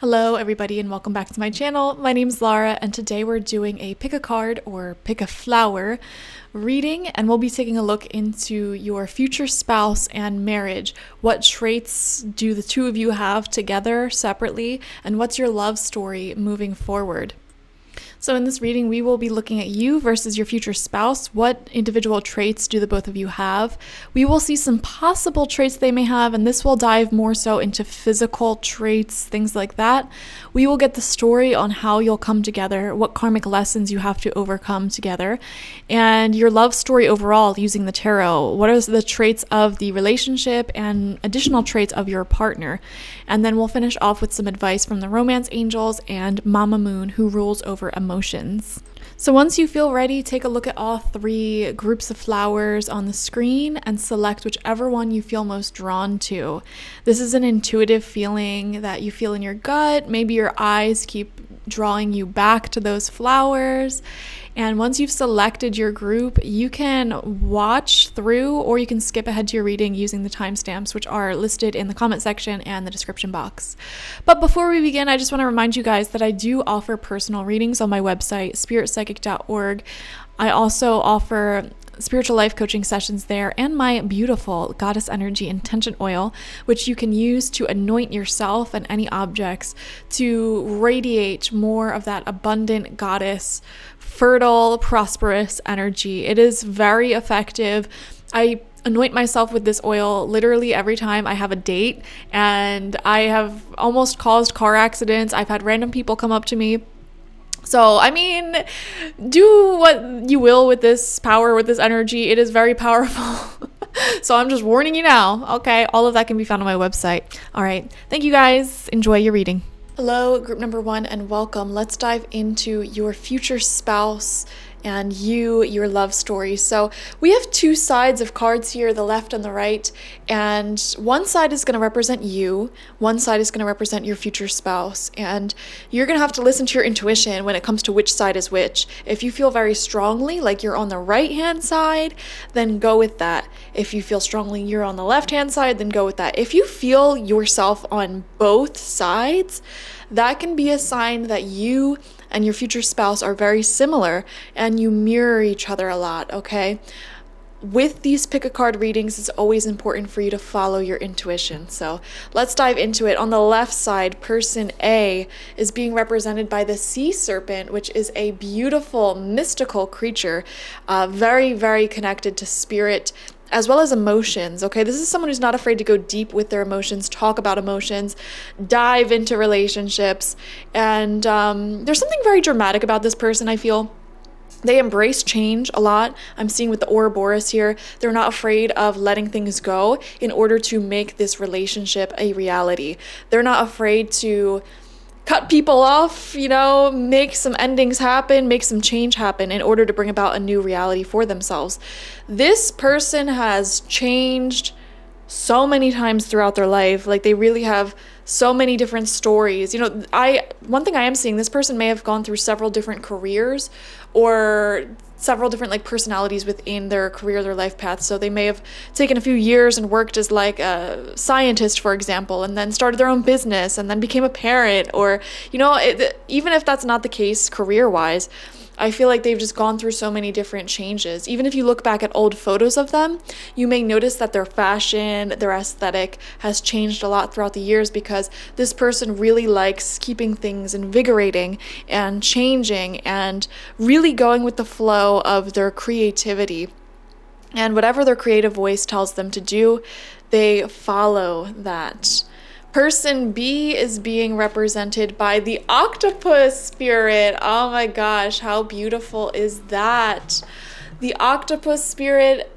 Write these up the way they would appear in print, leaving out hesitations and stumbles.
Hello everybody and welcome back to my channel. My name's Laura and today we're doing a pick a card or pick a flower reading, and we'll be taking a look into your future spouse and marriage. What traits do the two of you have together separately, and what's your love story moving forward? So in this reading, we will be looking at you versus your future spouse. What individual traits do the both of you have? We will see some possible traits they may have, and this will dive more so into physical traits, things like that. We will get the story on how you'll come together, what karmic lessons you have to overcome together, and your love story overall using the tarot. What are the traits of the relationship and additional traits of your partner? And then we'll finish off with some advice from the romance angels and Mama Moon, who rules over emotions. So once you feel ready, take a look at all three groups of flowers on the screen and select whichever one you feel most drawn to. This is an intuitive feeling that you feel in your gut. Maybe your eyes keep drawing you back to those flowers. And once you've selected your group, you can watch through or you can skip ahead to your reading using the timestamps, which are listed in the comment section and the description box. But before we begin, I just want to remind you guys that I do offer personal readings on my website, spiritpsychic.org. I also offer spiritual life coaching sessions there, and my beautiful goddess energy intention oil, which you can use to anoint yourself and any objects to radiate more of that abundant goddess, fertile, prosperous energy. It is very effective. I anoint myself with this oil literally every time I have a date, and I have almost caused car accidents. I've had random people come up to me. So, I mean, do what you will with this power, with this energy. It is very powerful. So I'm just warning you now. Okay, all of that can be found on my website. All right, thank you guys. Enjoy your reading. Hello, group number one, and welcome. Let's dive into your future spouse and your love story. So we have two sides of cards here, the left and the right, and one side is going to represent you, one side is going to represent your future spouse, and you're going to have to listen to your intuition when it comes to which side is which. If you feel very strongly like you're on the right hand side, then go with that. If you feel strongly you're on the left hand side, then go with that. If you feel yourself on both sides, that can be a sign that you and your future spouse are very similar and you mirror each other a lot, okay? With these pick a card readings, it's always important for you to follow your intuition. So let's dive into it. On the left side, person A is being represented by the sea serpent, which is a beautiful, mystical creature, very, very connected to spirit, as well as emotions, okay? This is someone who's not afraid to go deep with their emotions, talk about emotions, dive into relationships, and there's something very dramatic about this person, I feel. They embrace change a lot. I'm seeing with the Ouroboros here, they're not afraid of letting things go in order to make this relationship a reality. They're not afraid to cut people off, make some endings happen, make some change happen in order to bring about a new reality for themselves. This person has changed so many times throughout their life. Like, they really have so many different stories. One thing I am seeing, this person may have gone through several different careers or several different personalities within their career, their life path. So they may have taken a few years and worked as a scientist, for example, and then started their own business and then became a parent, or, even if that's not the case career-wise, I feel like they've just gone through so many different changes. Even if you look back at old photos of them, you may notice that their fashion, their aesthetic has changed a lot throughout the years, because this person really likes keeping things invigorating and changing and really going with the flow of their creativity. And whatever their creative voice tells them to do, they follow that. Person B is being represented by the octopus spirit. Oh my gosh, how beautiful is that? The octopus spirit,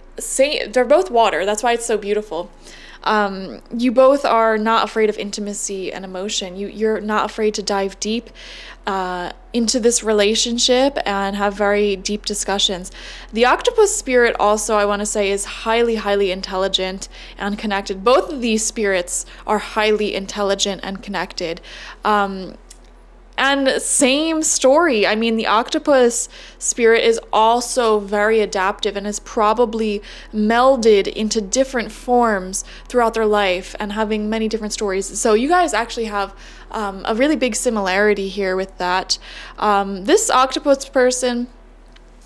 they're both water. That's why it's so beautiful. You both are not afraid of intimacy and emotion. You're not afraid to dive deep into this relationship and have very deep discussions. The octopus spirit also, I want to say, is highly, highly intelligent and connected. Both of these spirits are highly intelligent and connected. And same story. I mean, the octopus spirit is also very adaptive and has probably melded into different forms throughout their life and having many different stories. So you guys actually have a really big similarity here with that. This octopus person,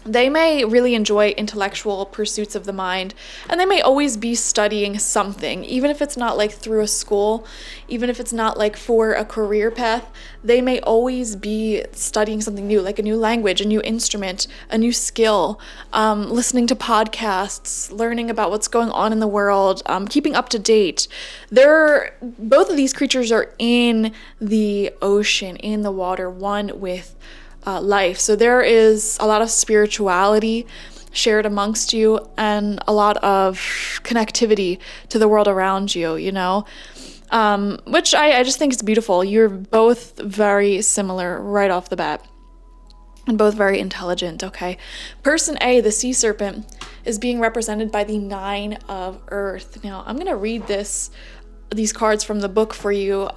they may really enjoy intellectual pursuits of the mind, and they may always be studying something, even if it's not like through a school, even if it's not like for a career path. They may always be studying something new, like a new language, a new instrument, a new skill, listening to podcasts, learning about what's going on in the world, keeping up to date. Both of these creatures are in the ocean, in the water, one with life. So there is a lot of spirituality shared amongst you and a lot of connectivity to the world around you, which I just think is beautiful. You're both very similar right off the bat and both very intelligent, okay? Person A, the sea serpent, is being represented by the 9 of Earth. Now, I'm going to read these cards from the book for you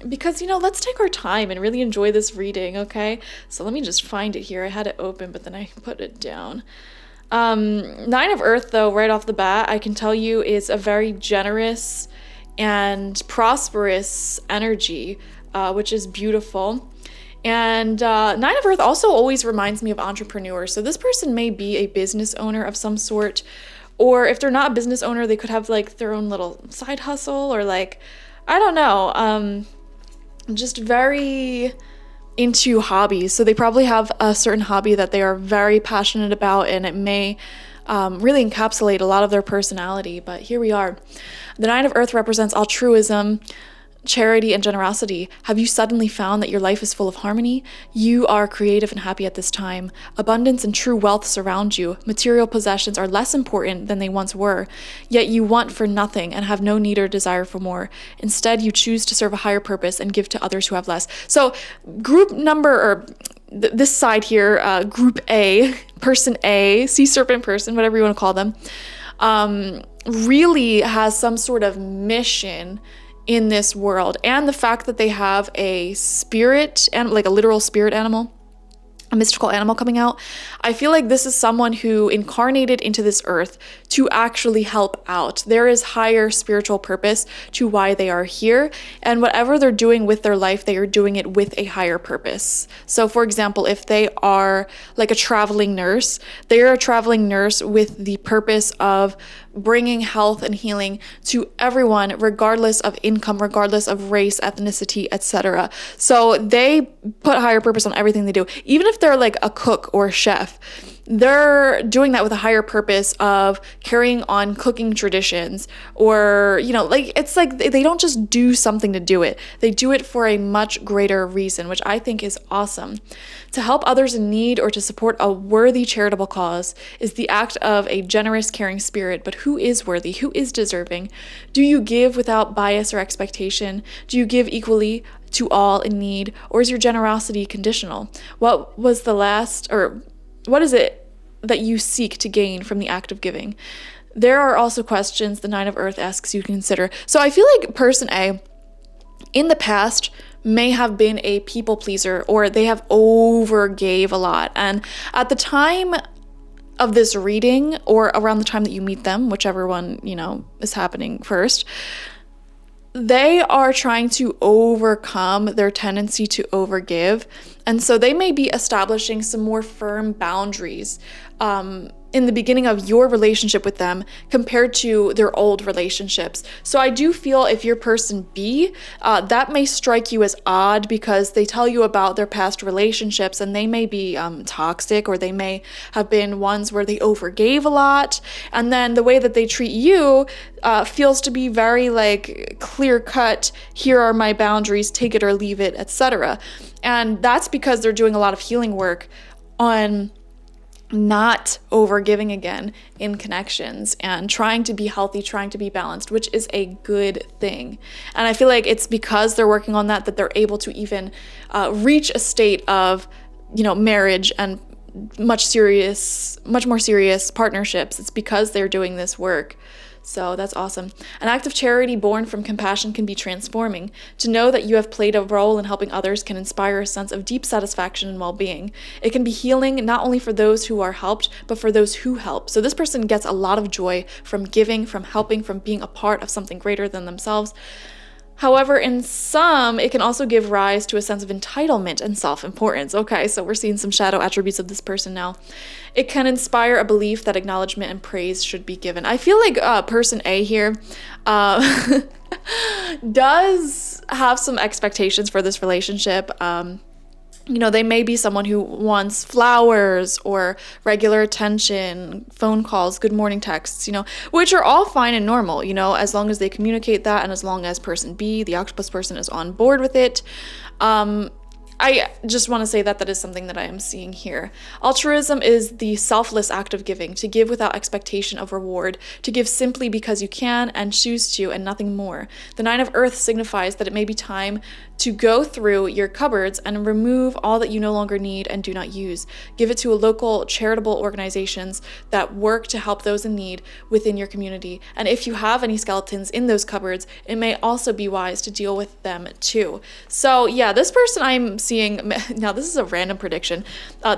because let's take our time and really enjoy this reading, okay? So let me just find it here. I had it open but then I put it down. 9 of Earth, though, right off the bat, I can tell you is a very generous and prosperous energy, which is beautiful. And 9 of Earth also always reminds me of entrepreneurs. So this person may be a business owner of some sort. Or if they're not a business owner, they could have like their own little side hustle or like, I don't know, just very into hobbies. So they probably have a certain hobby that they are very passionate about, and it may really encapsulate a lot of their personality. But here we are. The 9 of Earth represents altruism, charity, and generosity. Have you suddenly found that your life is full of harmony? You are creative and happy at this time. Abundance and true wealth surround you. Material possessions are less important than they once were, yet you want for nothing and have no need or desire for more. Instead, you choose to serve a higher purpose and give to others who have less. So group number, or this side here, group A, person A, sea serpent person, whatever you want to call them, really has some sort of mission in this world. And the fact that they have a spirit, and like a literal spirit animal, a mystical animal coming out, I feel like this is someone who incarnated into this earth to actually help out. There is higher spiritual purpose to why they are here, and whatever they're doing with their life, they are doing it with a higher purpose. So for example, if they are like a traveling nurse, they are a traveling nurse with the purpose of bringing health and healing to everyone, regardless of income, regardless of race, ethnicity, etc. So they put higher purpose on everything they do. Even if they're like a cook or a chef, they're doing that with a higher purpose of carrying on cooking traditions, or, like, it's like they don't just do something to do it. They do it for a much greater reason, which I think is awesome. To help others in need or to support a worthy charitable cause is the act of a generous, caring spirit. But who is worthy? Who is deserving? Do you give without bias or expectation? Do you give equally to all in need? Or is your generosity conditional? What is it that you seek to gain from the act of giving? There are also questions the 9 of Earth asks you to consider. So I feel like person A, in the past, may have been a people pleaser, or they have overgave a lot. And at the time of this reading, or around the time that you meet them, whichever one, is happening first, they are trying to overcome their tendency to overgive. And so they may be establishing some more firm boundaries in the beginning of your relationship with them compared to their old relationships. So I do feel if you're person B, that may strike you as odd because they tell you about their past relationships and they may be toxic, or they may have been ones where they overgave a lot. And then the way that they treat you feels to be very like clear cut, here are my boundaries, take it or leave it, etc. And that's because they're doing a lot of healing work on not overgiving again in connections and trying to be healthy, trying to be balanced, which is a good thing. And I feel like it's because they're working on that they're able to even reach a state of, marriage and much more serious partnerships. It's because they're doing this work. So that's awesome. An act of charity born from compassion can be transforming. To know that you have played a role in helping others can inspire a sense of deep satisfaction and well-being. It can be healing not only for those who are helped, but for those who help. So this person gets a lot of joy from giving, from helping, from being a part of something greater than themselves. However, in some, it can also give rise to a sense of entitlement and self-importance. Okay, so we're seeing some shadow attributes of this person now. It can inspire a belief that acknowledgement and praise should be given. I feel like person A here does have some expectations for this relationship. They may be someone who wants flowers or regular attention, phone calls, good morning texts, which are all fine and normal, as long as they communicate that and as long as person B, the octopus person, is on board with it. I just want to say that is something that I am seeing here. Altruism is the selfless act of giving, to give without expectation of reward, to give simply because you can and choose to and nothing more. The 9 of Earth signifies that it may be time to go through your cupboards and remove all that you no longer need and do not use. Give it to local charitable organizations that work to help those in need within your community. And if you have any skeletons in those cupboards, it may also be wise to deal with them too. So yeah, this person I'm seeing, now this is a random prediction,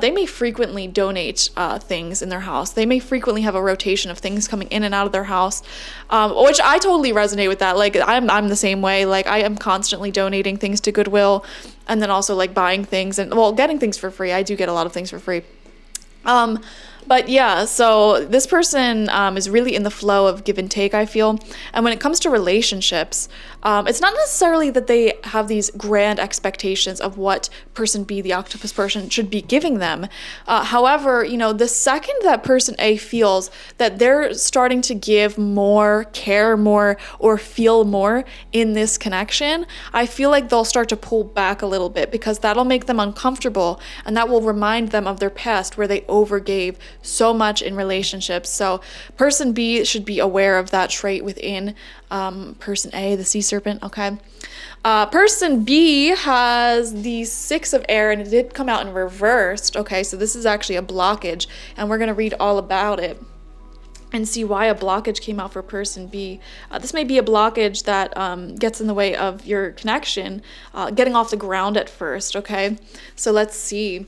they may frequently donate things in their house. They may frequently have a rotation of things coming in and out of their house, which I totally resonate with that. Like I'm the same way. Like I am constantly donating things to Goodwill, and then also like buying things and getting things for free. I do get a lot of things for free. But yeah, so this person is really in the flow of give and take, I feel. And when it comes to relationships, it's not necessarily that they have these grand expectations of what person B, the octopus person, should be giving them. However, the second that person A feels that they're starting to give more, care more, or feel more in this connection, I feel like they'll start to pull back a little bit, because that'll make them uncomfortable, and that will remind them of their past where they overgave so much in relationships. So person B should be aware of that trait within person A, the sea serpent. Okay. Person B has the 6 of air, and it did come out in reversed. Okay, so this is actually a blockage, and we're going to read all about it and see why a blockage came out for person B. This may be a blockage that gets in the way of your connection getting off the ground at first. Okay, so let's see.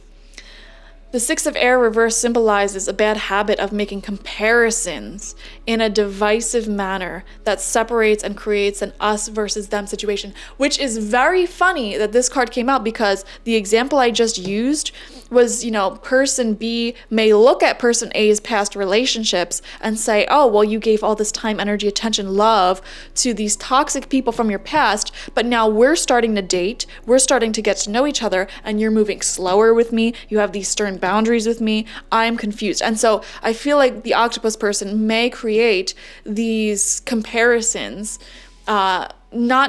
The 6 of air reverse symbolizes a bad habit of making comparisons in a divisive manner that separates and creates an us versus them situation, which is very funny that this card came out, because the example I just used was, person B may look at person A's past relationships and say, oh, well, you gave all this time, energy, attention, love to these toxic people from your past, but now we're starting to date, we're starting to get to know each other, and you're moving slower with me, you have these stern boundaries with me, I'm confused. And so I feel like the octopus person may create these comparisons, not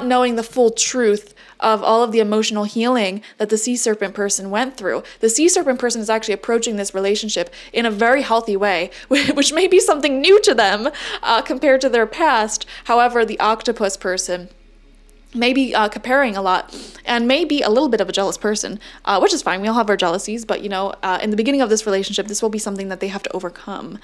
knowing the full truth of all of the emotional healing that the sea serpent person went through. The sea serpent person is actually approaching this relationship in a very healthy way, which may be something new to them compared to their past. However, the octopus person maybe comparing a lot, and maybe a little bit of a jealous person, which is fine. We all have our jealousies, but in the beginning of this relationship, this will be something that they have to overcome.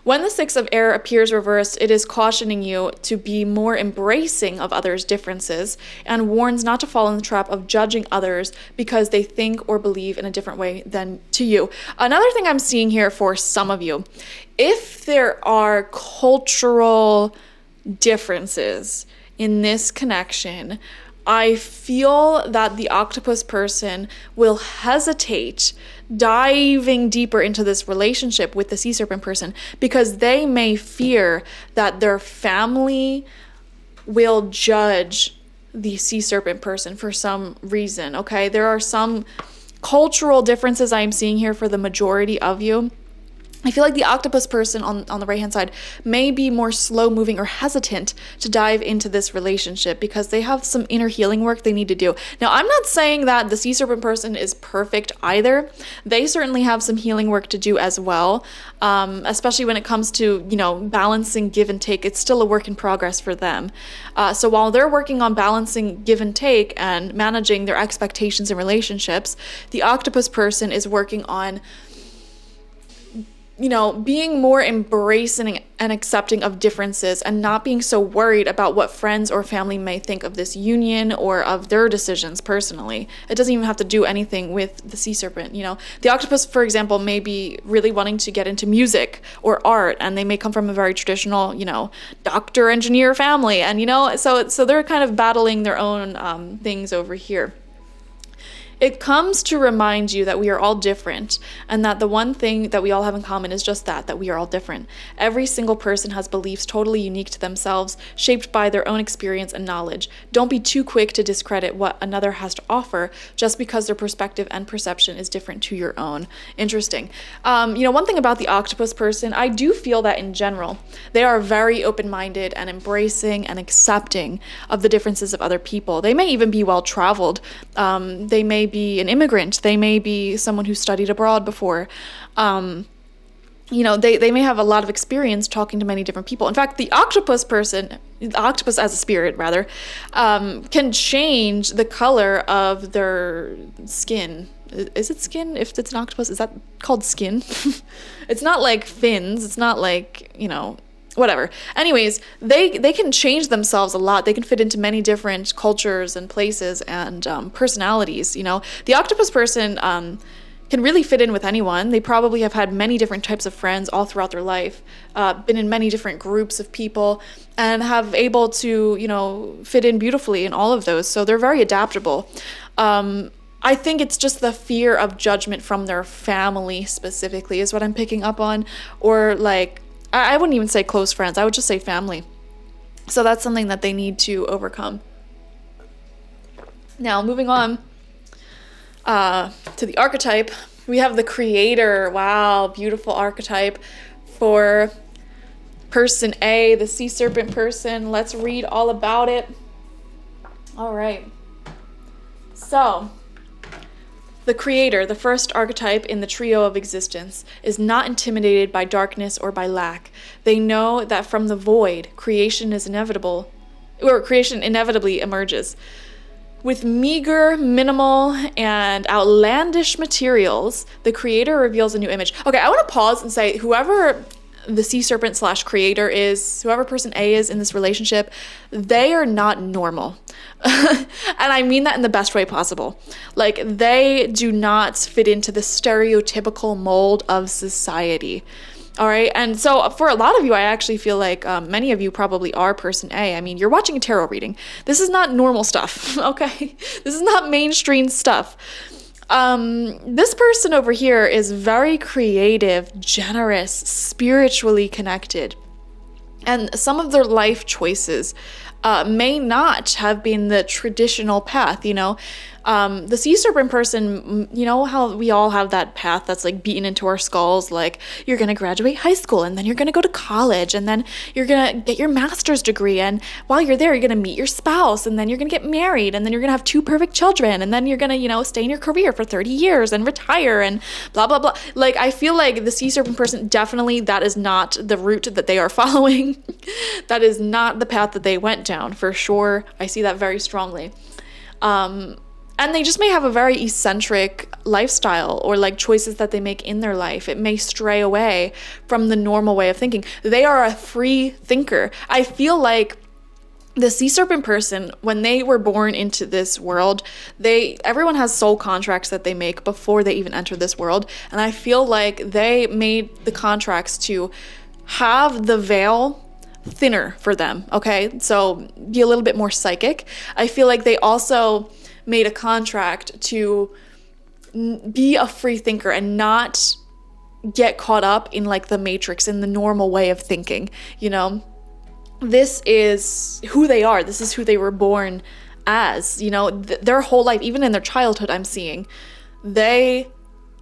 When the 6 of air appears reversed, it is cautioning you to be more embracing of others' differences, and warns not to fall in the trap of judging others because they think or believe in a different way than to you. Another thing I'm seeing here for some of you, if there are cultural differences in this connection, I feel that the octopus person will hesitate diving deeper into this relationship with the sea serpent person, because they may fear that their family will judge the sea serpent person for some reason. Okay, there are some cultural differences I am seeing here for the majority of you. I feel like the octopus person on the right-hand side may be more slow-moving or hesitant to dive into this relationship because they have some inner healing work they need to do. Now, I'm not saying that the sea serpent person is perfect either. They certainly have some healing work to do as well, especially when it comes to, balancing give and take. It's still a work in progress for them. So while they're working on balancing give and take and managing their expectations in relationships, the octopus person is working on being more embracing and accepting of differences and not being so worried about what friends or family may think of this union or of their decisions personally. It doesn't even have to do anything with the sea serpent. The octopus, for example, may be really wanting to get into music or art, and they may come from a very traditional, doctor, engineer family. And, so they're kind of battling their own things over here. It comes to remind you that we are all different, and that the one thing that we all have in common is just that we are all different. Every single person has beliefs totally unique to themselves, shaped by their own experience and knowledge. Don't be too quick to discredit what another has to offer just because their perspective and perception is different to your own. Interesting. One thing about the octopus person, I do feel that in general, they are very open-minded and embracing and accepting of the differences of other people. They may even be well-traveled. They may be an immigrant. They may be someone who studied abroad before. They may have a lot of experience talking to many different people. In fact, the octopus as a spirit rather, can change the color of their skin. Is it skin? If it's an octopus, is that called skin? It's not like fins. It's not like, whatever. Anyways, they can change themselves a lot. They can fit into many different cultures and places and personalities. The octopus person can really fit in with anyone. They probably have had many different types of friends all throughout their life, been in many different groups of people, and have able to, fit in beautifully in all of those. So they're very adaptable. I think it's just the fear of judgment from their family specifically is what I'm picking up on, or I wouldn't even say close friends. I would just say family. So that's something that they need to overcome. Now, moving on to the archetype, we have the creator. Wow, beautiful archetype for person A, the sea serpent person. Let's read all about it. All right. So, the creator, the first archetype in the trio of existence, is not intimidated by darkness or by lack. They know that from the void, creation inevitably emerges. With meager, minimal, and outlandish materials, the creator reveals a new image. Okay, I want to pause and say, whoever the sea serpent / creator is, whoever person A is in this relationship, they are not normal. And I mean that in the best way possible. They do not fit into the stereotypical mold of society. All right. And so for a lot of you, I actually feel like many of you probably are person A. I mean, you're watching a tarot reading. This is not normal stuff. Okay. This is not mainstream stuff. This person over here is very creative, generous, spiritually connected. And some of their life choices may not have been the traditional path, The sea serpent person, how we all have that path that's beaten into our skulls, you're going to graduate high school, and then you're going to go to college, and then you're going to get your master's degree, and while you're there, you're going to meet your spouse, and then you're going to get married, and then you're going to have 2 perfect children, and then you're going to, stay in your career for 30 years and retire and blah, blah, blah. I feel like the sea serpent person, definitely that is not the route that they are following. That is not the path that they went down, for sure. I see that very strongly. And they just may have a very eccentric lifestyle or choices that they make in their life. It may stray away from the normal way of thinking. They are a free thinker. I feel like the sea serpent person, when they were born into this world, everyone has soul contracts that they make before they even enter this world. And I feel like they made the contracts to have the veil thinner for them, okay? So be a little bit more psychic. I feel like they also made a contract to be a free thinker and not get caught up in the matrix, in the normal way of thinking, This is who they are. This is who they were born as, their whole life, even in their childhood, I'm seeing. They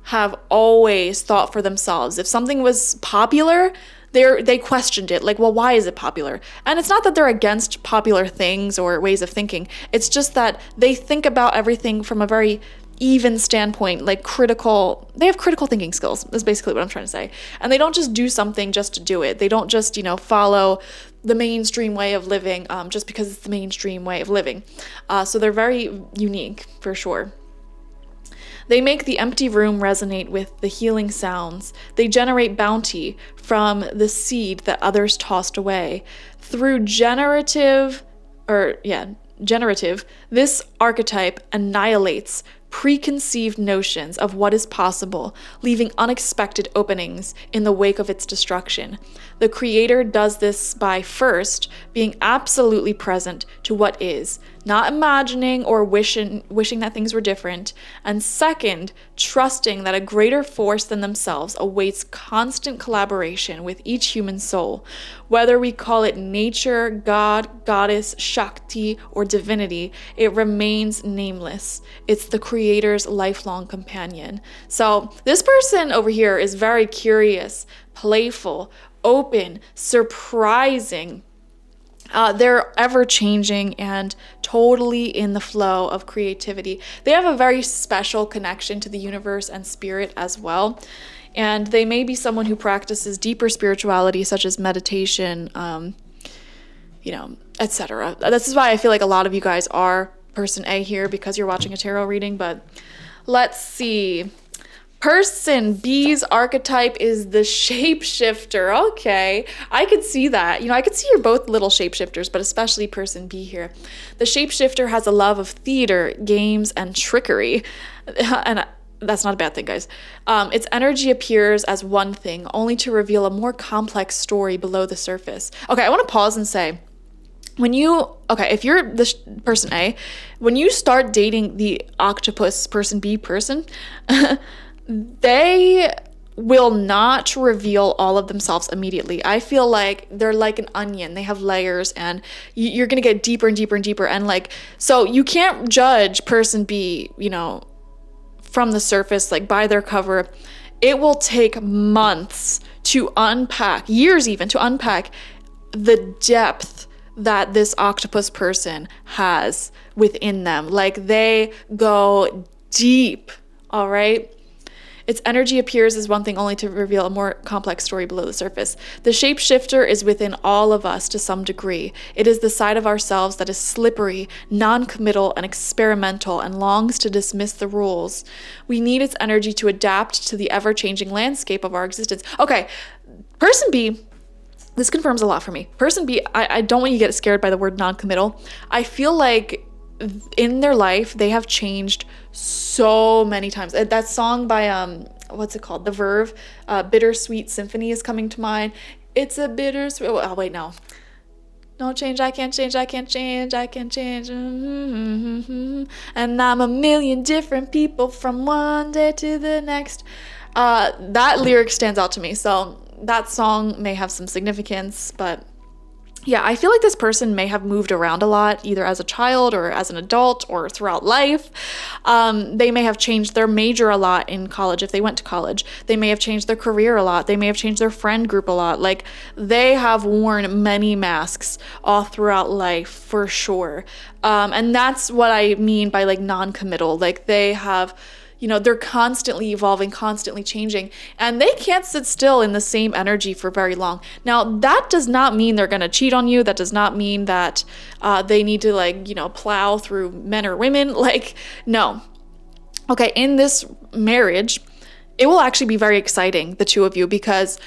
have always thought for themselves. If something was popular, they questioned it, why is it popular? And it's not that they're against popular things or ways of thinking. It's just that they think about everything from a very even standpoint, they have critical thinking skills, is basically what I'm trying to say. And they don't just do something just to do it. They don't just, follow the mainstream way of living just because it's the mainstream way of living. So they're very unique, for sure. They make the empty room resonate with the healing sounds. They generate bounty from the seed that others tossed away. Through generative, this archetype annihilates preconceived notions of what is possible, leaving unexpected openings in the wake of its destruction. The creator does this by first being absolutely present to what is, not imagining or wishing that things were different, and second, trusting that a greater force than themselves awaits constant collaboration with each human soul. Whether we call it nature, God, goddess, Shakti, or divinity, it remains nameless. It's the creator's lifelong companion. So this person over here is very curious, playful, open, surprising. They're ever changing and totally in the flow of creativity. They have a very special connection to the universe and spirit as well. And they may be someone who practices deeper spirituality, such as meditation, etc. This is why I feel like a lot of you guys are person A here, because you're watching a tarot reading. But let's see. Person B's archetype is the shapeshifter. Okay, I could see that. I could see you're both little shapeshifters, but especially person B here. The shapeshifter has a love of theater, games, and trickery. And that's not a bad thing, guys. Its energy appears as one thing, only to reveal a more complex story below the surface. Okay, I want to pause and say, if you're the person A, when you start dating the octopus person B person, they will not reveal all of themselves immediately. I feel like they're like an onion. They have layers, and you're going to get deeper and deeper and deeper. And so you can't judge person B, from the surface, by their cover. It will take months to unpack, years even, to unpack the depth that this octopus person has within them. They go deep, all right? Its energy appears as one thing, only to reveal a more complex story below the surface. The shapeshifter is within all of us to some degree. It is the side of ourselves that is slippery, non-committal, and experimental, and longs to dismiss the rules. We need its energy to adapt to the ever-changing landscape of our existence. Okay, person B, this confirms a lot for me. Person B, I don't want you to get scared by the word non-committal. I feel like in their life, they have changed so many times. That song by, what's it called? The Verve, Bittersweet Symphony is coming to mind. It's a bittersweet, oh wait, no. No change, I can't change, I can't change, I can't change. And I'm a million different people from one day to the next. That lyric stands out to me. So that song may have some significance, but yeah, I feel like this person may have moved around a lot, either as a child or as an adult or throughout life. They may have changed their major a lot in college if they went to college. They may have changed their career a lot. They may have changed their friend group a lot. They have worn many masks all throughout life for sure. And that's what I mean by non-committal. They have, they're constantly evolving, constantly changing, and they can't sit still in the same energy for very long. Now, that does not mean they're going to cheat on you. That does not mean that they need to plow through men or women. No. Okay, in this marriage, it will actually be very exciting, the two of you, because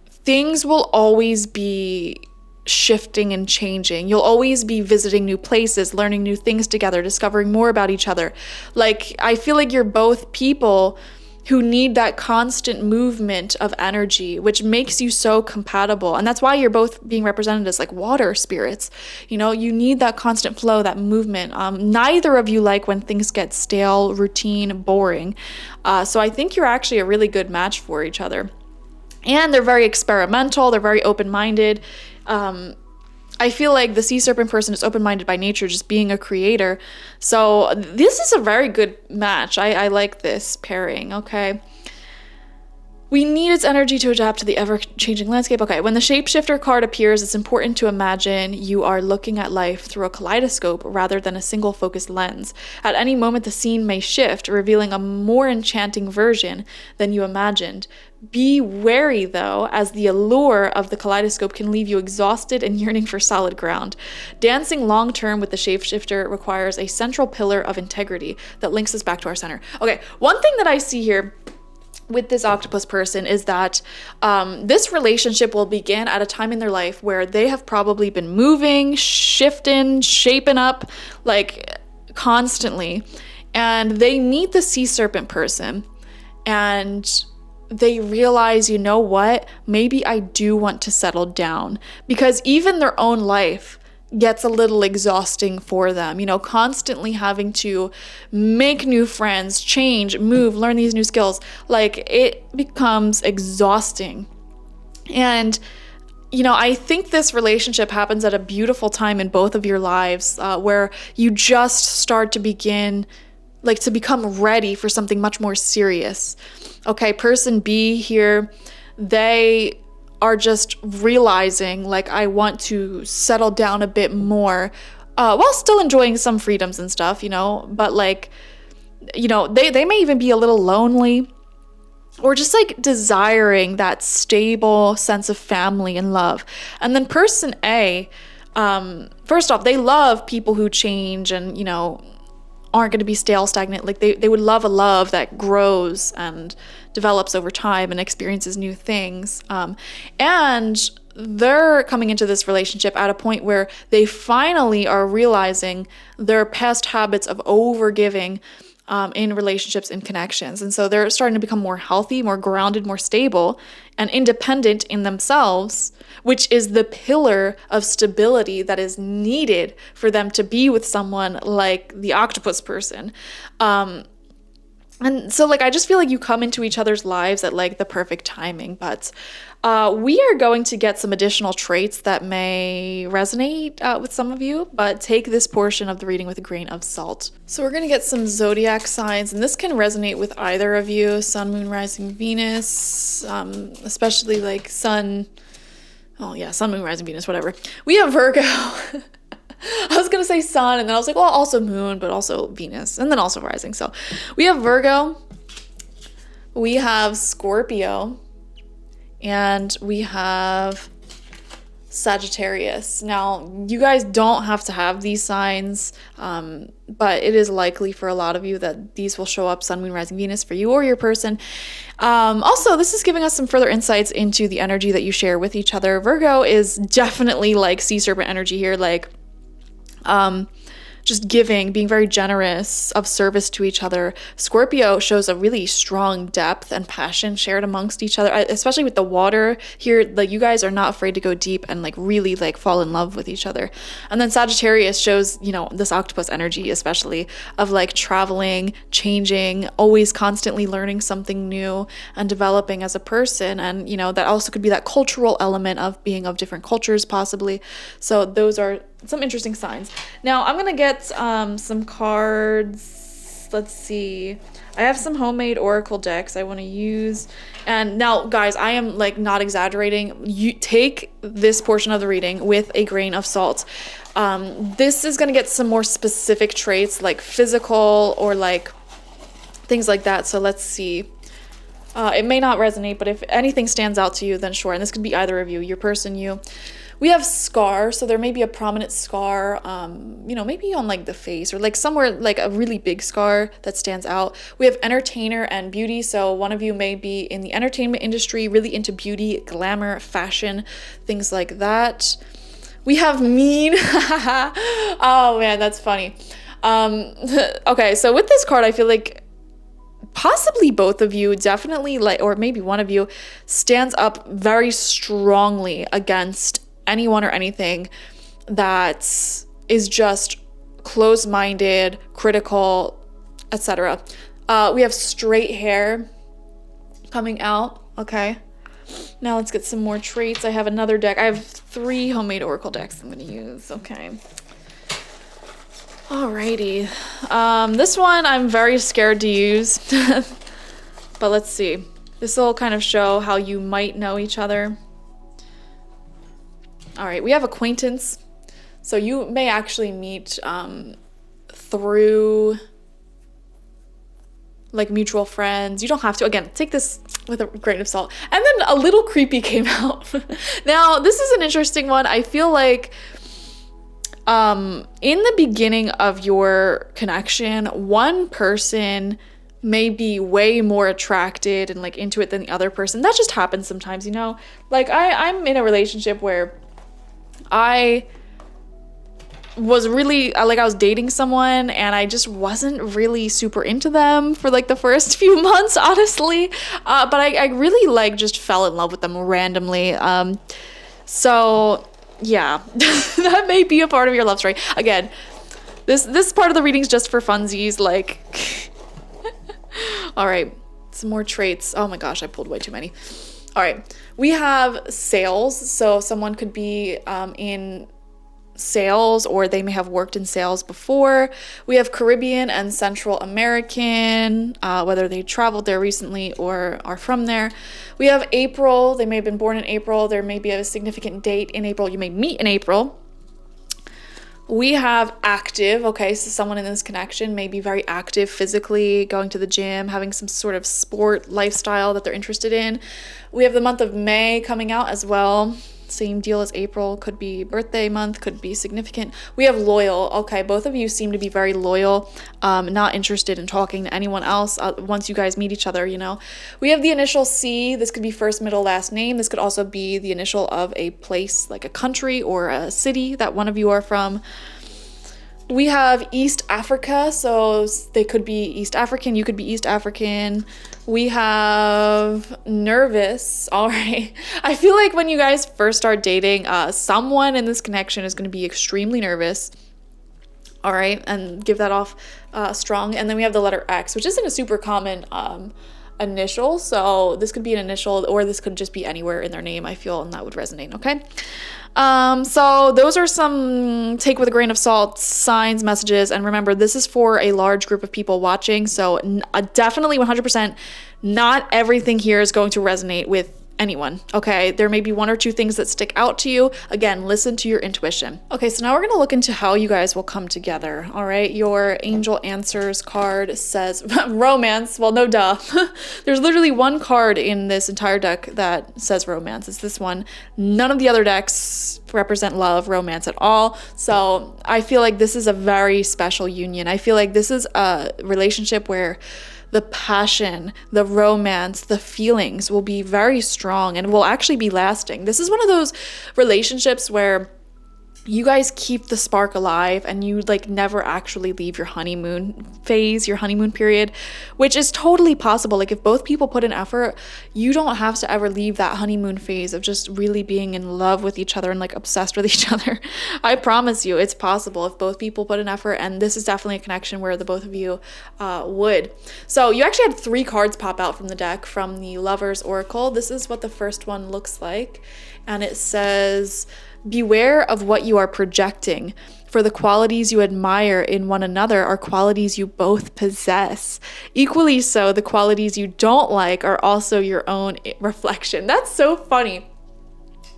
things will always be shifting and changing. You'll always be visiting new places, learning new things together, discovering more about each other. I feel like you're both people who need that constant movement of energy, which makes you so compatible. And that's why you're both being represented as water spirits. You need that constant flow, that movement. Neither of you like when things get stale, routine, boring. So I think you're actually a really good match for each other. And they're very experimental. They're very open-minded. I feel like the sea serpent person is open-minded by nature, just being a creator. So this is a very good match. I like this pairing, okay? We need its energy to adapt to the ever-changing landscape. Okay, when the shapeshifter card appears, it's important to imagine you are looking at life through a kaleidoscope rather than a single focused lens. At any moment, the scene may shift, revealing a more enchanting version than you imagined. Be wary, though, as the allure of the kaleidoscope can leave you exhausted and yearning for solid ground. Dancing long-term with the shapeshifter requires a central pillar of integrity that links us back to our center. Okay, one thing that I see here with this octopus person is that this relationship will begin at a time in their life where they have probably been moving, shifting, shaping up like constantly, and they meet the sea serpent person and they realize, you know what, maybe I do want to settle down, because even their own life gets a little exhausting for them, you know, constantly having to make new friends, change, move, learn these new skills. Like, it becomes exhausting. And, you know, I think this relationship happens at a beautiful time in both of your lives, where you just start to begin, like, to become ready for something much more serious. Okay, person B here, they are just realizing, like, I want to settle down a bit more, while still enjoying some freedoms and stuff, you know, but like, you know, they may even be a little lonely or just like desiring that stable sense of family and love. And then person A, first off, they love people who change and, you know, aren't going to be stale, stagnant. Like they would love a love that grows and develops over time and experiences new things. And they're coming into this relationship at a point where they finally are realizing their past habits of overgiving in relationships and connections. And so they're starting to become more healthy, more grounded, more stable, and independent in themselves, which is the pillar of stability that is needed for them to be with someone like the octopus person. And so, like, I just feel like you come into each other's lives at, like, the perfect timing. But we are going to get some additional traits that may resonate with some of you, but take this portion of the reading with a grain of salt. So we're going to get some zodiac signs, and this can resonate with either of you, Sun, Moon, Rising, Venus, especially, like, Sun, Moon, Rising, Venus, whatever. We have Virgo. I was going to say sun, and then I was like, well, also moon, but also Venus, and then also rising. So we have Virgo, we have Scorpio, and we have Sagittarius. Now, you guys don't have to have these signs, but it is likely for a lot of you that these will show up, Sun, Moon, Rising, Venus, for you or your person. Also, this is giving us some further insights into the energy that you share with each other. Virgo is definitely like sea serpent energy here, like just giving, being very generous, of service to each other. Scorpio shows a really strong depth and passion shared amongst each other, especially with the water here. Like, you guys are not afraid to go deep and like really like fall in love with each other. And then Sagittarius shows, you know, this octopus energy, especially of like traveling, changing, always constantly learning something new and developing as a person. And, you know, that also could be that cultural element of being of different cultures possibly. So those are some interesting signs. Now I'm gonna get some cards. Let's see. I have some homemade oracle decks I want to use. And now, guys, I am like not exaggerating. You take this portion of the reading with a grain of salt. This is gonna get some more specific traits, like physical or like things like that. So let's see. It may not resonate, but if anything stands out to you, then sure. And this could be either of you, your person, you. We have scar, so there may be a prominent scar, you know, maybe on like the face or like somewhere like a really big scar that stands out. We have entertainer and beauty, so one of you may be in the entertainment industry, really into beauty, glamour, fashion, things like that. We have mean. Oh man, that's funny. Okay, so with this card, I feel like possibly both of you, definitely like, or maybe one of you stands up very strongly against anyone or anything that is just closed-minded, critical, etc. We have straight hair coming out. Okay, now let's get some more traits. I have another deck. I have 3 homemade oracle decks I'm gonna use. Okay, alrighty. This one I'm very scared to use, but let's see. This will kind of show how you might know each other. All right, we have acquaintance. So you may actually meet through like mutual friends. You don't have to. Again, take this with a grain of salt. And then a little creepy came out. Now, this is an interesting one. I feel like in the beginning of your connection, one person may be way more attracted and like into it than the other person. That just happens sometimes, you know? Like I'm in a relationship where I was really like, I was dating someone and I just wasn't really super into them for like the first few months, honestly. But I really like just fell in love with them randomly. So yeah, that may be a part of your love story. Again, this part of the reading's just for funsies, like. All right, some more traits. Oh my gosh, I pulled way too many. All right, we have sales. So someone could be in sales, or they may have worked in sales before. We have Caribbean and Central American, whether they traveled there recently or are from there. We have April. They may have been born in April. There may be a significant date in April. You may meet in April. We have active. Okay, so someone in this connection may be very active physically, going to the gym, having some sort of sport lifestyle that they're interested in. We have the month of May coming out as well. Same deal as April. Could be birthday month, could be significant. We have loyal. Okay, both of you seem to be very loyal, not interested in talking to anyone else once you guys meet each other, you know. We have the initial C. This could be first, middle, last name. This could also be the initial of a place, like a country or a city that one of you are from. We have East Africa, so they could be East African, you could be East African. We have nervous. All right. I feel like when you guys first start dating, someone in this connection is going to be extremely nervous. All right, and give that off strong. And then we have the letter X, which isn't a super common initial, so this could be an initial, or this could just be anywhere in their name, I feel, and that would resonate, okay? So those are some take with a grain of salt signs, messages, and remember, this is for a large group of people watching, so definitely 100% not everything here is going to resonate with anyone, okay? There may be one or two things that stick out to you. Again, listen to your intuition. Okay, so now we're gonna look into how you guys will come together, all right? Your angel answers card says romance. Well, no duh. There's literally one card in this entire deck that says romance. It's this one. None of the other decks represent love, romance at all. So I feel like this is a very special union. I feel like this is a relationship where the passion, the romance, the feelings will be very strong and will actually be lasting. This is one of those relationships where you guys keep the spark alive and you like never actually leave your honeymoon phase, your honeymoon period, which is totally possible. Like if both people put in effort, you don't have to ever leave that honeymoon phase of just really being in love with each other and like obsessed with each other. I promise you it's possible if both people put in effort, and this is definitely a connection where the both of you would. So you actually had 3 cards pop out from the deck from the Lover's Oracle. This is what the first one looks like, and it says, beware of what you are projecting, for the qualities you admire in one another are qualities you both possess. Equally so, the qualities you don't like are also your own reflection. That's so funny.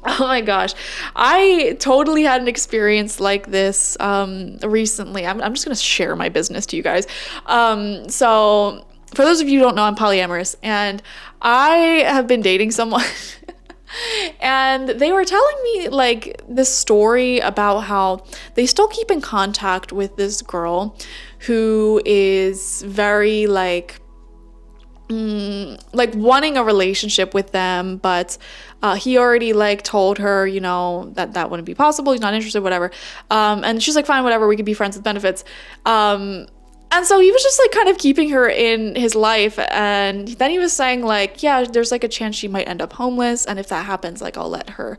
Oh my gosh. I totally had an experience like this recently. I'm just going to share my business to you guys. So for those of you who don't know, I'm polyamorous, and I have been dating someone and they were telling me like this story about how they still keep in contact with this girl who is very like wanting a relationship with them, but he already like told her, you know, that wouldn't be possible. He's not interested, whatever. And she's like, fine, whatever, we could be friends with benefits. And so he was just like kind of keeping her in his life, and then he was saying like, yeah, there's like a chance she might end up homeless, and if that happens, like I'll let her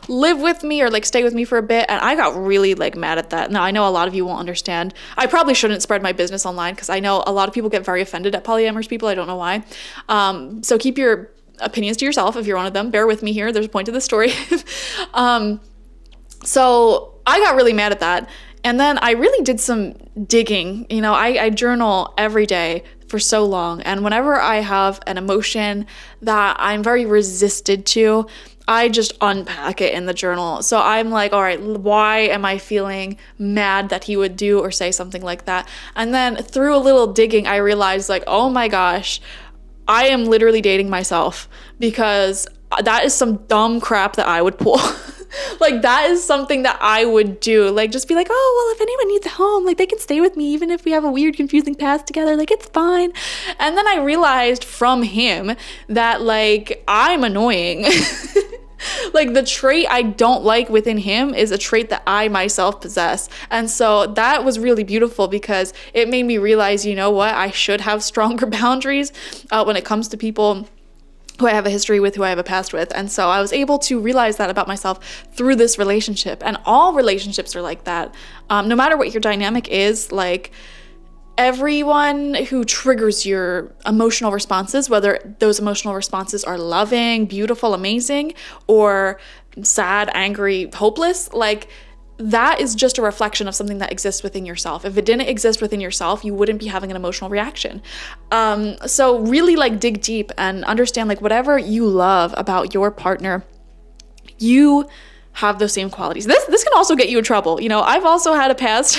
live with me or like stay with me for a bit. And I got really like mad at that. Now I know a lot of you won't understand. I probably shouldn't spread my business online because I know a lot of people get very offended at polyamorous people. I don't know why. So keep your opinions to yourself if you're one of them. Bear with me here. There's a point to the story. So I got really mad at that. And then I really did some digging. You know, I journal every day for so long. And whenever I have an emotion that I'm very resisted to, I just unpack it in the journal. So I'm like, all right, why am I feeling mad that he would do or say something like that? And then through a little digging, I realized like, oh my gosh, I am literally dating myself, because that is some dumb crap that I would pull. Like, that is something that I would do. Like, just be like, oh, well, if anyone needs a home, like, they can stay with me even if we have a weird, confusing past together. Like, it's fine. And then I realized from him that, like, I'm annoying. Like, the trait I don't like within him is a trait that I myself possess. And so that was really beautiful, because it made me realize, you know what, I should have stronger boundaries when it comes to people who I have a history with, who I have a past with. And so I was able to realize that about myself through this relationship. And all relationships are like that. No matter what your dynamic is, like, everyone who triggers your emotional responses, whether those emotional responses are loving, beautiful, amazing, or sad, angry, hopeless, like, that is just a reflection of something that exists within yourself. If it didn't exist within yourself, you wouldn't be having an emotional reaction. So really, like, dig deep and understand, like, whatever you love about your partner, you have those same qualities. This can also get you in trouble. You know, I've also had a past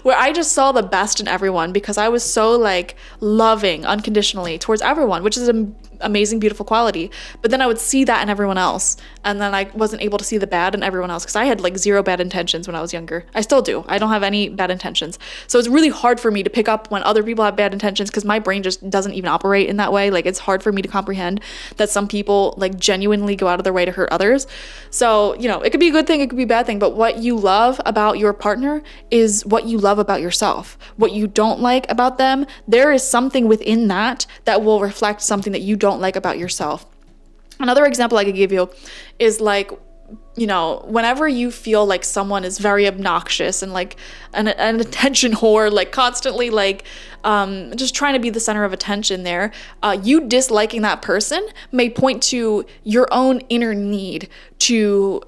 where I just saw the best in everyone, because I was so, like, loving unconditionally towards everyone, which is an amazing, beautiful quality. But then I would see that in everyone else, and then I wasn't able to see the bad in everyone else, because I had, like, zero bad intentions when I was younger. I still do. I don't have any bad intentions. So it's really hard for me to pick up when other people have bad intentions, because my brain just doesn't even operate in that way. Like, it's hard for me to comprehend that some people, like, genuinely go out of their way to hurt others. So, you know, it could be a good thing, it could be a bad thing, but what you love about your partner is what you love about yourself. What you don't like about them, there is something within that that will reflect something that you don't like about yourself. Another example I could give you is, like, you know, whenever you feel like someone is very obnoxious and, like, an attention whore, like, constantly, like, just trying to be the center of attention there, you disliking that person may point to your own inner need to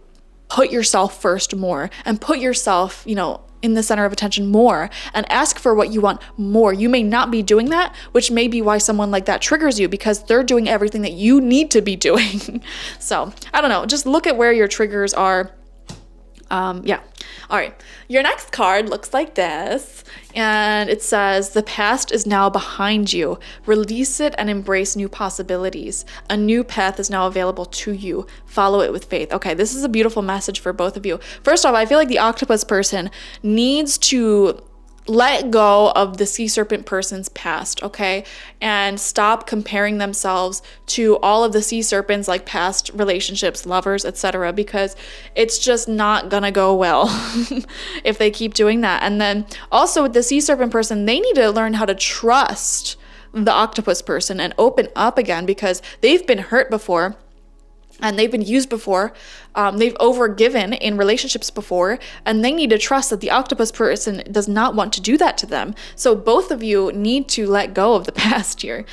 put yourself first more, and put yourself, you know, in the center of attention more, and ask for what you want more. You may not be doing that, which may be why someone like that triggers you, because they're doing everything that you need to be doing. So I don't know, just look at where your triggers are. Yeah. All right. Your next card looks like this, and it says, the past is now behind you. Release it and embrace new possibilities. A new path is now available to you. Follow it with faith. Okay, this is a beautiful message for both of you. First off, I feel like the octopus person needs to let go of the sea serpent person's past, okay? And stop comparing themselves to all of the sea serpents, like past relationships, lovers, etc., because it's just not gonna go well if they keep doing that. And then also with the sea serpent person, they need to learn how to trust the octopus person and open up again, because they've been hurt before. And they've been used before, they've overgiven in relationships before, and they need to trust that the octopus person does not want to do that to them. So both of you need to let go of the past here.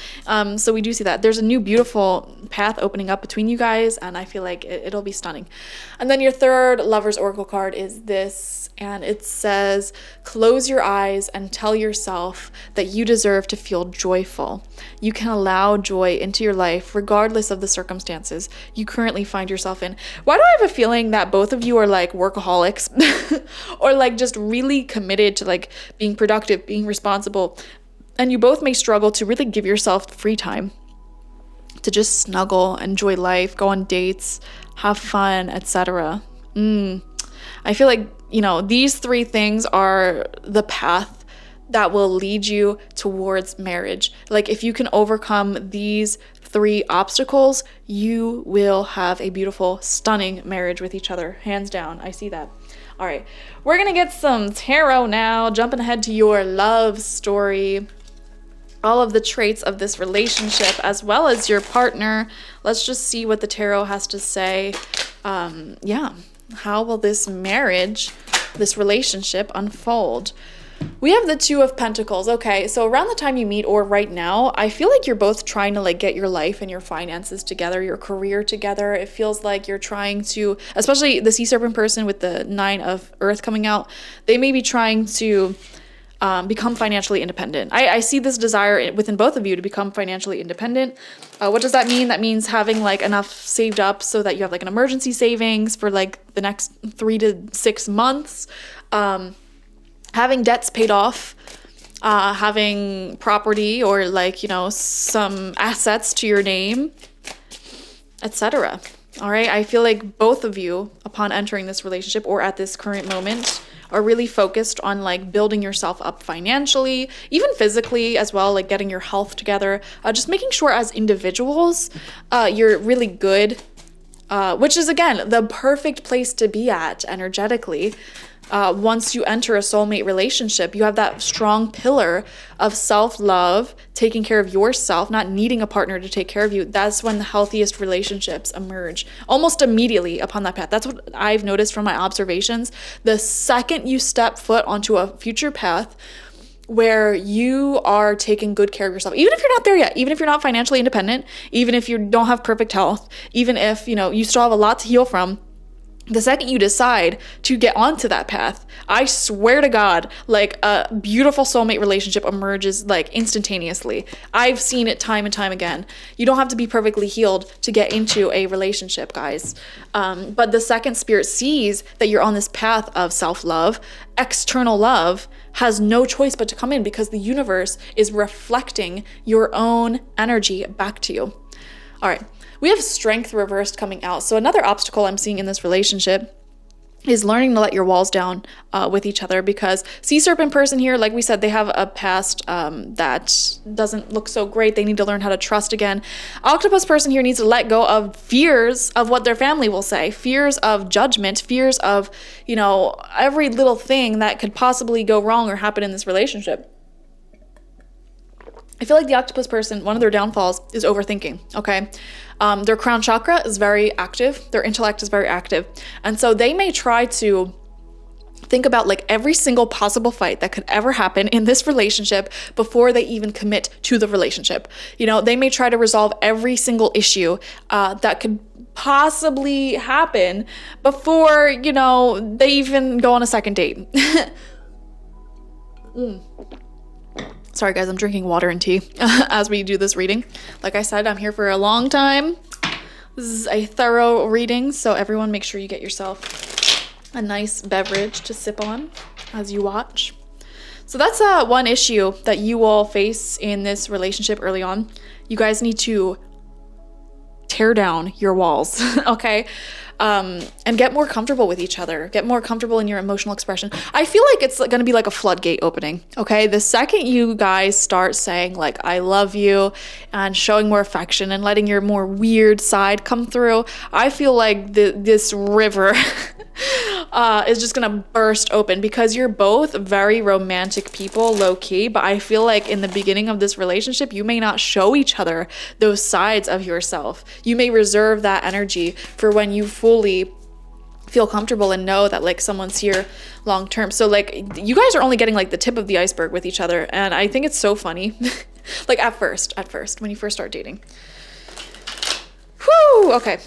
So we do see that. There's a new beautiful path opening up between you guys, and I feel like it'll be stunning. And then your third Lover's Oracle card is this, and it says, close your eyes and tell yourself that you deserve to feel joyful. You can allow joy into your life regardless of the circumstances you currently find yourself in. Why do I have a feeling that both of you are, like, workaholics or, like, just really committed to, like, being productive, being responsible, and you both may struggle to really give yourself free time to just snuggle, enjoy life, go on dates, have fun, etc. I feel like, you know, these three things are the path that will lead you towards marriage. Like, if you can overcome these three obstacles, you will have a beautiful, stunning marriage with each other. Hands down. I see that. All right. We're going to get some tarot now, jumping ahead to your love story. All of the traits of this relationship, as well as your partner. Let's just see what the tarot has to say. Yeah. How will this marriage, this relationship unfold? We have the Two of Pentacles. Okay, so around the time you meet or right now, I feel like you're both trying to, like, get your life and your finances together, your career together. It feels like you're trying to, especially the Sea Serpent person with the Nine of Earth coming out, they may be trying to become financially independent. I see this desire within both of you to become financially independent. What does that mean? That means having like enough saved up so that you have like an emergency savings for like the next 3 to 6 months, having debts paid off, having property or like, you know, some assets to your name, etc. All right. I feel like both of you, upon entering this relationship or at this current moment, are really focused on like building yourself up financially, even physically as well, like getting your health together, just making sure as individuals, you're really good, which is again, the perfect place to be at energetically. Once you enter a soulmate relationship, you have that strong pillar of self-love, taking care of yourself, not needing a partner to take care of you. That's when the healthiest relationships emerge almost immediately upon that path. That's what I've noticed from my observations. The second you step foot onto a future path where you are taking good care of yourself, even if you're not there yet, even if you're not financially independent, even if you don't have perfect health, even if, you know, you still have a lot to heal from, the second you decide to get onto that path, I swear to God, like a beautiful soulmate relationship emerges like instantaneously. I've seen it time and time again. You don't have to be perfectly healed to get into a relationship, guys. But the second spirit sees that you're on this path of self-love, external love has no choice but to come in because the universe is reflecting your own energy back to you. All right. We have strength reversed coming out. So another obstacle I'm seeing in this relationship is learning to let your walls down with each other, because sea serpent person here, like we said, they have a past that doesn't look so great. They need to learn how to trust again. Octopus person here needs to let go of fears of what their family will say, fears of judgment, fears of, you know, every little thing that could possibly go wrong or happen in this relationship. I feel like the octopus person, one of their downfalls is overthinking, okay? Their crown chakra is very active. Their intellect is very active. And so they may try to think about like every single possible fight that could ever happen in this relationship before they even commit to the relationship. You know, they may try to resolve every single issue that could possibly happen before, you know, they even go on a second date. Sorry guys, I'm drinking water and tea as we do this reading. Like I said, I'm here for a long time. This is a thorough reading, so everyone make sure you get yourself a nice beverage to sip on as you watch. So that's one issue that you will face in this relationship early on. You guys need to tear down your walls, okay? And get more comfortable with each other. Get more comfortable in your emotional expression. I feel like it's going to be like a floodgate opening, okay? The second you guys start saying like, I love you, and showing more affection and letting your more weird side come through, I feel like this river is just going to burst open, because you're both very romantic people, low key, but I feel like in the beginning of this relationship, you may not show each other those sides of yourself. You may reserve that energy for when you fully feel comfortable and know that like someone's here long term. So like you guys are only getting like the tip of the iceberg with each other, and I think it's so funny. Like at first when you first start dating. Whew, okay.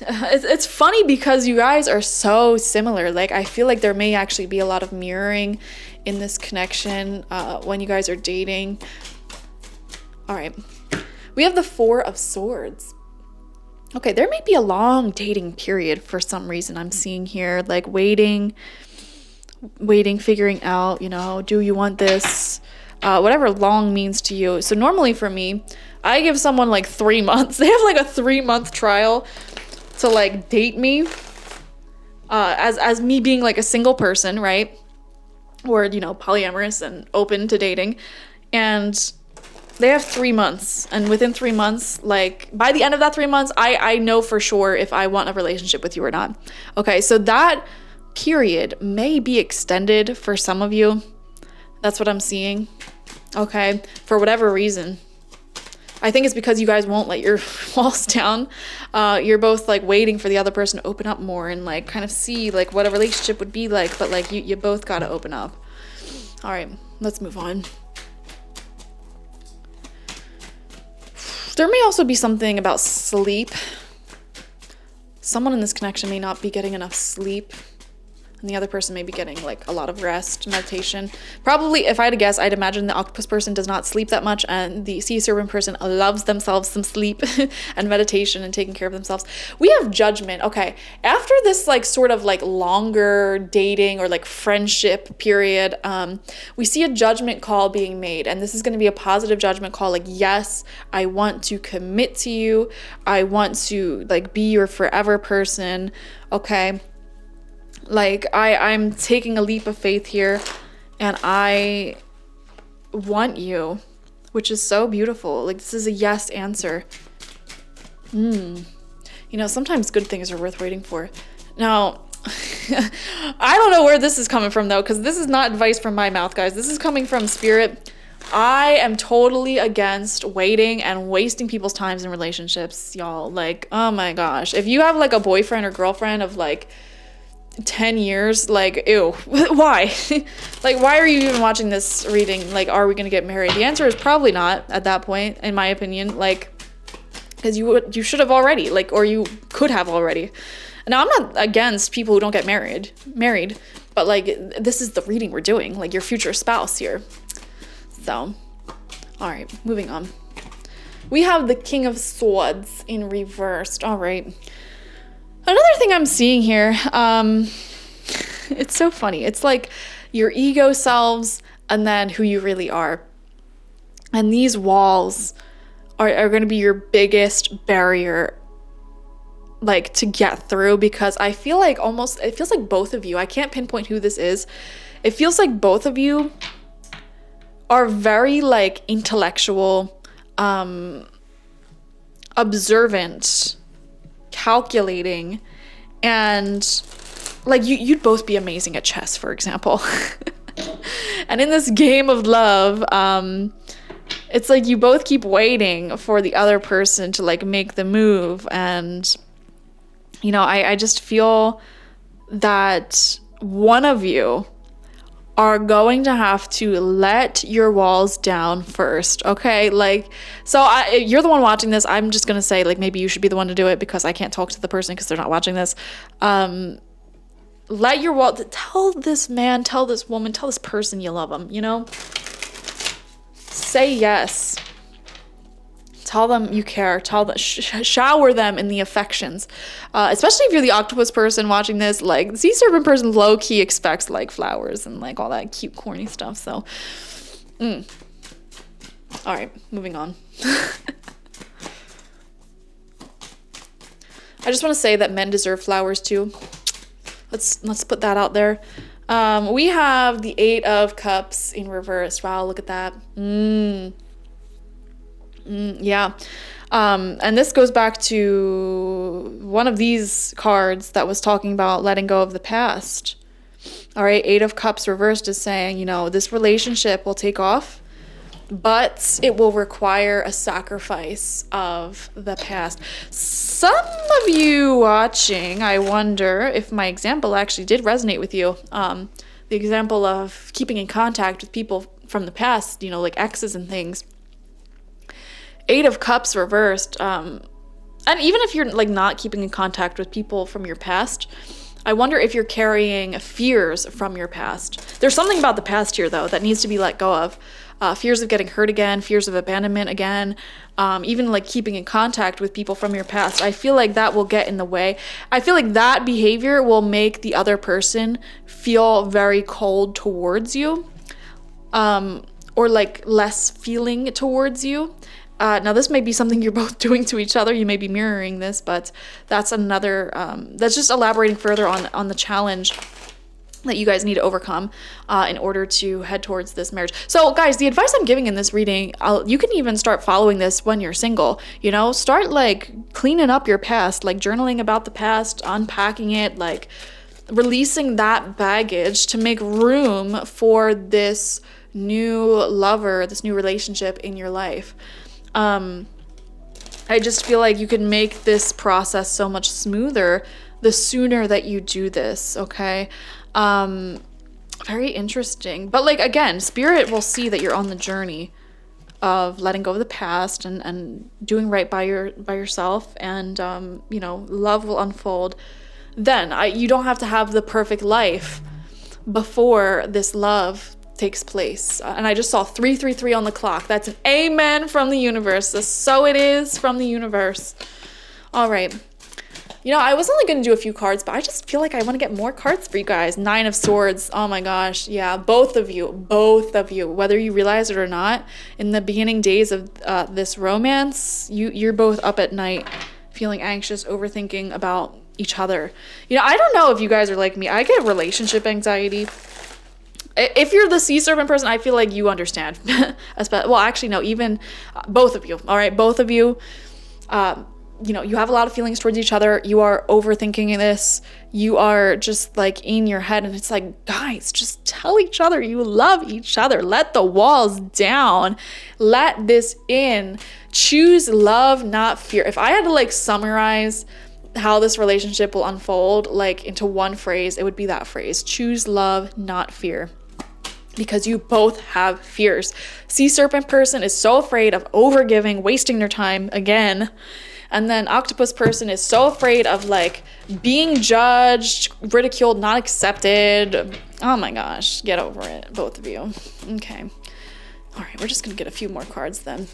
It's funny because you guys are so similar. Like I feel like there may actually be a lot of mirroring in this connection when you guys are dating. All right. We have the Four of Swords. Okay, there may be a long dating period for some reason I'm seeing here, like waiting, figuring out, you know, do you want this? Whatever long means to you. So normally for me, I give someone like 3 months. They have like a 3-month trial to like date me as me being like a single person, right? Or, you know, polyamorous and open to dating. And they have 3 months, and within 3 months, like by the end of that 3 months, I know for sure if I want a relationship with you or not. Okay, so that period may be extended for some of you. That's what I'm seeing. Okay, for whatever reason. I think it's because you guys won't let your walls down. You're both like waiting for the other person to open up more and like kind of see like what a relationship would be like, but like you both gotta open up. All right, let's move on. There may also be something about sleep. Someone in this connection may not be getting enough sleep. and the other person may be getting like a lot of rest, meditation. Probably, if I had to guess, I'd imagine the octopus person does not sleep that much, and the sea serpent person loves themselves some sleep and meditation and taking care of themselves. We have judgment. Okay, after this like sort of like longer dating or like friendship period, we see a judgment call being made, and this is going to be a positive judgment call. Like, yes, I want to commit to you. I want to like be your forever person. Okay. Like I'm taking a leap of faith here, and I want you, which is so beautiful. Like, this is a yes answer. You know, sometimes good things are worth waiting for. Now, I don't know where this is coming from though, because this is not advice from my mouth, guys. This is coming from spirit. I am totally against waiting and wasting people's times in relationships, y'all. Like, oh my gosh. If you have like a boyfriend or girlfriend of like 10 years, like, ew, why? Like, why are you even watching this reading? Like, are we gonna get married? The answer is probably not at that point, in my opinion. Like, because you should have already, like, or you could have already. Now, I'm not against people who don't get married, but like, this is the reading we're doing, like your future spouse here. So, all right, moving on. We have the King of Swords in reversed. All right. Another thing I'm seeing here, it's so funny. It's like your ego selves and then who you really are. And these walls are going to be your biggest barrier, like, to get through, because I feel like it feels like both of you, I can't pinpoint who this is. It feels like both of you are very, like, intellectual, observant, calculating, and like you'd both be amazing at chess, for example. And in this game of love, it's like you both keep waiting for the other person to like make the move. And you know, I just feel that one of you are going to have to let your walls down first, okay? Like, so you're the one watching this. I'm just gonna say, like, maybe you should be the one to do it, because I can't talk to the person because they're not watching this. Let your wall, tell this man, tell this woman, tell this person you love them, you know? Say yes. Tell them you care. Tell them, shower them in the affections. Especially if you're the octopus person watching this, like, the sea serpent person low-key expects, like, flowers and, like, all that cute, corny stuff, so. All right, moving on. I just want to say that men deserve flowers, too. Let's put that out there. We have the 8 of Cups in reverse. Wow, look at that. Yeah. And this goes back to one of these cards that was talking about letting go of the past. All right, 8 of Cups reversed is saying, you know, this relationship will take off, but it will require a sacrifice of the past. Some of you watching, I wonder if my example actually did resonate with you. The example of keeping in contact with people from the past, you know, like exes and things. 8 of Cups reversed, and even if you're like not keeping in contact with people from your past, I wonder if you're carrying fears from your past. There's something about the past here, though, that needs to be let go of. Fears of getting hurt again, fears of abandonment again, even like keeping in contact with people from your past. I feel like that will get in the way. I feel like that behavior will make the other person feel very cold towards you, or like less feeling towards you. Now, this may be something you're both doing to each other. You may be mirroring this, but that's another, that's just elaborating further on the challenge that you guys need to overcome in order to head towards this marriage. So, guys, the advice I'm giving in this reading, you can even start following this when you're single. You know, start, like, cleaning up your past, like journaling about the past, unpacking it, like releasing that baggage to make room for this new lover, this new relationship in your life. I just feel like you can make this process so much smoother the sooner that you do this, okay? Very interesting. But, like, again, Spirit will see that you're on the journey of letting go of the past and doing right by yourself, and you know, love will unfold then. You don't have to have the perfect life before this love takes place. And I just saw 333 on the clock. That's an amen from the universe. So it is from the universe. All right. You know, I was only going to do a few cards, but I just feel like I want to get more cards for you guys. 9 of Swords. Oh my gosh. Yeah, both of you, whether you realize it or not, in the beginning days of this romance, you're both up at night feeling anxious, overthinking about each other. You know, I don't know if you guys are like me. I get relationship anxiety. If you're the sea serpent person, I feel like you understand. Well, actually, no, even both of you. All right, both of you. You know, you have a lot of feelings towards each other. You are overthinking this. You are just like in your head, and it's like, guys, just tell each other you love each other. Let the walls down. Let this in. Choose love, not fear. If I had to like summarize how this relationship will unfold like into one phrase, it would be that phrase: choose love, not fear. Because you both have fears. Sea serpent person is so afraid of overgiving, wasting their time again. And then octopus person is so afraid of like being judged, ridiculed, not accepted. Oh my gosh, get over it, both of you. Okay. All right, we're just gonna get a few more cards then.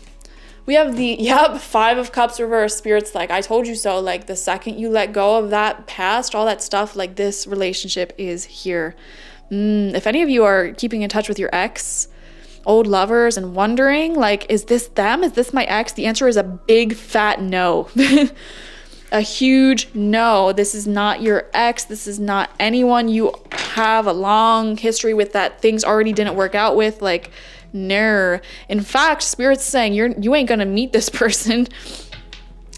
We have the, 5 of Cups reverse. Spirit's like, I told you so. Like the second you let go of that past, all that stuff, like this relationship is here. If any of you are keeping in touch with your ex, old lovers, and wondering like, is this them? Is this my ex? The answer is a big fat no. A huge no. This is not your ex. This is not anyone you have a long history with that things already didn't work out with. Like, no. In fact, Spirit's saying you ain't gonna meet this person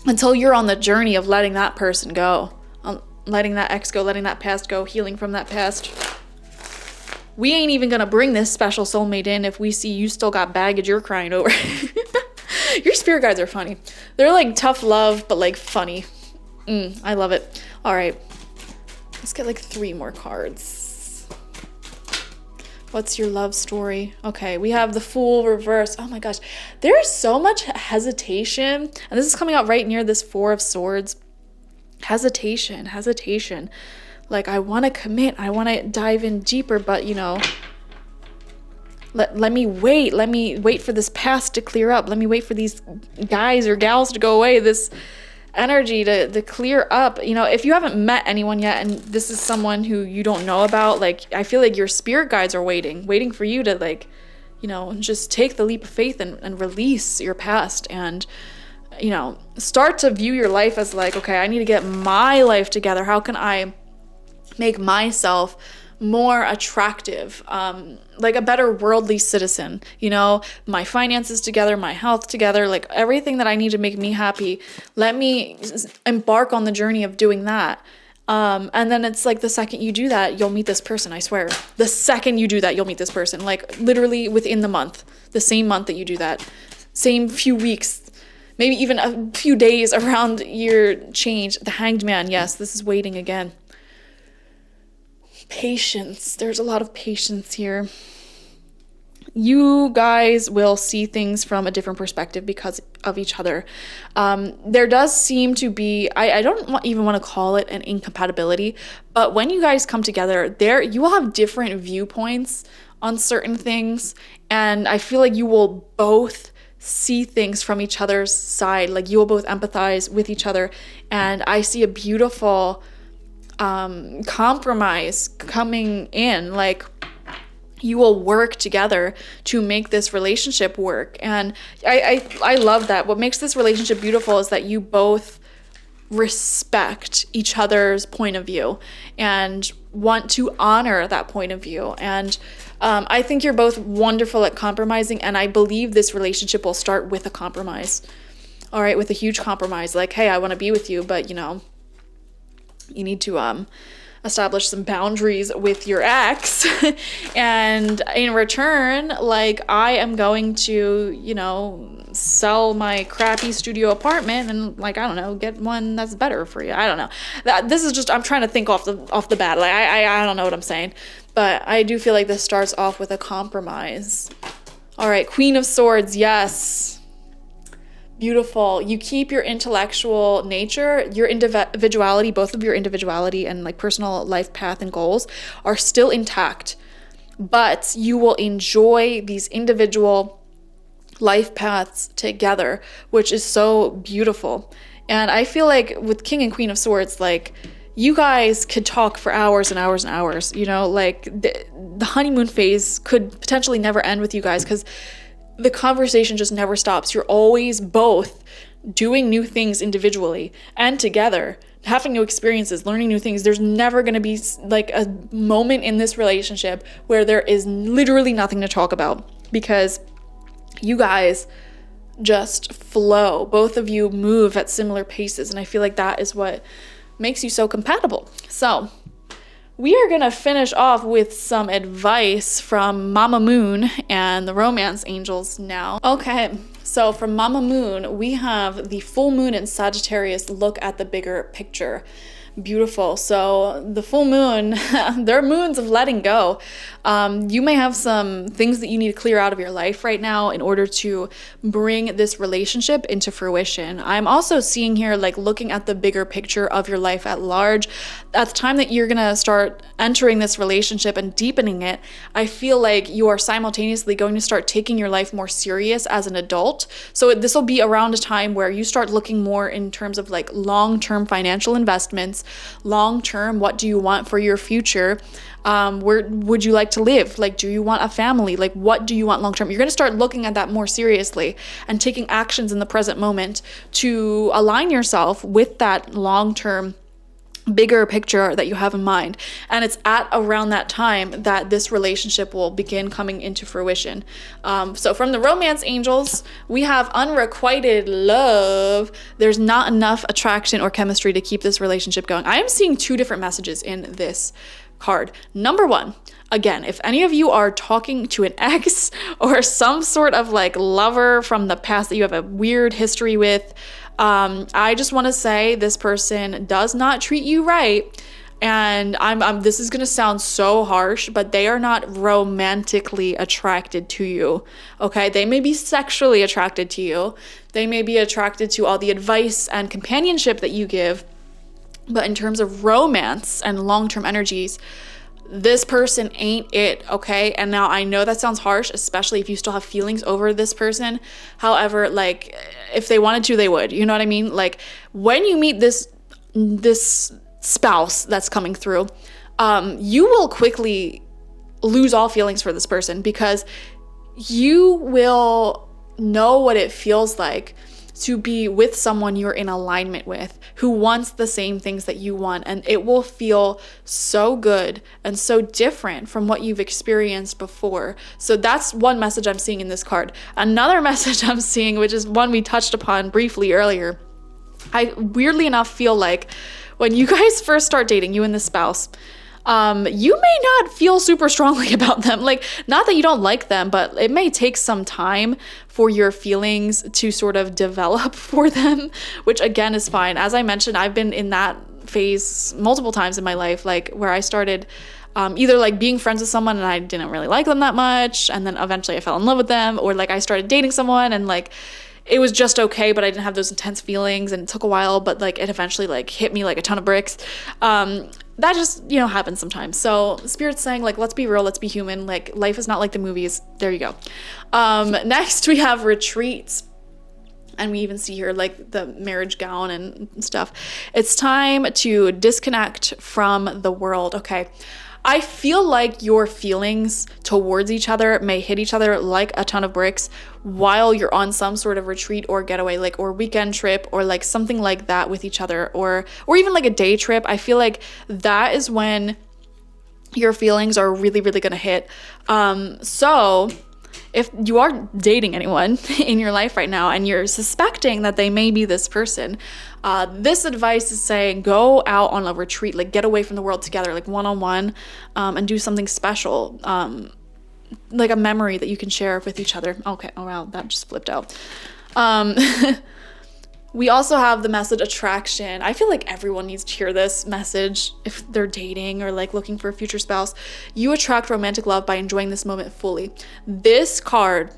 until you're on the journey of letting that person go, letting that ex go, letting that past go, healing from that past. We ain't even gonna bring this special soulmate in if we see you still got baggage you're crying over. Your spirit guides are funny. They're like tough love, but like funny. I love it. All right, let's get like 3 more cards. What's your love story? Okay, we have the Fool reverse. Oh my gosh, there's so much hesitation, and this is coming out right near this 4 of Swords. Hesitation. Like, I want to commit, I want to dive in deeper, but you know, let me wait for this past to clear up. Let me wait for these guys or gals to go away, this energy to clear up. You know, if you haven't met anyone yet and this is someone who you don't know about, like, I feel like your spirit guides are waiting for you to, like, you know, just take the leap of faith and release your past and, you know, start to view your life as like, okay, I need to get my life together. How can I make myself more attractive, like a better worldly citizen, you know, my finances together, my health together, like everything that I need to make me happy. Let me embark on the journey of doing that. And then it's like the second you do that, you'll meet this person, I swear. The second you do that, you'll meet this person, like literally within the month, the same month that you do that, same few weeks, maybe even a few days around your change. The Hanged Man, yes, this is waiting again. Patience. There's a lot of patience here. You guys will see things from a different perspective because of each other. There does seem to be, I don't even want to call it an incompatibility, but when you guys come together, you will have different viewpoints on certain things, and I feel like you will both see things from each other's side. Like, you will both empathize with each other, and I see a beautiful compromise coming in. Like, you will work together to make this relationship work, and I love that. What makes this relationship beautiful is that you both respect each other's point of view and want to honor that point of view. And I think you're both wonderful at compromising, and I believe this relationship will start with a compromise. All right, with a huge compromise, like, hey, I want to be with you, but you know, you need to establish some boundaries with your ex. And in return, like, I am going to, you know, sell my crappy studio apartment and, like, I don't know, get one that's better for you. I don't know. This is just, I'm trying to think off the bat. Like, I don't know what I'm saying, but I do feel like this starts off with a compromise. All right, Queen of Swords, yes. beautiful. You keep your intellectual nature, your individuality, both of your individuality and like personal life path and goals are still intact, but you will enjoy these individual life paths together, which is so beautiful. And I feel like with King and Queen of Swords, like, you guys could talk for hours and hours and hours, you know, like the honeymoon phase could potentially never end with you guys because the conversation just never stops. You're always both doing new things individually and together, having new experiences, learning new things. There's never going to be like a moment in this relationship where there is literally nothing to talk about because you guys just flow. Both of you move at similar paces. And I feel like that is what makes you so compatible. So we are going to finish off with some advice from Mama Moon and the romance angels now. Okay, so from Mama Moon, we have the full moon in Sagittarius look at the bigger picture. Beautiful. So the full moon, they're moons of letting go. You may have some things that you need to clear out of your life right now in order to bring this relationship into fruition. I'm also seeing here, like, looking at the bigger picture of your life at large. At the time that you're going to start entering this relationship and deepening it, I feel like you are simultaneously going to start taking your life more serious as an adult. So this will be around a time where you start looking more in terms of like long-term financial investments. Long term, what do you want for your future? Where would you like to live? Like, do you want a family? Like, what do you want long term? You're going to start looking at that more seriously and taking actions in the present moment to align yourself with that long term bigger picture that you have in mind. And it's at around that time that this relationship will begin coming into fruition. So from the romance angels, we have unrequited love. There's not enough attraction or chemistry to keep this relationship going. I am seeing two different messages in this card. Number one, again, if any of you are talking to an ex or some sort of like lover from the past that you have a weird history with, I just want to say this person does not treat you right. And this is going to sound so harsh, but they are not romantically attracted to you. Okay. They may be sexually attracted to you. They may be attracted to all the advice and companionship that you give. But in terms of romance and long-term energies, this person ain't it, okay? And now I know that sounds harsh, especially if you still have feelings over this person. However, like, if they wanted to, they would. You know what I mean? Like, when you meet this spouse that's coming through, you will quickly lose all feelings for this person because you will know what it feels like to be with someone you're in alignment with, who wants the same things that you want. And it will feel so good and so different from what you've experienced before. So that's one message I'm seeing in this card. Another message I'm seeing, which is one we touched upon briefly earlier, I weirdly enough feel like when you guys first start dating, you and the spouse, you may not feel super strongly about them. Like, not that you don't like them, but it may take some time for your feelings to sort of develop for them, which again is fine. As I mentioned, I've been in that phase multiple times in my life, like where I started either like being friends with someone and I didn't really like them that much, and then eventually I fell in love with them, or like I started dating someone and like it was just okay, but I didn't have those intense feelings and it took a while, but like it eventually like hit me like a ton of bricks. That just, you know, happens sometimes. So Spirit's saying, like, let's be real, let's be human. Like, life is not like the movies. There you go. Next we have retreats. And we even see here like the marriage gown and stuff. It's time to disconnect from the world. Okay. I feel like your feelings towards each other may hit each other like a ton of bricks while you're on some sort of retreat or getaway, like, or weekend trip, or like something like that with each other, or even like a day trip. I feel like that is when your feelings are really, really going to hit. So if you are dating anyone in your life right now and you're suspecting that they may be this person, this advice is saying go out on a retreat, like get away from the world together, like one-on-one, and do something special, like a memory that you can share with each other. Okay, oh wow, that just flipped out. We also have the message attraction. I feel like everyone needs to hear this message if they're dating or like looking for a future spouse. You attract romantic love by enjoying this moment fully. This card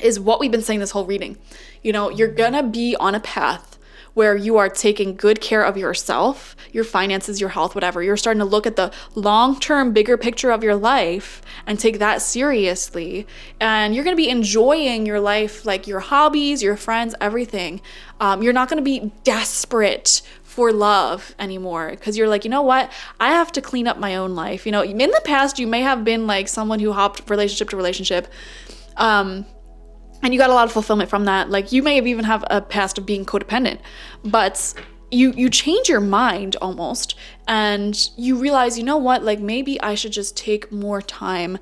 is what we've been saying this whole reading. You know, you're gonna be on a path where you are taking good care of yourself, your finances, your health, whatever. You're starting to look at the long-term, bigger picture of your life and take that seriously. And you're going to be enjoying your life, like your hobbies, your friends, everything. You're not going to be desperate for love anymore, because you're like, you know what? I have to clean up my own life. You know, in the past, you may have been like someone who hopped relationship to relationship. And you got a lot of fulfillment from that. Like, you may have even have a past of being codependent, but you change your mind almost, and you realize, you know what, like maybe I should just take more time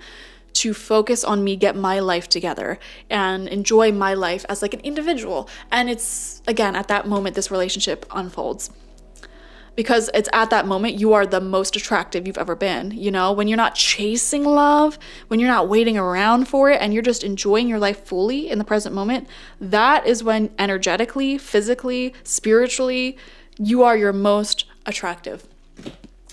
to focus on me, get my life together, and enjoy my life as like an individual. And it's, again, at that moment, this relationship unfolds. Because it's at that moment you are the most attractive you've ever been, you know? When you're not chasing love, when you're not waiting around for it, and you're just enjoying your life fully in the present moment, that is when energetically, physically, spiritually, you are your most attractive.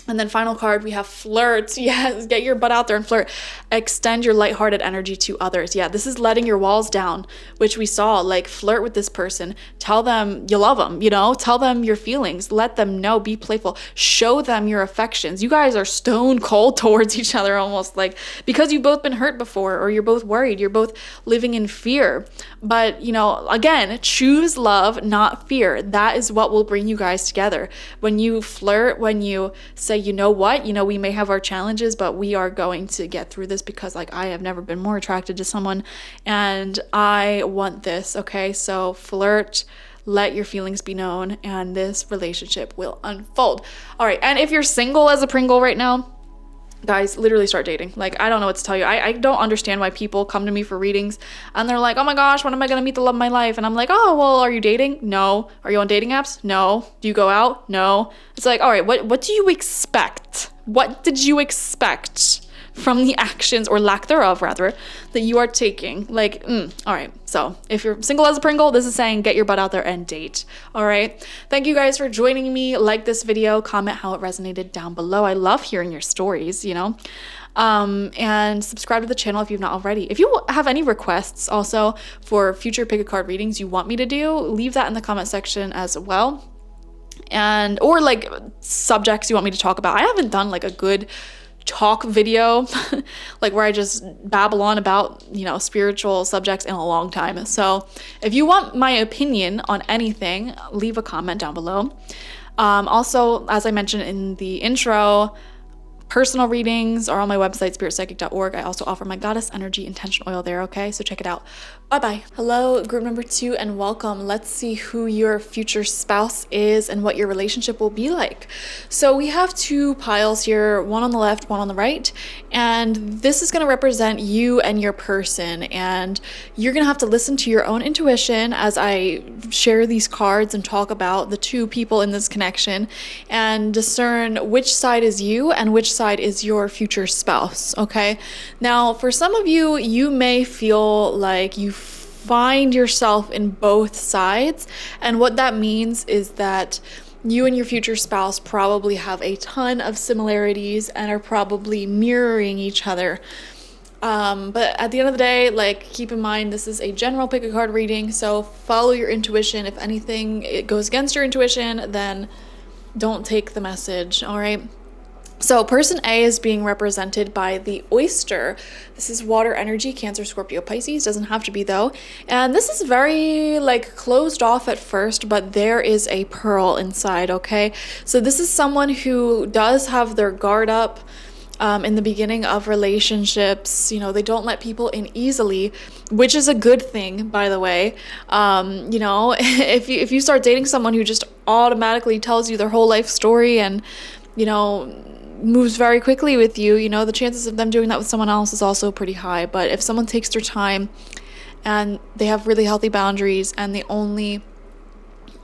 And then final card, we have flirt. Yes, get your butt out there and flirt. Extend your lighthearted energy to others. Yeah, this is letting your walls down, which we saw. Like, flirt with this person. Tell them you love them, you know? Tell them your feelings. Let them know. Be playful. Show them your affections. You guys are stone cold towards each other almost, like, because you've both been hurt before, or you're both worried. You're both living in fear. But, you know, again, choose love, not fear. That is what will bring you guys together. When you flirt, when you say, you know what, you know, we may have our challenges, but we are going to get through this, because like I have never been more attracted to someone and I want this. Okay, so flirt, let your feelings be known, and this relationship will unfold. All right, and if you're single as a Pringle right now, guys, literally start dating. Like, I don't know what to tell you. I don't understand why people come to me for readings and they're like, oh my gosh, when am I gonna meet the love of my life? And I'm like, oh, well, are you dating? No. Are you on dating apps? No. Do you go out? No. It's like, all right, what do you expect? What did you expect from the actions, or lack thereof rather, that you are taking? Like, all right. So if you're single as a Pringle, this is saying get your butt out there and date. All right. Thank you guys for joining me. Like this video, comment how it resonated down below. I love hearing your stories, you know. And subscribe to the channel if you've not already. If you have any requests also for future pick a card readings you want me to do, leave that in the comment section as well. And, or like subjects you want me to talk about. I haven't done like a good talk video like where I just babble on about, you know, spiritual subjects in a long time. So if you want my opinion on anything, leave a comment down below. Also, as I mentioned in the intro, personal readings are on my website, spiritpsychic.org. I also offer my goddess energy intention oil there, okay? So check it out. Bye-bye. Hello, group number 2, and welcome. Let's see who your future spouse is and what your relationship will be like. So we have 2 piles here, one on the left, one on the right, and this is going to represent you and your person, and you're going to have to listen to your own intuition as I share these cards and talk about the 2 people in this connection, and discern which side is you and which side is your future spouse, okay? Now, for some of you, you may feel like you find yourself in both sides, and what that means is that you and your future spouse probably have a ton of similarities and are probably mirroring each other. But at the end of the day, like, keep in mind, this is a general pick a card reading, so follow your intuition. If anything it goes against your intuition, then don't take the message, all right? So person A is being represented by the oyster. This is water energy, Cancer, Scorpio, Pisces. Doesn't have to be though. And this is very like closed off at first, but there is a pearl inside, okay? So this is someone who does have their guard up in the beginning of relationships. You know, they don't let people in easily, which is a good thing, by the way. You know, if you start dating someone who just automatically tells you their whole life story and, you know, moves very quickly with you, you know, the chances of them doing that with someone else is also pretty high. But if someone takes their time and they have really healthy boundaries and they only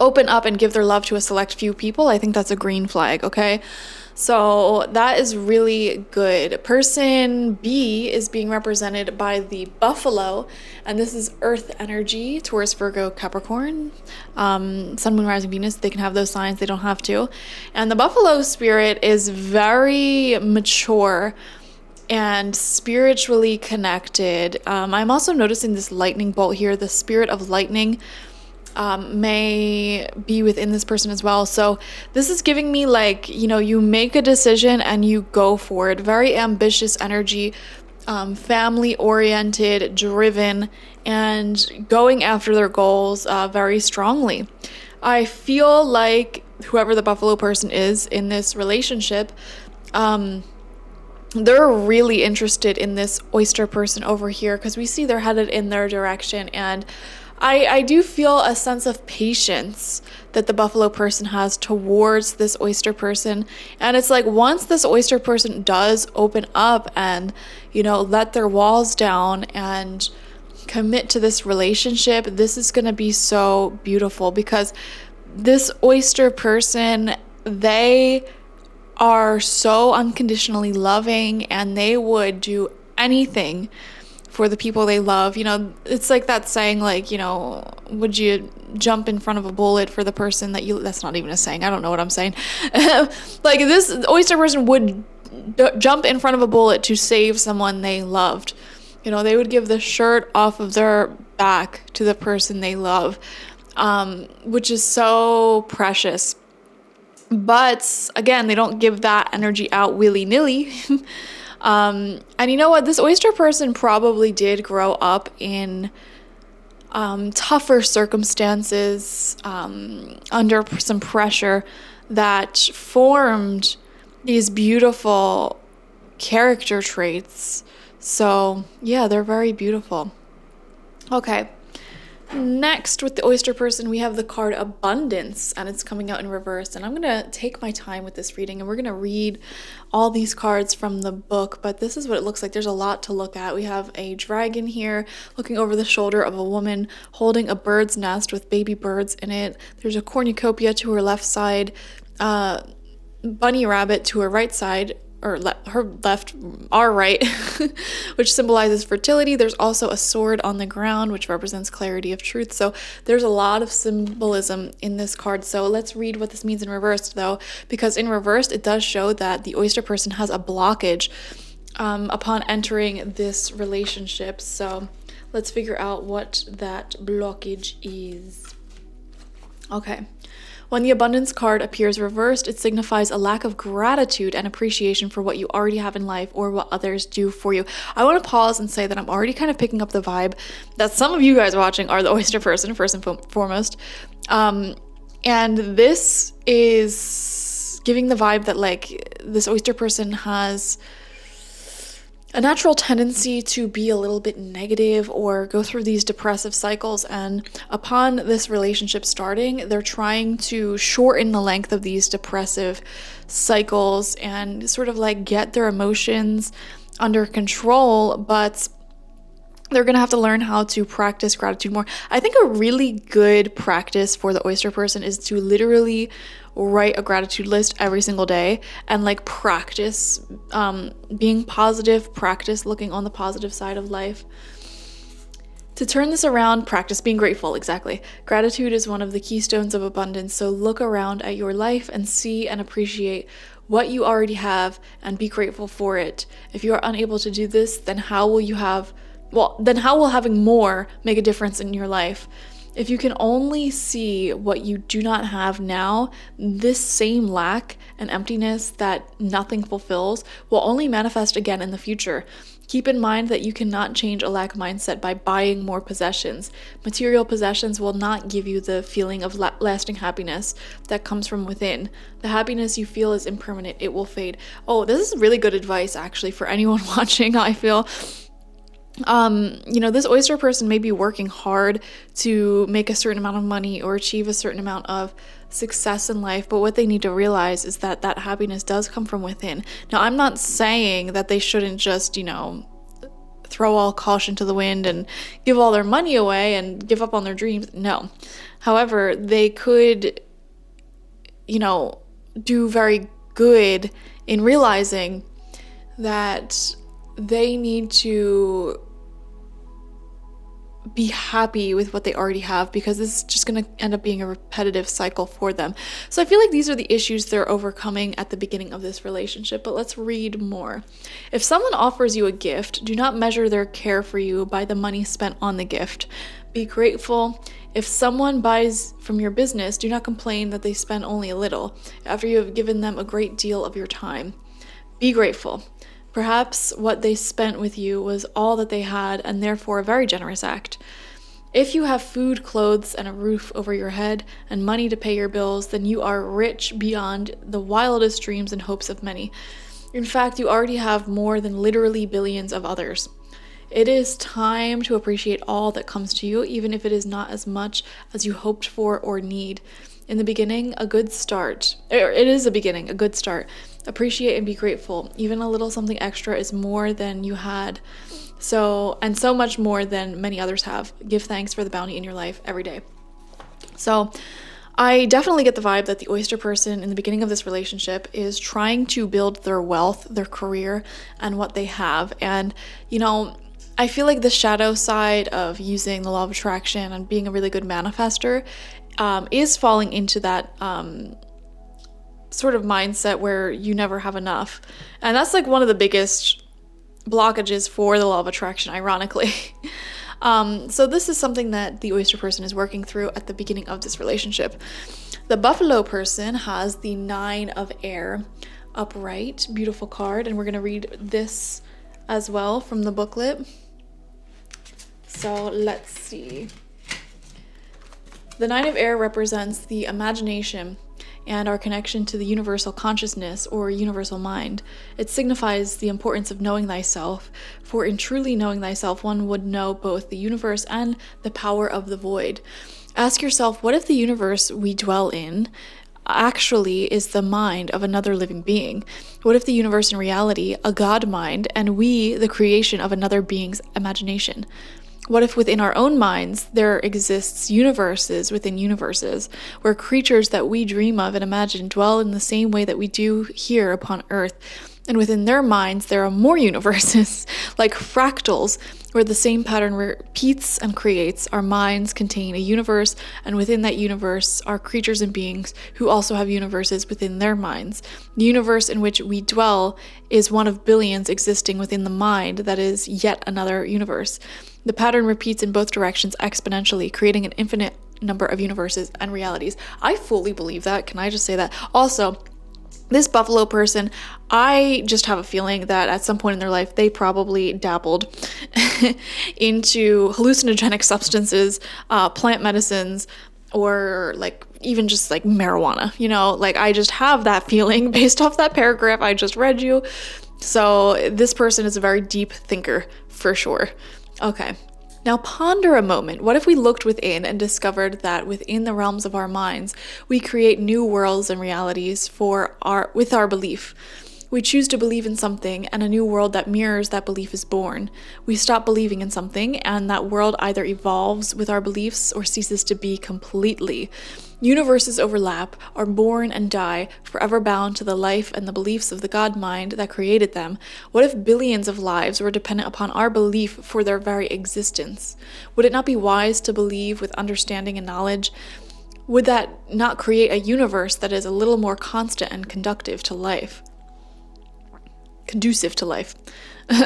open up and give their love to a select few people, I think that's a green flag, okay? So that is really good. Person B is being represented by the buffalo, and this is earth energy, Taurus, Virgo, Capricorn, Sun, Moon, Rising, Venus. They can have those signs, they don't have to. And the buffalo spirit is very mature and spiritually connected. I'm also noticing this lightning bolt here. The spirit of lightning may be within this person as well. So this is giving me like, you make a decision and you go for it. Very ambitious energy, family oriented, driven, and going after their goals very strongly. I feel like whoever the buffalo person is in this relationship, they're really interested in this oyster person over here, because we see they're headed in their direction. And I do feel a sense of patience that the buffalo person has towards this oyster person. And it's like, once this oyster person does open up and, let their walls down and commit to this relationship, this is going to be so beautiful, because this oyster person, they are so unconditionally loving, and they would do anything for the people they love. It's like that saying, like, would you jump in front of a bullet for the person that you, that's not even a saying, I don't know what I'm saying. Like, this oyster person would jump in front of a bullet to save someone they loved. They would give the shirt off of their back to the person they love, which is so precious. But again, they don't give that energy out willy-nilly. And you know what? This oyster person probably did grow up in tougher circumstances, under some pressure, that formed these beautiful character traits. So yeah, they're very beautiful. Okay. Next, with the oyster person, we have the card Abundance, and it's coming out in reverse. And I'm going to take my time with this reading, and we're going to read all these cards from the book, but this is what it looks like. There's a lot to look at. We have a dragon here looking over the shoulder of a woman holding a bird's nest with baby birds in it. There's a cornucopia to her left side, bunny rabbit to her right side, or her left, our right, which symbolizes fertility. There's also a sword on the ground, which represents clarity of truth. So there's a lot of symbolism in this card. So let's read what this means in reverse, though, because in reverse, it does show that the oyster person has a blockage upon entering this relationship. So let's figure out what that blockage is. Okay. When the abundance card appears reversed, it signifies a lack of gratitude and appreciation for what you already have in life or what others do for you. I want to pause and say that I'm already kind of picking up the vibe that some of you guys watching are the oyster person, first and foremost. And this is giving the vibe that, like, this oyster person has a natural tendency to be a little bit negative or go through these depressive cycles. And upon this relationship starting, they're trying to shorten the length of these depressive cycles and sort of like get their emotions under control, but they're going to have to learn how to practice gratitude more. I think a really good practice for the oyster person is to literally write a gratitude list every single day and like practice being positive, practice looking on the positive side of life. To turn this around, practice being grateful. Exactly. Gratitude is one of the keystones of abundance. So look around at your life and see and appreciate what you already have and be grateful for it. If you are unable to do this, then how will having more make a difference in your life? If you can only see what you do not have now, this same lack and emptiness that nothing fulfills will only manifest again in the future. Keep in mind that you cannot change a lack mindset by buying more possessions. Material possessions will not give you the feeling of lasting happiness that comes from within. The happiness you feel is impermanent. It will fade. Oh, this is really good advice, actually, for anyone watching, I feel. This oyster person may be working hard to make a certain amount of money or achieve a certain amount of success in life, but what they need to realize is that that happiness does come from within. Now, I'm not saying that they shouldn't just, throw all caution to the wind and give all their money away and give up on their dreams. No. However, they could, do very good in realizing that they need to be happy with what they already have, because this is just going to end up being a repetitive cycle for them. So I feel like these are the issues they're overcoming at the beginning of this relationship. But let's read more. If someone offers you a gift, do not measure their care for you by the money spent on the gift. Be grateful. If someone buys from your business, do not complain that they spend only a little after you have given them a great deal of your time. Be grateful. Perhaps what they spent with you was all that they had, and therefore a very generous act. If you have food, clothes, and a roof over your head, and money to pay your bills, then you are rich beyond the wildest dreams and hopes of many. In fact, you already have more than literally billions of others. It is time to appreciate all that comes to you, even if it is not as much as you hoped for or need. In the beginning, a good start. It is a beginning, a good start. Appreciate and be grateful. Even a little something extra is more than you had. So much more than many others have. Give thanks for the bounty in your life every day. So I definitely get the vibe that the oyster person in the beginning of this relationship is trying to build their wealth, their career, and what they have. And, I feel like the shadow side of using the law of attraction and being a really good manifester is falling into that sort of mindset where you never have enough. And that's like one of the biggest blockages for the law of attraction, ironically. So this is something that the oyster person is working through at the beginning of this relationship. The buffalo person has the 9 of air upright, beautiful card, and we're going to read this as well from the booklet. So let's see. The 9 of air represents the imagination and our connection to the universal consciousness or universal mind. It signifies the importance of knowing thyself, for in truly knowing thyself, one would know both the universe and the power of the void. Ask yourself, what if the universe we dwell in actually is the mind of another living being? What if the universe in reality, a God mind, and we the creation of another being's imagination? What if within our own minds there exists universes within universes, where creatures that we dream of and imagine dwell in the same way that we do here upon Earth, and within their minds there are more universes, like fractals, where the same pattern repeats and creates. Our minds contain a universe, and within that universe are creatures and beings who also have universes within their minds. The universe in which we dwell is one of billions existing within the mind that is yet another universe. The pattern repeats in both directions exponentially, creating an infinite number of universes and realities. I fully believe that. Can I just say that? Also, this buffalo person, I just have a feeling that at some point in their life, they probably dabbled into hallucinogenic substances, plant medicines, or like even just like marijuana, I just have that feeling based off that paragraph I just read you. So this person is a very deep thinker for sure. Okay. Now ponder a moment. What if we looked within and discovered that within the realms of our minds, we create new worlds and realities with our belief? We choose to believe in something, and a new world that mirrors that belief is born. We stop believing in something, and that world either evolves with our beliefs or ceases to be completely. Universes overlap, are born and die, forever bound to the life and the beliefs of the God mind that created them. What if billions of lives were dependent upon our belief for their very existence? Would it not be wise to believe with understanding and knowledge? Would that not create a universe that is a little more constant and conducive to life?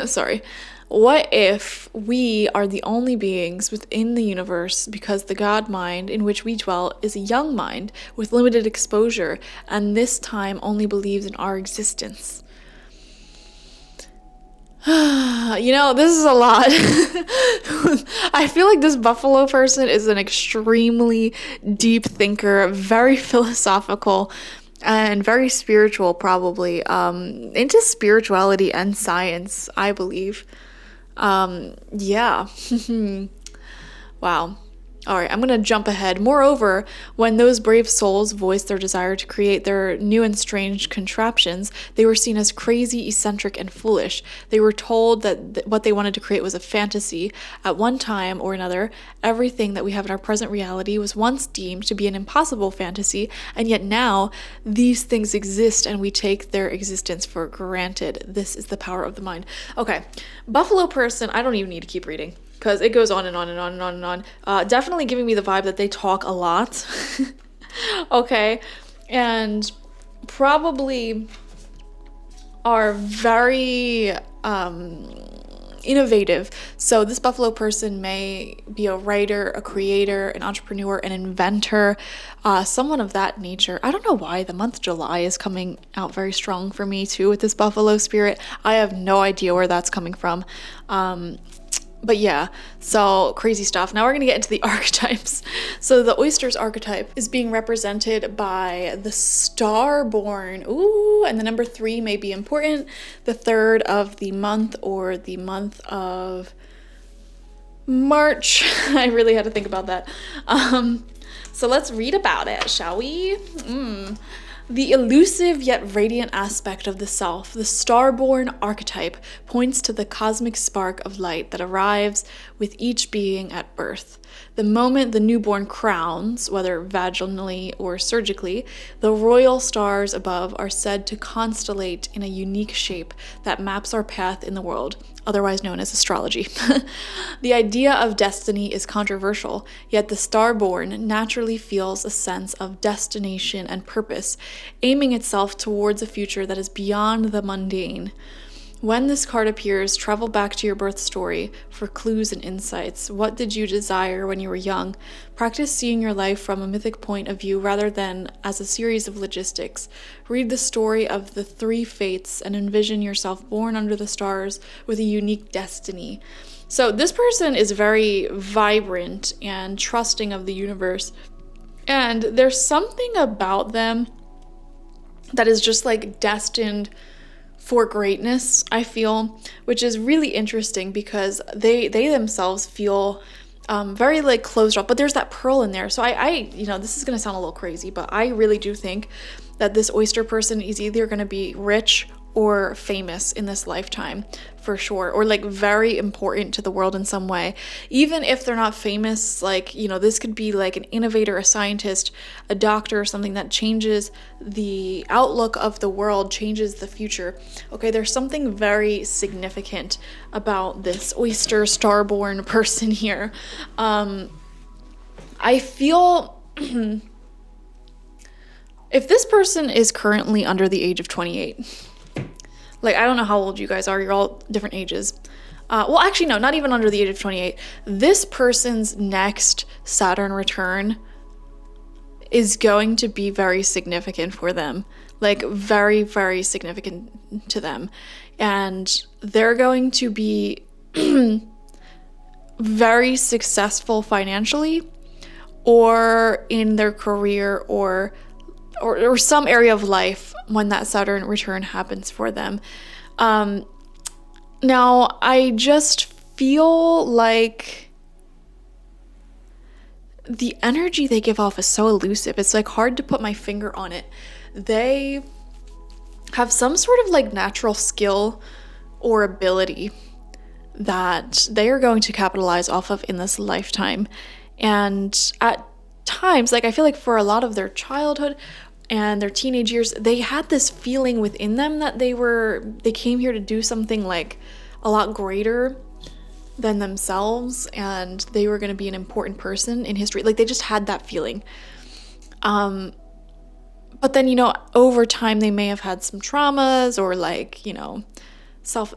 Sorry. What if we are the only beings within the universe because the God mind in which we dwell is a young mind with limited exposure, and this time only believes in our existence? This is a lot. I feel like this buffalo person is an extremely deep thinker, very philosophical, and very spiritual, probably, into spirituality and science, I believe. Yeah. Wow. All right, I'm going to jump ahead. Moreover, when those brave souls voiced their desire to create their new and strange contraptions, they were seen as crazy, eccentric, and foolish. They were told that what they wanted to create was a fantasy. At one time or another, everything that we have in our present reality was once deemed to be an impossible fantasy, and yet now these things exist and we take their existence for granted. This is the power of the mind. Okay, buffalo person, I don't even need to keep reading. because it goes on and on and on and on and on. Definitely giving me the vibe that they talk a lot. Okay, and probably are very innovative. So this buffalo person may be a writer, a creator, an entrepreneur, an inventor, someone of that nature. I don't know why the month July is coming out very strong for me too with this buffalo spirit. I have no idea where that's coming from. But yeah, so crazy stuff. Now we're going to get into the archetypes. So the oysters archetype is being represented by the star-born. Ooh, and the number 3 may be important. The 3rd of the month, or the month of March. I really had to think about that. So let's read about it, shall we? The elusive yet radiant aspect of the self, the star-born archetype, points to the cosmic spark of light that arrives with each being at birth. The moment the newborn crowns, whether vaginally or surgically, the royal stars above are said to constellate in a unique shape that maps our path in the world, otherwise known as astrology. The idea of destiny is controversial, yet the star-born naturally feels a sense of destination and purpose, aiming itself towards a future that is beyond the mundane. When this card appears, travel back to your birth story for clues and insights. What did you desire when you were young? Practice seeing your life from a mythic point of view rather than as a series of logistics. Read the story of the 3 fates and envision yourself born under the stars with a unique destiny. So this person is very vibrant and trusting of the universe. And there's something about them that is just like destined for greatness, I feel, which is really interesting because they themselves feel very like closed off, but there's that pearl in there. So I this is going to sound a little crazy, but I really do think that this oyster person is either going to be rich or famous in this lifetime, for sure, or like very important to the world in some way. Even if they're not famous, like, this could be like an innovator, a scientist, a doctor, or something that changes the outlook of the world, changes the future. Okay, there's something very significant about this oyster star-born person here. I feel if this person is currently under the age of 28, like, I don't know how old you guys are. You're all different ages. Well, actually, no, not even under the age of 28. This person's next Saturn return is going to be very significant for them. Like, very, very significant to them. And they're going to be very successful financially, or in their career, or some area of life when that Saturn return happens for them. Now, I just feel like the energy they give off is so elusive. It's like hard to put my finger on it. They have some sort of like natural skill or ability that they are going to capitalize off of in this lifetime. And at times, like, I feel like for a lot of their childhood and their teenage years, they had this feeling within them that they came here to do something like a lot greater than themselves, and they were going to be an important person in history. Like, they just had that feeling. But then, over time they may have had some traumas, or like,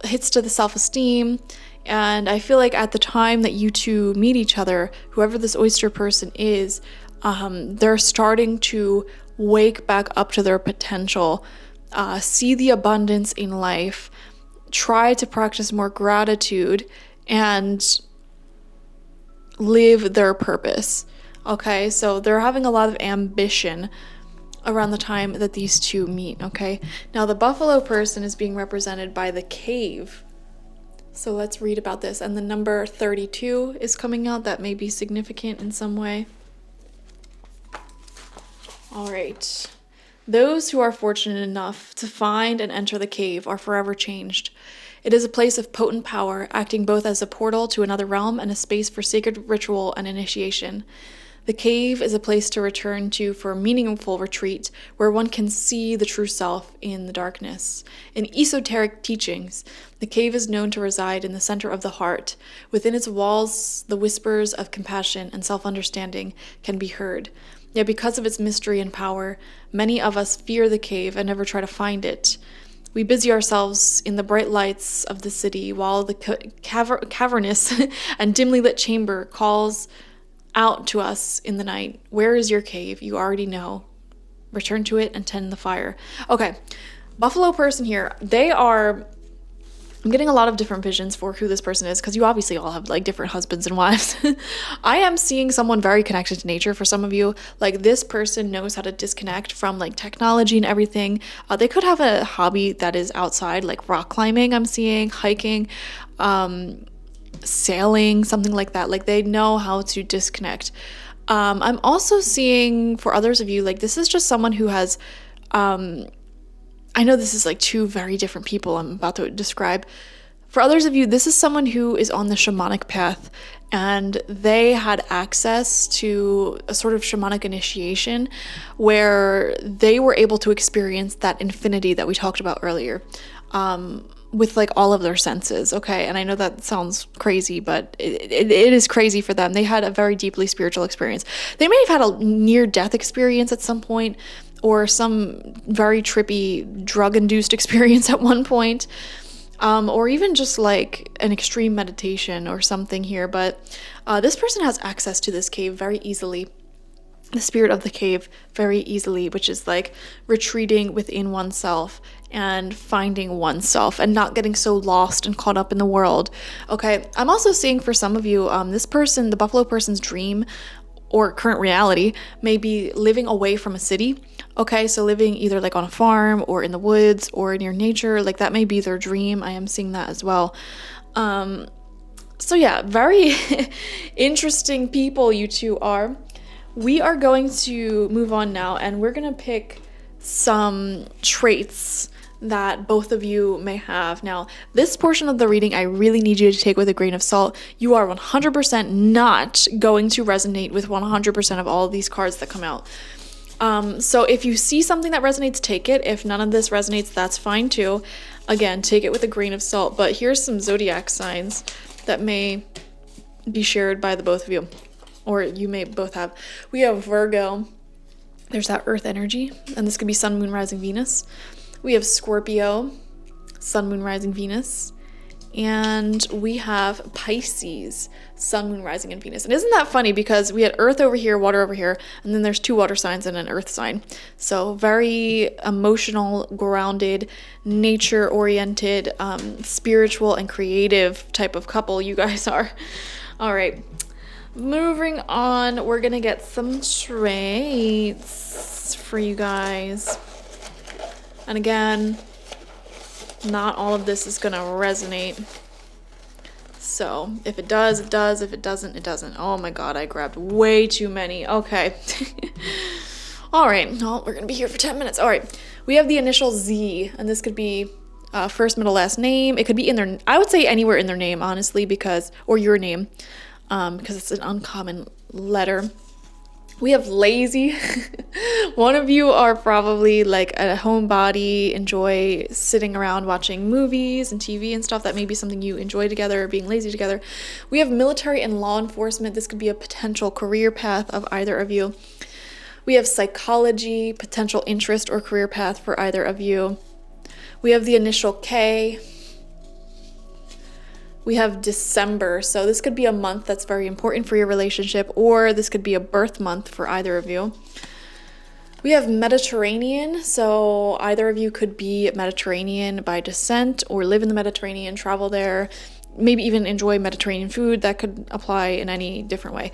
hits to the self-esteem. And I feel like at the time that you two meet each other, whoever this oyster person is, they're starting to wake back up to their potential, see the abundance in life, try to practice more gratitude, and live their purpose. Okay, so they're having a lot of ambition around the time that these two meet. Okay, now the buffalo person is being represented by the cave. So let's read about this. And the number 32 is coming out. That may be significant in some way. All right. Those who are fortunate enough to find and enter the cave are forever changed. It is a place of potent power, acting both as a portal to another realm and a space for sacred ritual and initiation. The cave is a place to return to for meaningful retreat where one can see the true self in the darkness. In esoteric teachings, the cave is known to reside in the center of the heart. Within its walls, the whispers of compassion and self-understanding can be heard. Yet because of its mystery and power, many of us fear the cave and never try to find it. We busy ourselves in the bright lights of the city while the cavernous and dimly lit chamber calls out to us in the night. Where is your cave? You already know. Return to it and tend the fire. Okay, Buffalo person here. I'm getting a lot of different visions for who this person is because you obviously all have like different husbands and wives. I am seeing someone very connected to nature for some of you. Like this person knows how to disconnect from like technology and everything. They could have a hobby that is outside, like rock climbing, I'm seeing, hiking, sailing, something like that. Like they know how to disconnect. I'm also seeing for others of you, like this is just someone who has I know this is like two very different people I'm about to describe. For others of you, this is someone who is on the shamanic path and they had access to a sort of shamanic initiation where they were able to experience that infinity that we talked about earlier with like all of their senses, okay? And I know that sounds crazy, but it is crazy for them. They had a very deeply spiritual experience. They may have had a near-death experience at some point, or some very trippy drug-induced experience at one point, or even just like an extreme meditation or something here. But this person has access to this cave very easily, the spirit of the cave very easily, which is like retreating within oneself and finding oneself and not getting so lost and caught up in the world. Okay, I'm also seeing for some of you, this person, the Buffalo person's dream or current reality may be living away from a city. Okay, so living either like on a farm or in the woods or near nature, like that may be their dream. I am seeing that as well. So yeah, very interesting people you two are. We are going to move on now and we're going to pick some traits that both of you may have. Now, this portion of the reading, I really need you to take with a grain of salt. You are 100% not going to resonate with 100% of all of these cards that come out. So if you see something that resonates, take it. If none of this resonates, that's fine too. Again, take it with a grain of salt. But here's some zodiac signs that may be shared by the both of you, or you may both have. We have Virgo. There's that earth energy, and this could be Sun, Moon, Rising, Venus. We have Scorpio, Sun, Moon, Rising, Venus. And we have Pisces, Sun, Moon, Rising, and Venus. And isn't that funny because we had Earth over here, water over here, and then there's two water signs and an Earth sign. So very emotional, grounded, nature-oriented, spiritual, and creative type of couple you guys are. All right, moving on, we're going to get some traits for you guys. And again, not all of this is going to resonate. So if it does, it does. If it doesn't, it doesn't. Oh my God, I grabbed way too many. Okay. All right. Well, we're going to be here for 10 minutes. All right. We have the initial Z, and this could be first, middle, last name. It could be in their, I would say anywhere in their name, honestly, because, or your name, because it's an uncommon letter. We have lazy. One of you are probably like a homebody, enjoy sitting around watching movies and TV and stuff. That may be something you enjoy together, being lazy together. We have military and law enforcement. This could be a potential career path of either of you. We have psychology, potential interest or career path for either of you. We have the initial K. We have December, so this could be a month that's very important for your relationship, or this could be a birth month for either of you. We have Mediterranean, so either of you could be Mediterranean by descent or live in the Mediterranean, travel there, maybe even enjoy Mediterranean food. That could apply in any different way.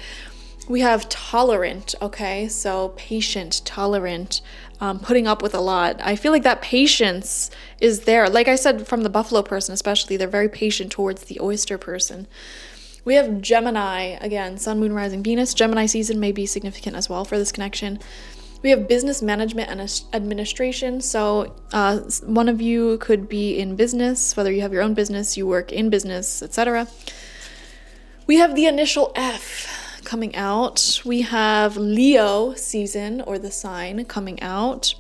We have tolerant, okay, so patient, tolerant, putting up with a lot. I feel like that patience is there. Like I said, from the Buffalo person especially, they're very patient towards the oyster person. We have Gemini, again, Sun, Moon, Rising, Venus. Gemini season may be significant as well for this connection. We have business management and administration. So one of you could be in business, whether you have your own business, you work in business, etc. We have the initial F. coming out. We have Leo season, or the sign, coming out.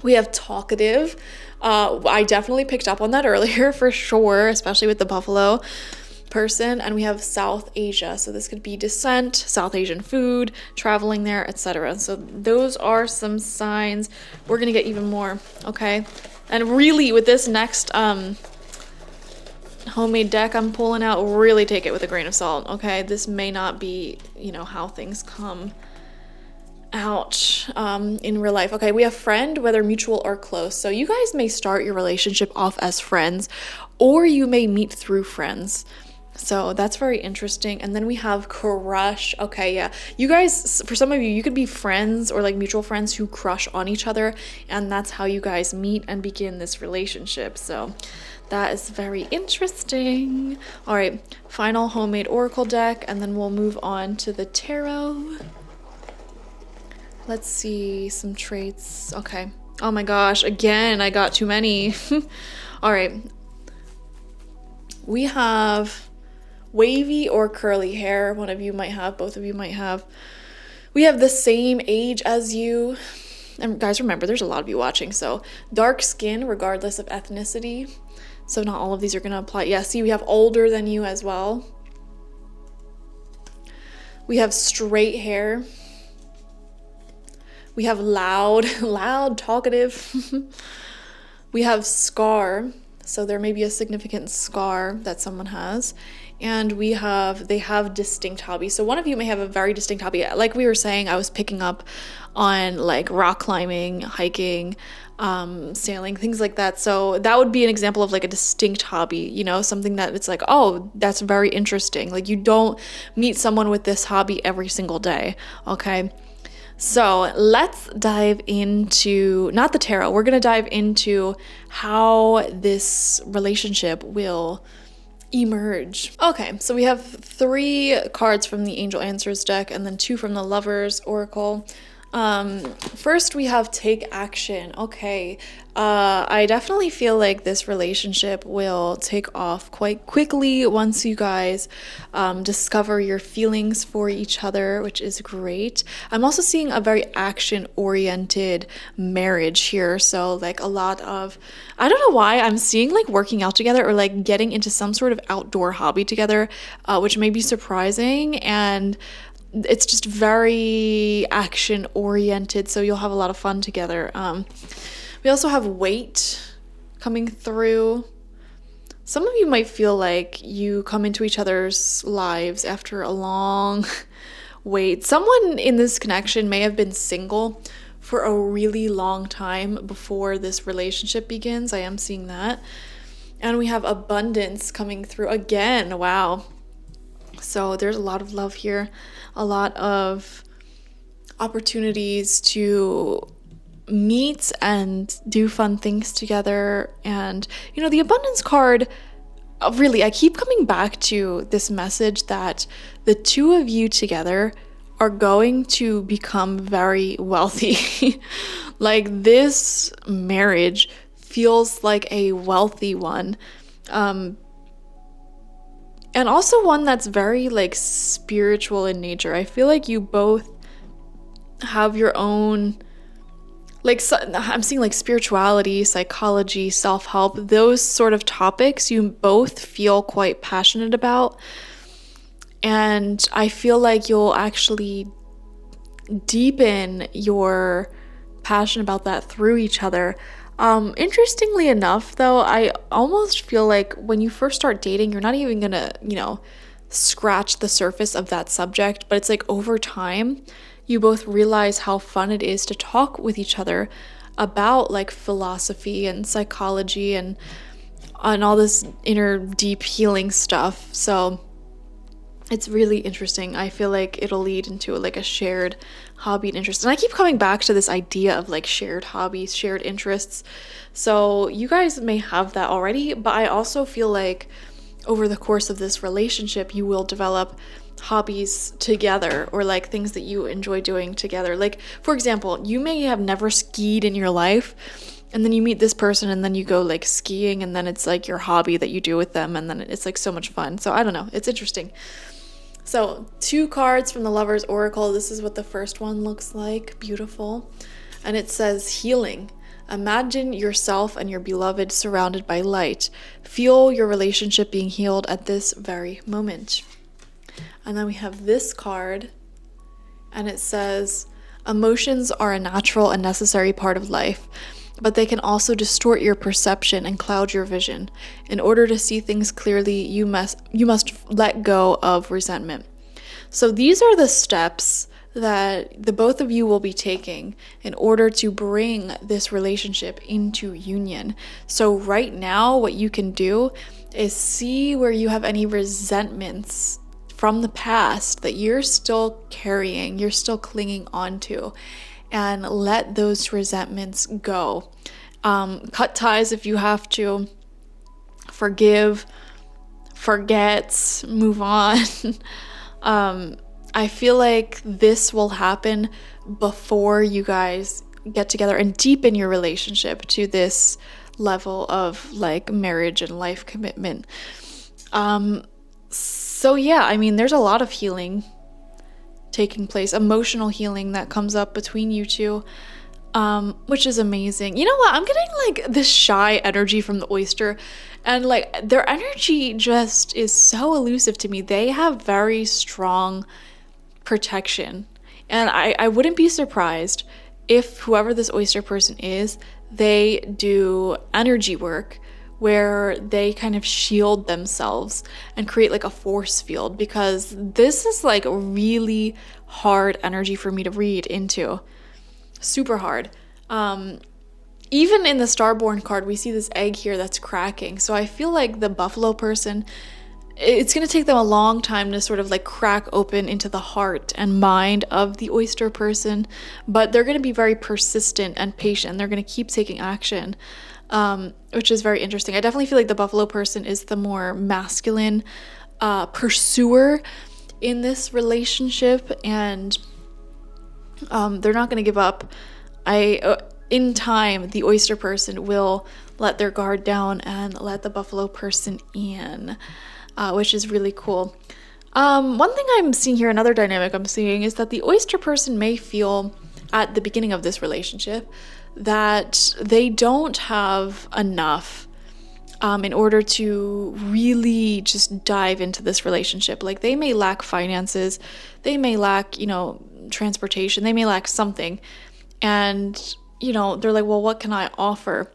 We have talkative. I definitely picked up on that earlier for sure, especially with the buffalo person. And we have South Asia. So this could be descent, South Asian food, traveling there, etc. So those are some signs. We're going to get even more, okay? And really, with this next homemade deck I'm pulling out, really take it with a grain of salt, okay? This may not be, how things come out in real life. Okay, we have friend, whether mutual or close. So you guys may start your relationship off as friends, or you may meet through friends. So that's very interesting. And then we have crush. Okay, yeah. You guys, for some of you, you could be friends or like mutual friends who crush on each other, and that's how you guys meet and begin this relationship. So that is very interesting. All right, final homemade oracle deck, and then we'll move on to the tarot. Let's see some traits. Okay. Oh my gosh, again, I got too many. All right. We have wavy or curly hair. One of you might have, both of you might have. We have the same age as you. And guys, remember, there's a lot of you watching. So dark skin, regardless of ethnicity. So not all of these are going to apply. Yeah, see, we have older than you as well. We have straight hair. We have loud, talkative. We have scar. So there may be a significant scar that someone has. And they have distinct hobbies. So one of you may have a very distinct hobby. Like we were saying, I was picking up on like rock climbing, hiking, sailing, things like that. So that would be an example of like a distinct hobby, something that it's like, oh, that's very interesting. Like you don't meet someone with this hobby every single day. Okay. So let's dive into, not the tarot, we're going to dive into how this relationship will emerge. Okay, so we have 3 cards from the Angel Answers deck and then 2 from the Lovers Oracle. First we have take action. Okay, I definitely feel like this relationship will take off quite quickly once you guys discover your feelings for each other, which is great. I'm also seeing a very action-oriented marriage here, so like a lot of, I don't know why, I'm seeing like working out together or like getting into some sort of outdoor hobby together, which may be surprising, and it's just very action oriented, so you'll have a lot of fun together. We also have weight coming through. Some of you might feel like you come into each other's lives after a long wait. Someone in this connection may have been single for a really long time before this relationship begins. I am seeing that. And we have abundance coming through again. Wow. So there's a lot of love here, a lot of opportunities to meet and do fun things together. And, the abundance card, really, I keep coming back to this message that the 2 of you together are going to become very wealthy. Like this marriage feels like a wealthy one. And also one that's very like spiritual in nature. I feel like you both have your own, like I'm seeing like spirituality, psychology, self-help, those sort of topics you both feel quite passionate about. And I feel like you'll actually deepen your passion about that through each other. Interestingly enough, though, I almost feel like when you first start dating, you're not even gonna, scratch the surface of that subject, but it's like over time, you both realize how fun it is to talk with each other about like philosophy and psychology and all this inner deep healing stuff. So it's really interesting. I feel like it'll lead into like a shared hobby and interest. And I keep coming back to this idea of like shared hobbies, shared interests. So you guys may have that already, but I also feel like over the course of this relationship, you will develop hobbies together or like things that you enjoy doing together. Like, for example, you may have never skied in your life, and then you meet this person and then you go like skiing, and then it's like your hobby that you do with them, and then it's like so much fun. So I don't know, it's interesting. So 2 cards from the Lover's Oracle. This is what the first one looks like. Beautiful. And it says healing. Imagine yourself and your beloved surrounded by light. Feel your relationship being healed at this very moment. And then we have this card, and it says, emotions are a natural and necessary part of life, but they can also distort your perception and cloud your vision. In order to see things clearly, you must let go of resentment. So these are the steps that the both of you will be taking in order to bring this relationship into union. So right now, what you can do is see where you have any resentments from the past that you're still carrying, you're still clinging onto, and let those resentments go. Cut ties if you have to. Forgive, forget, move on. I feel like this will happen before you guys get together and deepen your relationship to this level of like marriage and life commitment. So yeah, I mean, there's a lot of healing taking place, emotional healing that comes up between you two, which is amazing. You know what? I'm getting like this shy energy from the oyster, and like their energy just is so elusive to me. They have very strong protection, and I wouldn't be surprised if whoever this oyster person is, they do energy work where they kind of shield themselves and create like a force field, because this is like really hard energy for me to read into. Super hard. Even in the Starborn card, we see this egg here that's cracking. So I feel like the buffalo person, it's going to take them a long time to sort of like crack open into the heart and mind of the oyster person, but they're going to be very persistent and patient. They're going to keep taking action, which is very interesting. I definitely feel like the buffalo person is the more masculine pursuer in this relationship, and they're not going to give up. In time, the oyster person will let their guard down and let the buffalo person in, which is really cool. One thing I'm seeing here, another dynamic I'm seeing, is that the oyster person may feel at the beginning of this relationship that they don't have enough in order to really just dive into this relationship. Like they may lack finances, they may lack, transportation, they may lack something. And, they're like, well, what can I offer?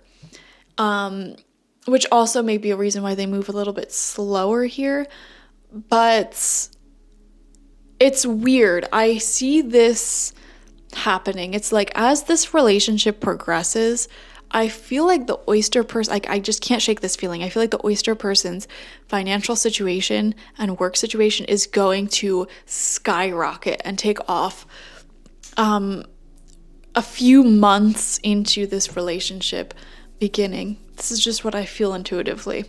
Which also may be a reason why they move a little bit slower here. But it's weird. I see this happening. It's like as this relationship progresses, I feel like the oyster person, I just can't shake this feeling. I feel like the oyster person's financial situation and work situation is going to skyrocket and take off a few months into this relationship beginning. This is just what I feel intuitively.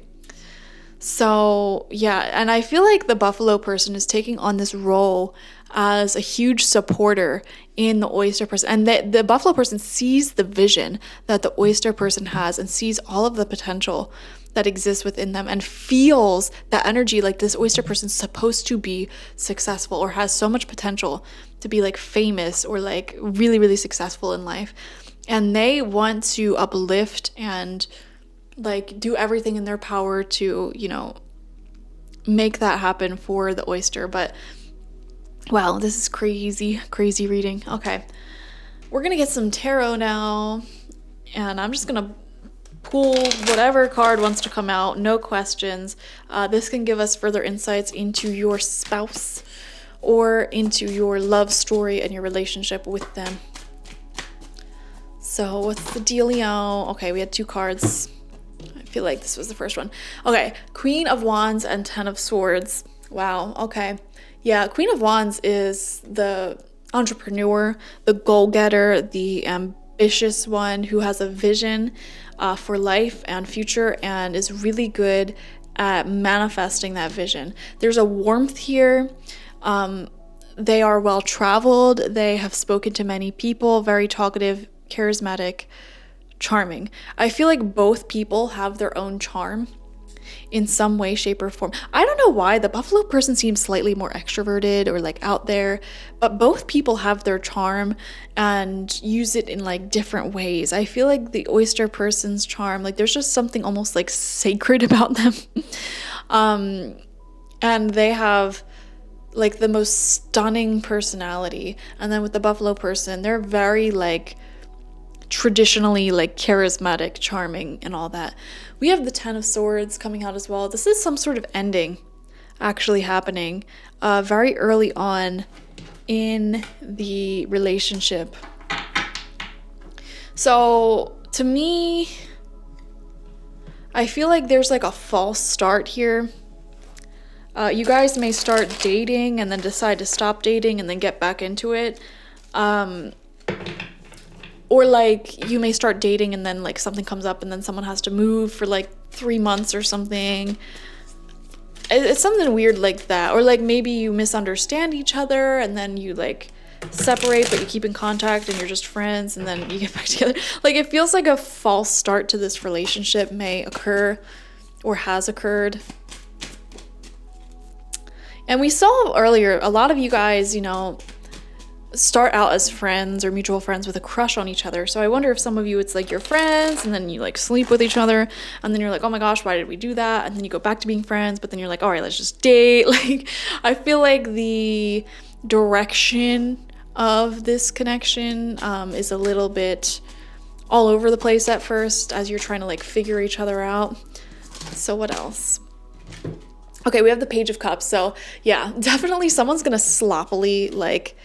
So yeah, and I feel like the buffalo person is taking on this role as a huge supporter in the oyster person, and the buffalo person sees the vision that the oyster person has and sees all of the potential that exists within them and feels that energy, like this oyster person's supposed to be successful or has so much potential to be like famous or like really, really successful in life, and they want to uplift and like do everything in their power to, make that happen for the oyster. But wow, this is crazy reading. Okay, we're gonna get some tarot now, and I'm just gonna pull whatever card wants to come out, no questions. This can give us further insights into your spouse or into your love story and your relationship with them. So what's the dealio? Okay, we had 2 cards. I feel like this was the first one. Okay, Queen of Wands and 10 of Swords. Wow, okay. Yeah, Queen of Wands is the entrepreneur, the goal-getter, the ambitious one who has a vision for life and future and is really good at manifesting that vision. There's a warmth here. They are well-traveled. They have spoken to many people, very talkative, charismatic, charming. I feel like both people have their own charm, in some way, shape, or form. I don't know why the Buffalo person seems slightly more extroverted or like out there, but both people have their charm and use it in like different ways. I feel like the oyster person's charm, like there's just something almost like sacred about them. And they have like the most stunning personality. And then with the Buffalo person, they're very like traditionally like charismatic, charming, and all that. We have the Ten of Swords coming out as well. This is some sort of ending actually happening very early on in the relationship. So to me, I feel like there's like a false start here. You guys may start dating and then decide to stop dating and then get back into it. Or like you may start dating and then like something comes up and then someone has to move for like 3 months or something. It's something weird like that. Or like maybe you misunderstand each other and then you like separate but you keep in contact and you're just friends and then you get back together. Like it feels like a false start to this relationship may occur or has occurred. And we saw earlier, a lot of you guys, you know, start out as friends or mutual friends with a crush on each other. So I wonder if some of you, it's like you're friends and then you like sleep with each other and then you're like, oh my gosh, why did we do that? And then you go back to being friends, but then you're like, all right, let's just date. Like, I feel like the direction of this connection is a little bit all over the place at first as you're trying to like figure each other out. So what else? Okay, we have the Page of Cups. So yeah, definitely someone's gonna sloppily like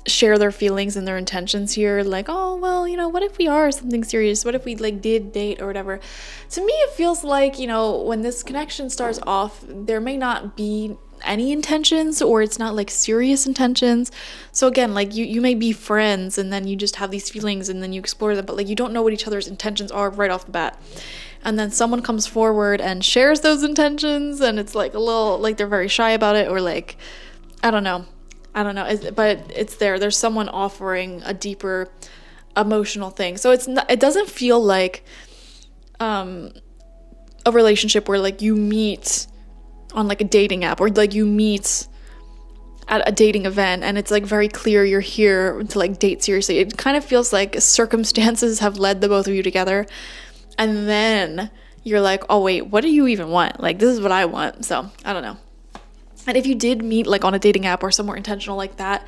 share their feelings and their intentions here, like, oh well, you know, what if we are something serious, what if we like did date or whatever. To me it feels like, you know, when this connection starts off, there may not be any intentions or it's not like serious intentions. So again, like you may be friends and then you just have these feelings and then you explore them, but like you don't know what each other's intentions are right off the bat. And then someone comes forward and shares those intentions and it's like a little like they're very shy about it, or like I don't know, but it's there's someone offering a deeper emotional thing. So it doesn't feel like a relationship where like you meet on like a dating app or like you meet at a dating event and it's like very clear you're here to like date seriously. It kind of feels like circumstances have led the both of you together and then you're like, oh wait, what do you even want? Like this is what I want. So I don't know. And if you did meet like on a dating app or somewhere intentional like that,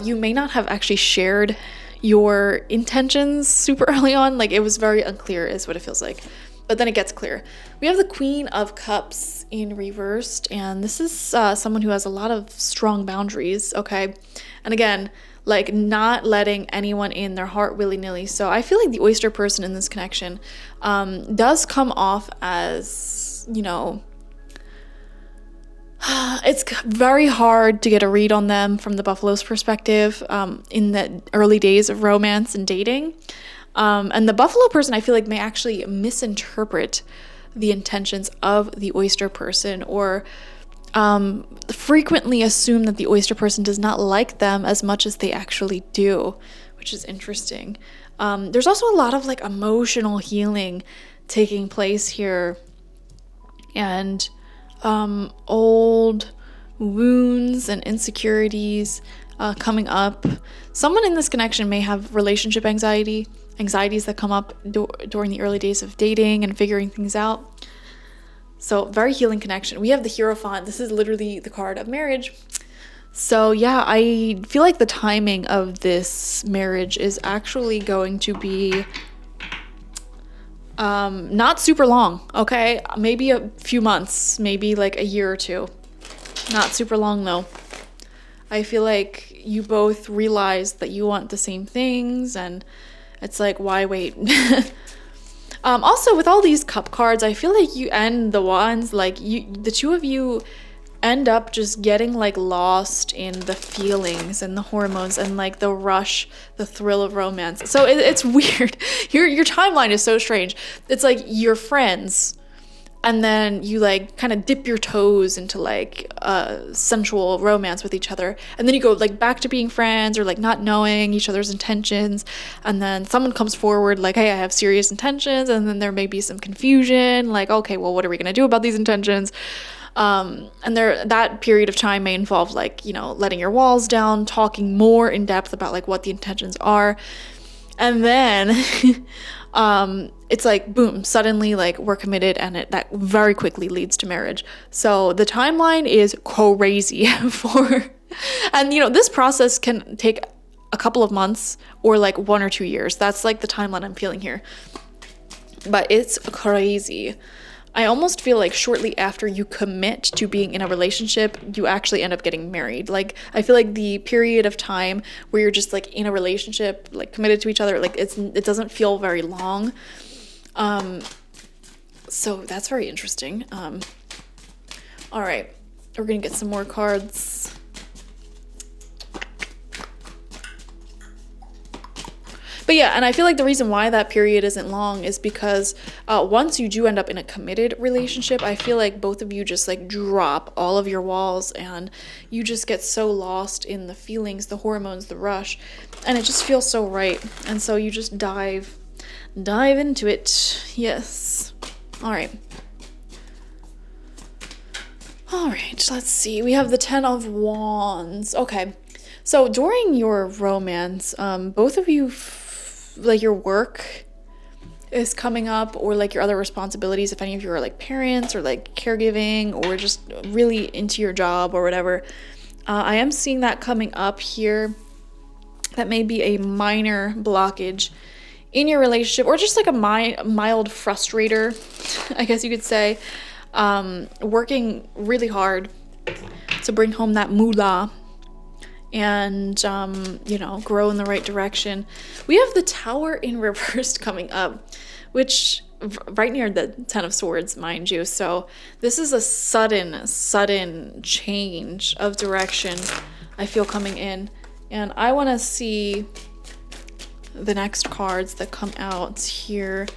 you may not have actually shared your intentions super early on. Like it was very unclear is what it feels like. But then it gets clear. We have the Queen of Cups in reversed. And this is someone who has a lot of strong boundaries, okay? And again, like not letting anyone in their heart willy-nilly. So I feel like the oyster person in this connection does come off as, you know, it's very hard to get a read on them from the Buffalo's perspective in the early days of romance and dating. And the Buffalo person, I feel like, may actually misinterpret the intentions of the oyster person or frequently assume that the oyster person does not like them as much as they actually do, which is interesting. There's also a lot of like emotional healing taking place here. And old wounds and insecurities coming up. Someone in this connection may have relationship anxiety, anxieties that come up during the early days of dating and figuring things out. So very healing connection. We have the Hierophant. This is literally the card of marriage. So yeah, I feel like the timing of this marriage is actually going to be not super long, okay? Maybe a few months, maybe like a year or two. Not super long though. I feel like you both realize that you want the same things and it's like, why wait? Also with all these cup cards, I feel like you and the wands, like the two of you end up just getting like lost in the feelings and the hormones and like the rush, the thrill of romance. So it's weird. Your timeline is so strange. It's like you're friends and then you like kind of dip your toes into like sensual romance with each other, and then you go like back to being friends or like not knowing each other's intentions, and then someone comes forward like, hey, I have serious intentions, and then there may be some confusion like, okay, well, what are we gonna do about these intentions? And that period of time may involve like, you know, letting your walls down, talking more in depth about like what the intentions are, and then it's like, boom, suddenly like we're committed, and that very quickly leads to marriage. So the timeline is crazy and you know, this process can take a couple of months or like 1 or 2 years. That's like the timeline I'm feeling here. But it's crazy. I almost feel like shortly after you commit to being in a relationship, you actually end up getting married. Like, I feel like the period of time where you're just like in a relationship, like committed to each other, like it doesn't feel very long. So that's very interesting. All right, we're gonna get some more cards. But yeah, and I feel like the reason why that period isn't long is because once you do end up in a committed relationship, I feel like both of you just like drop all of your walls, and you just get so lost in the feelings, the hormones, the rush, and it just feels so right. And so you just dive into it. Yes. All right, let's see. We have the 10 of Wands. Okay. So during your romance, both of you like your work is coming up, or like your other responsibilities, if any of you are like parents or like caregiving or just really into your job or whatever. I am seeing that coming up here. That may be a minor blockage in your relationship, or just like a mild frustrator, I guess you could say. Working really hard to bring home that moolah and you know, grow in the right direction. We have the Tower in reversed coming up, which right near the 10 of Swords, mind you. So this is a sudden change of direction I feel coming in, and I want to see the next cards that come out here.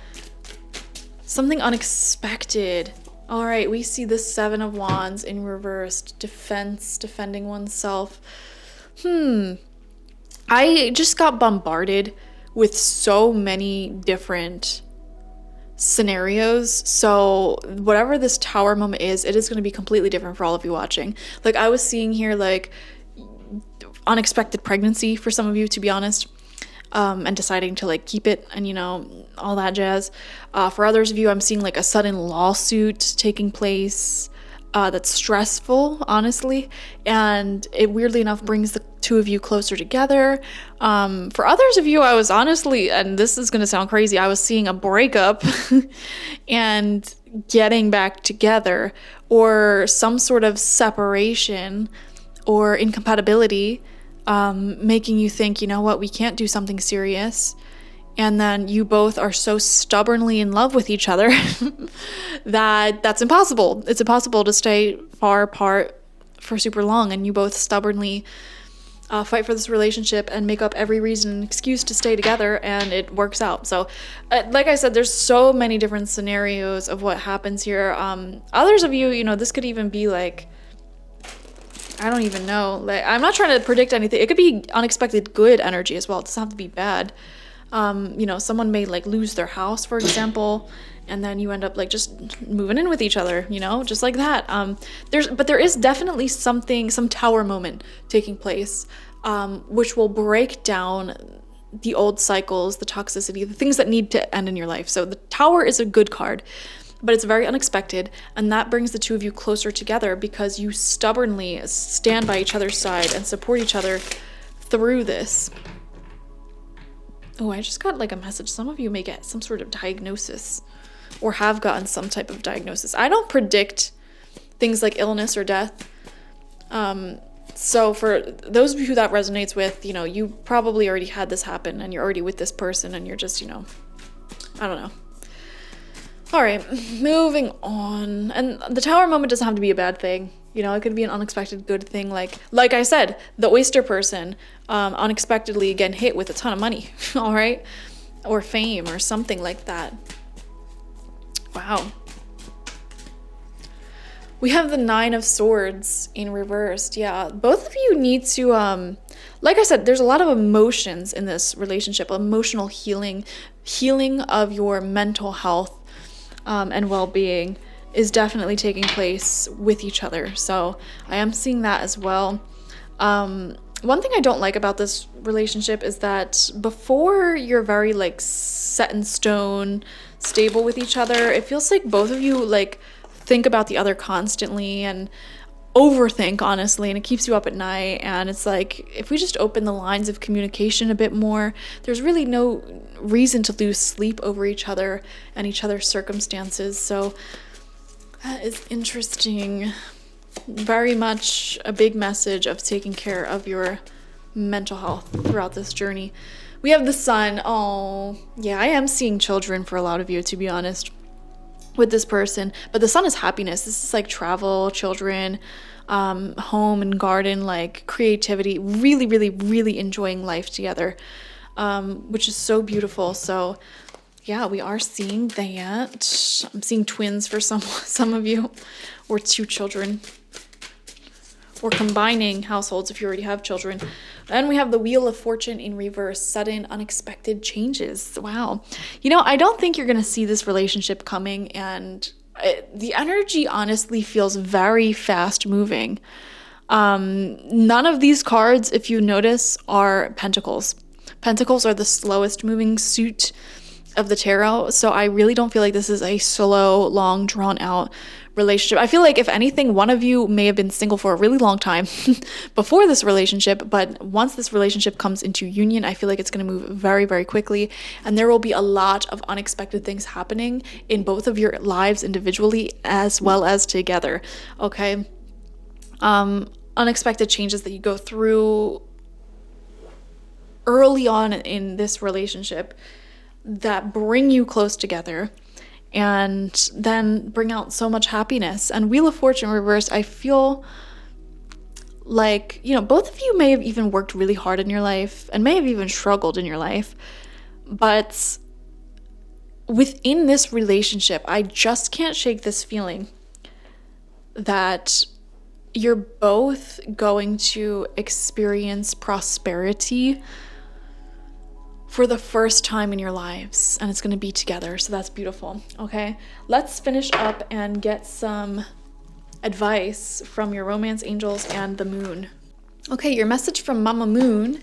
Something unexpected. All right, we see the 7 of Wands in reversed. Defense, defending oneself. I just got bombarded with so many different scenarios. So whatever this Tower moment is, it is going to be completely different for all of you watching. Like, I was seeing here like unexpected pregnancy for some of you, to be honest, and deciding to like keep it, and you know, all that jazz. For others of you, I'm seeing like a sudden lawsuit taking place. That's stressful, honestly, and it weirdly enough brings the two of you closer together. For others of you, I was honestly, and this is going to sound crazy, I was seeing a breakup and getting back together, or some sort of separation or incompatibility, making you think, you know what, we can't do something serious. And then you both are so stubbornly in love with each other that's impossible. It's impossible to stay far apart for super long, and you both stubbornly fight for this relationship and make up every reason and excuse to stay together, and it works out. So like I said, there's so many different scenarios of what happens here. Others of you, you know, this could even be like, I don't even know. Like, I'm not trying to predict anything. It could be unexpected good energy as well. It doesn't have to be bad. You know, someone may like lose their house, for example, and then you end up like just moving in with each other, you know, just like that. There is definitely some Tower moment taking place, which will break down the old cycles, the toxicity, the things that need to end in your life. So the Tower is a good card, but it's very unexpected, and that brings the two of you closer together because you stubbornly stand by each other's side and support each other through this. Oh, I just got like a message. Some of you may get some sort of diagnosis or have gotten some type of diagnosis. I don't predict things like illness or death. So for those of you who that resonates with, you know, you probably already had this happen and you're already with this person and you're just, you know, I don't know. All right, moving on. And the Tower moment doesn't have to be a bad thing. You know, it could be an unexpected good thing. Like I said, the oyster person unexpectedly getting hit with a ton of money, all right? Or fame or something like that. Wow. We have the Nine of Swords in reversed. Yeah, both of you need to, like I said, there's a lot of emotions in this relationship, emotional healing of your mental health and well-being is definitely taking place with each other. So I am seeing that as well. One thing I don't like about this relationship is that before you're very like set in stone, stable with each other, it feels like both of you like think about the other constantly and overthink, honestly, and it keeps you up at night. And it's like, if we just open the lines of communication a bit more, there's really no reason to lose sleep over each other and each other's circumstances. So that is interesting. Very much a big message of taking care of your mental health throughout this journey. We have the Sun. Oh, yeah, I am seeing children for a lot of you, to be honest, with this person. But the Sun is happiness. This is like travel, children, home and garden, like creativity, really, really, really enjoying life together, which is so beautiful. So yeah, we are seeing that. I'm seeing twins for some of you, or two children, or combining households if you already have children. And we have the Wheel of Fortune in reverse, sudden, unexpected changes. Wow. You know, I don't think you're going to see this relationship coming, and the energy honestly feels very fast moving. None of these cards, if you notice, are pentacles. Pentacles are the slowest moving suit of the tarot, so I really don't feel like this is a slow, long, drawn out relationship. I feel like if anything, one of you may have been single for a really long time before this relationship, but once this relationship comes into union, I feel like it's going to move very, very quickly, and there will be a lot of unexpected things happening in both of your lives individually as well as together. Okay. Unexpected changes that you go through early on in this relationship that bring you close together and then bring out so much happiness. And Wheel of Fortune reversed, I feel like, you know, both of you may have even worked really hard in your life and may have even struggled in your life, but within this relationship, I just can't shake this feeling that you're both going to experience prosperity for the first time in your lives, and it's going to be together. So that's beautiful. Okay, let's finish up and get some advice from your romance angels and the moon. Okay, your message from Mama Moon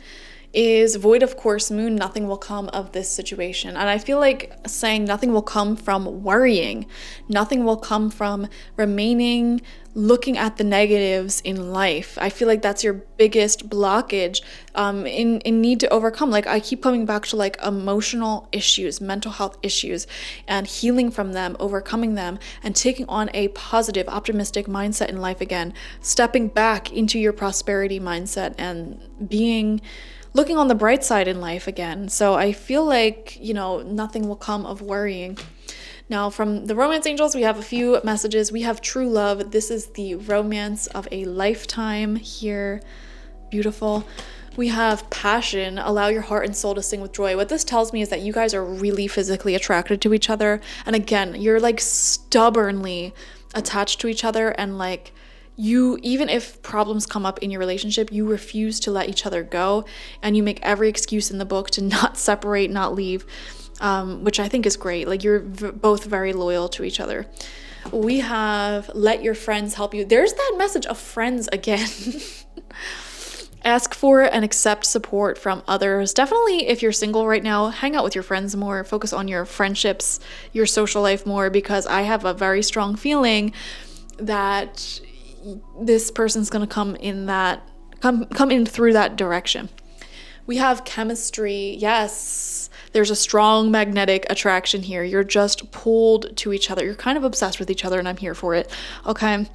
is void of course, Moon, nothing will come of this situation. And I feel like saying nothing will come from worrying, nothing will come from remaining looking at the negatives in life. I feel like that's your biggest blockage in need to overcome. Like, I keep coming back to like emotional issues, mental health issues, and healing from them, overcoming them, and taking on a positive, optimistic mindset in life again, stepping back into your prosperity mindset and looking on the bright side in life again. So I feel like, you know, nothing will come of worrying. Now, from the romance angels, we have a few messages. We have true love. This is the romance of a lifetime here. Beautiful. We have passion. Allow your heart and soul to sing with joy. What this tells me is that you guys are really physically attracted to each other. And again, you're like stubbornly attached to each other, and like, you, even if problems come up in your relationship, you refuse to let each other go, and you make every excuse in the book to not separate, not leave, which I think is great. Like, you're both very loyal to each other. We have let your friends help you. There's that message of friends again. Ask for and accept support from others. Definitely, if you're single right now, hang out with your friends more, focus on your friendships, your social life more, because I have a very strong feeling that this person's going to come in through that direction. We have chemistry. Yes, there's a strong magnetic attraction here. You're just pulled to each other. You're kind of obsessed with each other, and I'm here for it. Okay.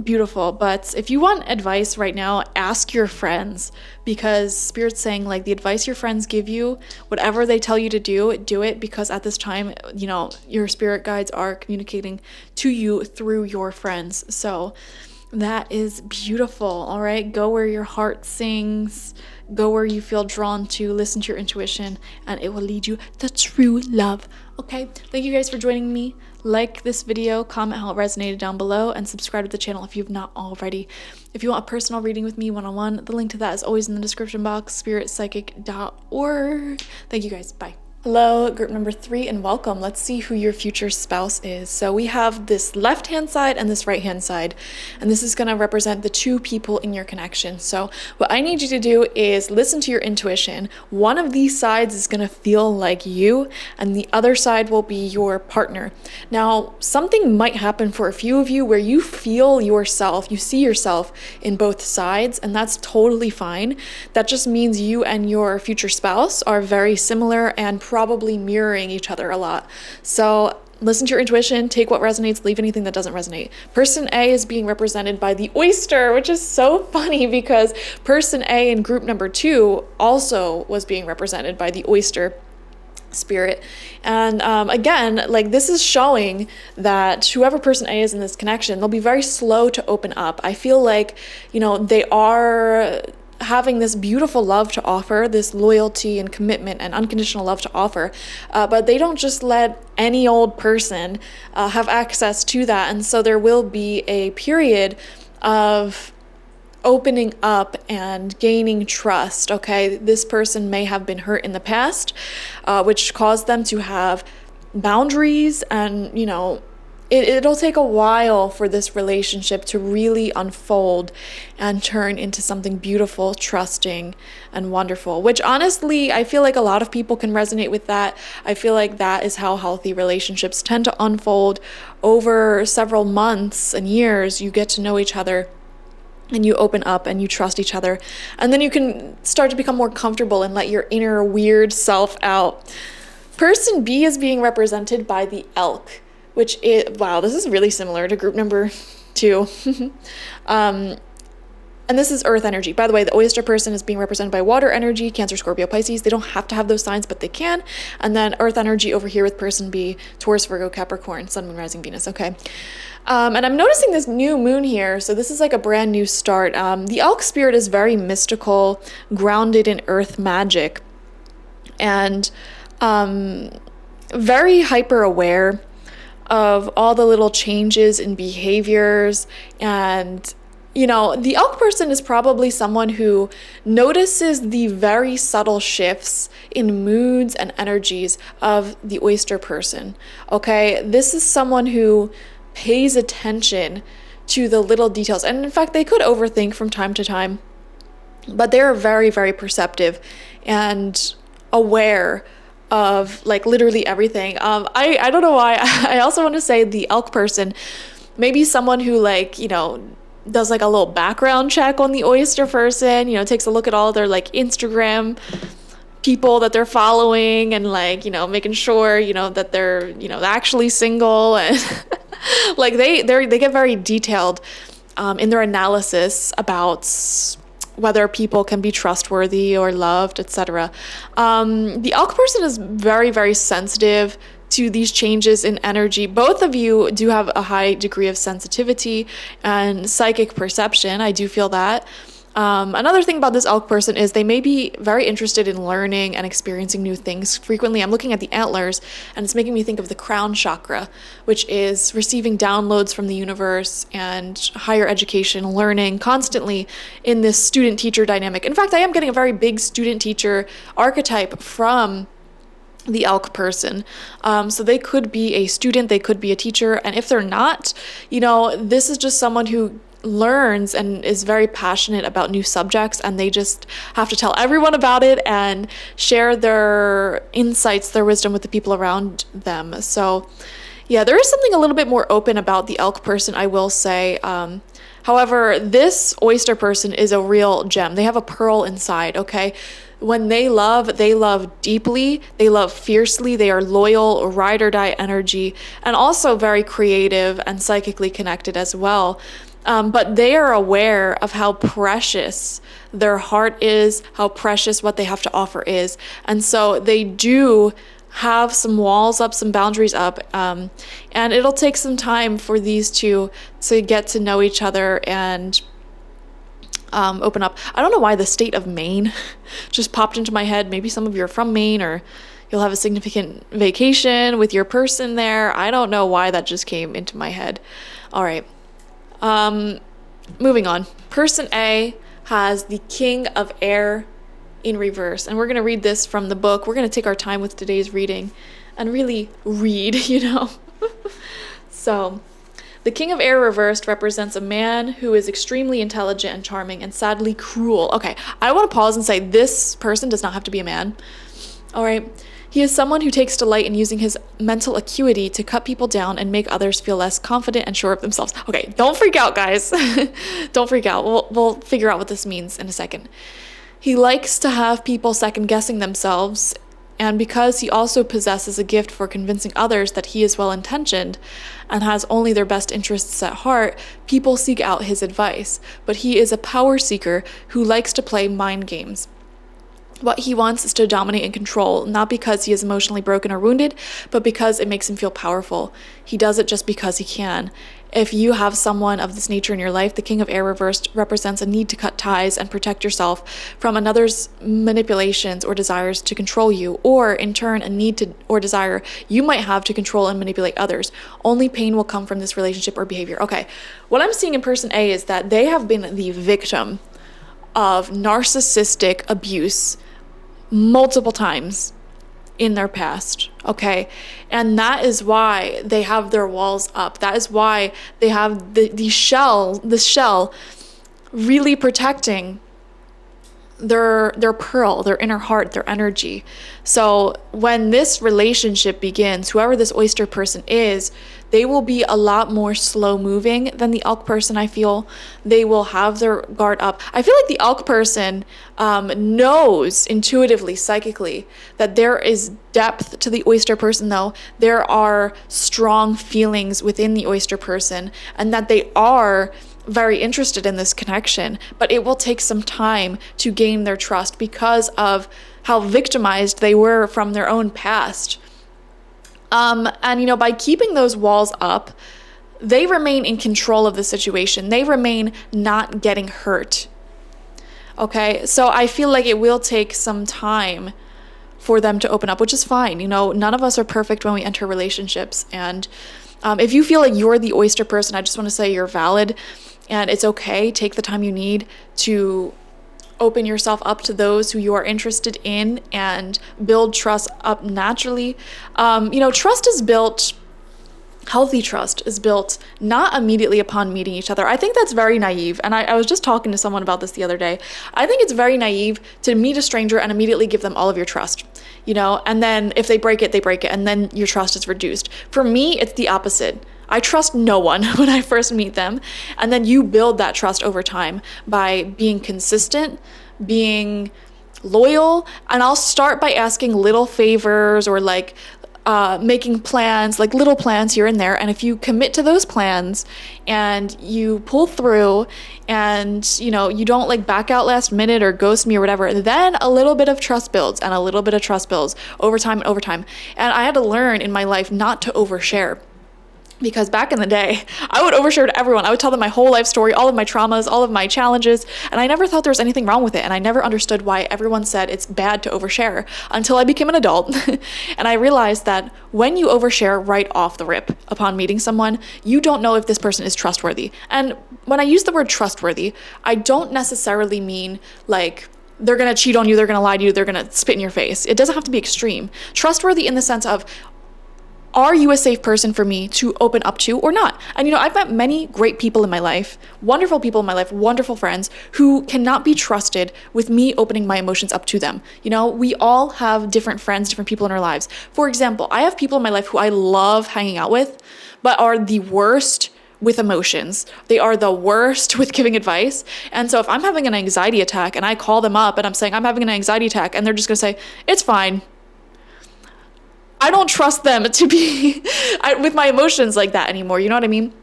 Beautiful. But if you want advice right now, ask your friends, because Spirit's saying, like, the advice your friends give you, whatever they tell you to do it, because at this time, you know, your spirit guides are communicating to you through your friends. So That is beautiful. All right. Go where your heart sings. Go where you feel drawn to. Listen to your intuition, and it will lead you to true love. Okay. Thank you guys for joining me. Like this video, comment how it resonated down below, and subscribe to the channel if you've not already. If you want a personal reading with me one-on-one, the link to that is always in the description box, spiritpsychic.org. Thank you guys. Bye. Hello, group number 3, and welcome. Let's see who your future spouse is. So we have this left-hand side and this right-hand side, and this is going to represent the two people in your connection. So what I need you to do is listen to your intuition. One of these sides is going to feel like you, and the other side will be your partner. Now, something might happen for a few of you where you feel yourself, you see yourself in both sides, and that's totally fine. That just means you and your future spouse are very similar and probably mirroring each other a lot. So listen to your intuition, take what resonates, leave anything that doesn't resonate. Person A is being represented by the oyster, which is so funny because person A in group number 2 also was being represented by the oyster spirit. And again, like, this is showing that whoever person A is in this connection, they'll be very slow to open up. I feel like, they are having this beautiful love to offer, this loyalty and commitment and unconditional love to offer, but they don't just let any old person have access to that. And so there will be a period of opening up and gaining trust. Okay, this person may have been hurt in the past, which caused them to have boundaries, and it'll take a while for this relationship to really unfold and turn into something beautiful, trusting, and wonderful, which honestly, I feel like a lot of people can resonate with that. I feel like that is how healthy relationships tend to unfold over several months and years. You get to know each other, and you open up and you trust each other, and then you can start to become more comfortable and let your inner weird self out. Person B is being represented by the elk, which is, wow, this is really similar to group number 2. And this is earth energy. By the way, the oyster person is being represented by water energy, Cancer, Scorpio, Pisces. They don't have to have those signs, but they can. And then earth energy over here with person B, Taurus, Virgo, Capricorn, Sun, Moon, Rising, Venus. Okay. And I'm noticing this new moon here. So this is like a brand new start. The elk spirit is very mystical, grounded in earth magic, and very hyper aware of all the little changes in behaviors. And the elk person is probably someone who notices the very subtle shifts in moods and energies of the oyster person. Okay, this is someone who pays attention to the little details, and in fact, they could overthink from time to time, but they're very, very perceptive and aware of, like, literally everything. I don't know why. I also want to say the elk person, maybe someone who, like, does like a little background check on the oyster person, takes a look at all their like Instagram people that they're following, and like, making sure, that they're, actually single, and like they get very detailed in their analysis about whether people can be trustworthy or loved, etc. The elk person is very, very sensitive to these changes in energy. Both of you do have a high degree of sensitivity and psychic perception. I do feel that. Another thing about this elk person is they may be very interested in learning and experiencing new things frequently. I'm looking at the antlers, and it's making me think of the crown chakra, which is receiving downloads from the universe and higher education, learning constantly in this student-teacher dynamic. In fact, I am getting a very big student-teacher archetype from the elk person. So they could be a student, they could be a teacher, and if they're not, this is just someone who learns and is very passionate about new subjects, and they just have to tell everyone about it and share their insights, their wisdom with the people around them. So yeah, there is something a little bit more open about the elk person, I will say. However, this oyster person is a real gem. They have a pearl inside, okay? When they love deeply, they love fiercely, they are loyal, ride or die energy, and also very creative and psychically connected as well. But they are aware of how precious their heart is, how precious what they have to offer is. And so they do have some walls up, some boundaries up, and it'll take some time for these two to get to know each other and open up. I don't know why the state of Maine just popped into my head. Maybe some of you are from Maine, or you'll have a significant vacation with your person there. I don't know why that just came into my head. All right. Moving on. Person A has the King of Air in reverse. And we're going to read this from the book. We're going to take our time with today's reading and really read, So, the King of Air reversed represents a man who is extremely intelligent and charming and sadly cruel. Okay, I want to pause and say this person does not have to be a man. All right. He is someone who takes delight in using his mental acuity to cut people down and make others feel less confident and sure of themselves. Okay, don't freak out, guys. Don't freak out. We'll figure out what this means in a second. He likes to have people second-guessing themselves, and because he also possesses a gift for convincing others that he is well-intentioned and has only their best interests at heart, people seek out his advice. But he is a power seeker who likes to play mind games. What he wants is to dominate and control, not because he is emotionally broken or wounded, but because it makes him feel powerful. He does it just because he can. If you have someone of this nature in your life, the King of Air reversed represents a need to cut ties and protect yourself from another's manipulations or desires to control you, or in turn, a need to or desire you might have to control and manipulate others. Only pain will come from this relationship or behavior. Okay, what I'm seeing in person A is that they have been the victim of narcissistic abuse multiple times in their past, okay? And that is why they have their walls up. That is why they have the shell really protecting their pearl, their inner heart, their energy. So when this relationship begins, whoever this oyster person is, they will be a lot more slow moving than the elk person. I feel they will have their guard up. I feel like the elk person knows intuitively, psychically, that there is depth to the oyster person, though. There are strong feelings within the oyster person, and that they are very interested in this connection, but it will take some time to gain their trust because of how victimized they were from their own past. And by keeping those walls up, they remain in control of the situation. They remain not getting hurt. Okay, so I feel like it will take some time for them to open up, which is fine. None of us are perfect when we enter relationships. And if you feel like you're the oyster person, I just want to say you're valid. And it's okay. Take the time you need to open yourself up to those who you are interested in and build trust up naturally. Healthy trust is built not immediately upon meeting each other. I think that's very naive. And I was just talking to someone about this the other day. I think it's very naive to meet a stranger and immediately give them all of your trust, and then if they break it, they break it. And then your trust is reduced. For me, it's the opposite. I trust no one when I first meet them. And then you build that trust over time by being consistent, being loyal. And I'll start by asking little favors or making plans, like little plans here and there. And if you commit to those plans and you pull through and, you don't back out last minute or ghost me or whatever, then a little bit of trust builds and a little bit of trust builds over time and over time. And I had to learn in my life not to overshare. Because back in the day, I would overshare to everyone. I would tell them my whole life story, all of my traumas, all of my challenges, and I never thought there was anything wrong with it. And I never understood why everyone said it's bad to overshare until I became an adult. And I realized that when you overshare right off the rip upon meeting someone, you don't know if this person is trustworthy. And when I use the word trustworthy, I don't necessarily mean they're going to cheat on you, they're going to lie to you, they're going to spit in your face. It doesn't have to be extreme. Trustworthy in the sense of, are you a safe person for me to open up to or not? And I've met many great people in my life, wonderful people in my life, wonderful friends who cannot be trusted with me opening my emotions up to them. We all have different friends, different people in our lives. For example, I have people in my life who I love hanging out with, but are the worst with emotions. They are the worst with giving advice. And so if I'm having an anxiety attack and I call them up and I'm saying I'm having an anxiety attack, and they're just gonna say, it's fine, I don't trust them to be with my emotions like that anymore. You know what I mean?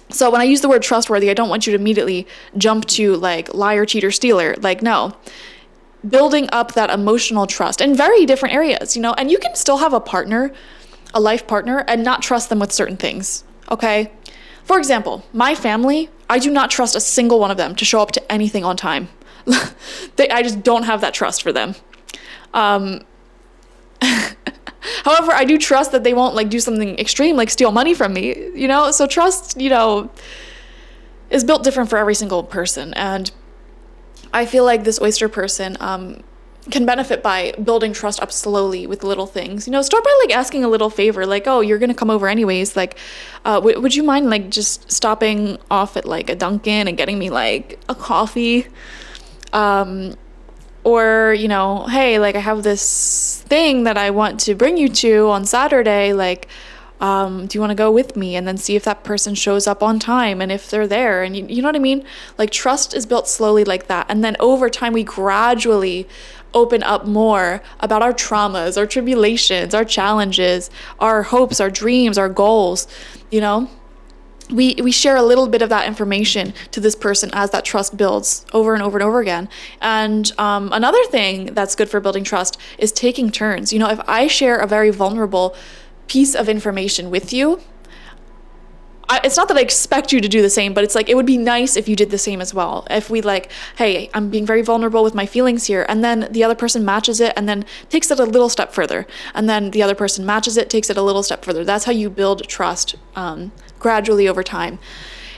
So when I use the word trustworthy, I don't want you to immediately jump to liar, cheater, stealer. No. building up that emotional trust in very different areas, and you can still have a partner, a life partner, and not trust them with certain things, okay? For example, my family, I do not trust a single one of them to show up to anything on time. I just don't have that trust for them. However, I do trust that they won't like do something extreme, like steal money from me, So trust, is built different for every single person. And I feel like this oyster person can benefit by building trust up slowly with little things. Start by like asking a little favor, like, oh, you're gonna come over anyways. Like, would you mind like just stopping off at like a Dunkin' and getting me like a coffee? Or, hey, like I have this thing that I want to bring you to on Saturday. Like, do you want to go with me? And then see if that person shows up on time and if they're there. And you know what I mean? Like trust is built slowly like that. And then over time, we gradually open up more about our traumas, our tribulations, our challenges, our hopes, our dreams, our goals, We share a little bit of that information to this person as that trust builds over and over and over again. And another thing that's good for building trust is taking turns. If I share a very vulnerable piece of information with you, it's not that I expect you to do the same, but it's like, it would be nice if you did the same as well. If we like, hey, I'm being very vulnerable with my feelings here. And then the other person matches it and then takes it a little step further. And then the other person matches it, takes it a little step further. That's how you build trust gradually over time.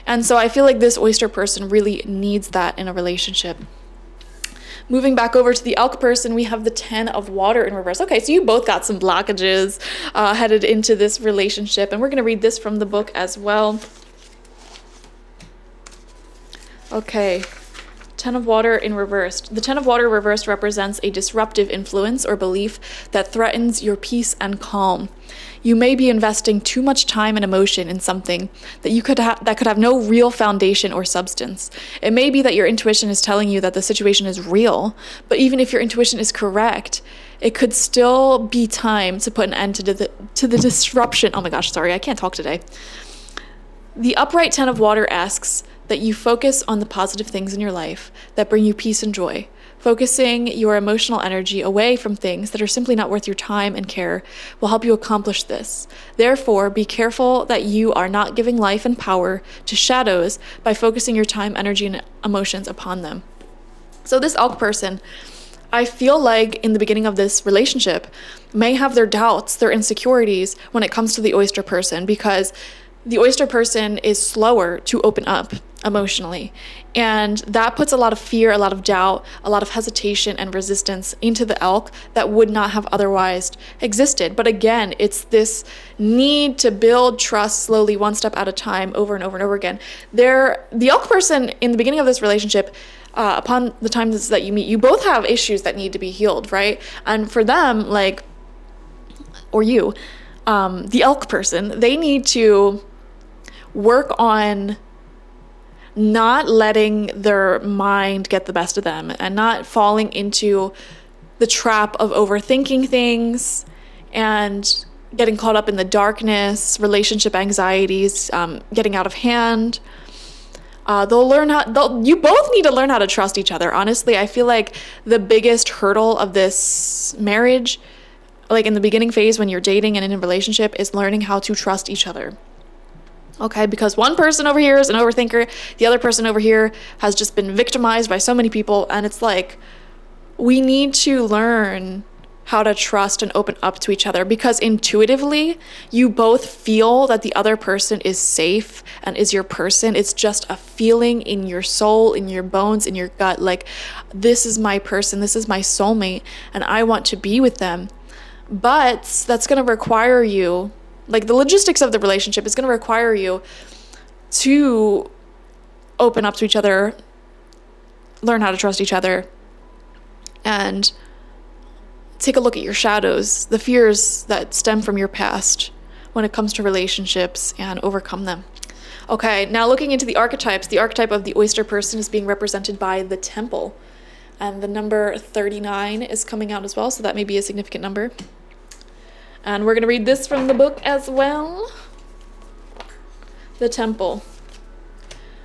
And so I feel like this oyster person really needs that in a relationship. Moving back over to the elk person, we have the 10 of water in reverse. Okay, so you both got some blockages headed into this relationship, and we're going to read this from the book as well. Okay, 10 of water in reversed. The 10 of water reversed represents a disruptive influence or belief that threatens your peace and calm. You may be investing too much time and emotion in something that could have no real foundation or substance. It may be that your intuition is telling you that the situation is real, but even if your intuition is correct, it could still be time to put an end to the disruption. Oh my gosh, sorry, I can't talk today. The upright 10 of water asks that you focus on the positive things in your life that bring you peace and joy. Focusing your emotional energy away from things that are simply not worth your time and care will help you accomplish this. Therefore, be careful that you are not giving life and power to shadows by focusing your time, energy, and emotions upon them. So this elk person, I feel like in the beginning of this relationship, may have their doubts, their insecurities when it comes to the oyster person, because the oyster person is slower to open up emotionally. And that puts a lot of fear, a lot of doubt, a lot of hesitation and resistance into the elk that would not have otherwise existed. But again, it's this need to build trust slowly, one step at a time, over and over and over again. The elk person in the beginning of this relationship, upon the times that you meet, you both have issues that need to be healed, right? And for them, the elk person, they need to work on not letting their mind get the best of them and not falling into the trap of overthinking things and getting caught up in the darkness, relationship anxieties, getting out of hand. You both need to learn how to trust each other. Honestly, I feel like the biggest hurdle of this marriage, like in the beginning phase when you're dating and in a relationship, is learning how to trust each other. Okay, because one person over here is an overthinker, the other person over here has just been victimized by so many people, and it's like, we need to learn how to trust and open up to each other, because intuitively, you both feel that the other person is safe and is your person. It's just a feeling in your soul, in your bones, in your gut, like, this is my person, this is my soulmate, and I want to be with them. But that's going to require you, like the logistics of the relationship is going to require you to open up to each other, learn how to trust each other, and take a look at your shadows, the fears that stem from your past when it comes to relationships, and overcome them. Okay, now looking into the archetypes, the archetype of the oyster person is being represented by the temple, and the number 39 is coming out as well, so that may be a significant number. And we're going to read this from the book as well. The temple.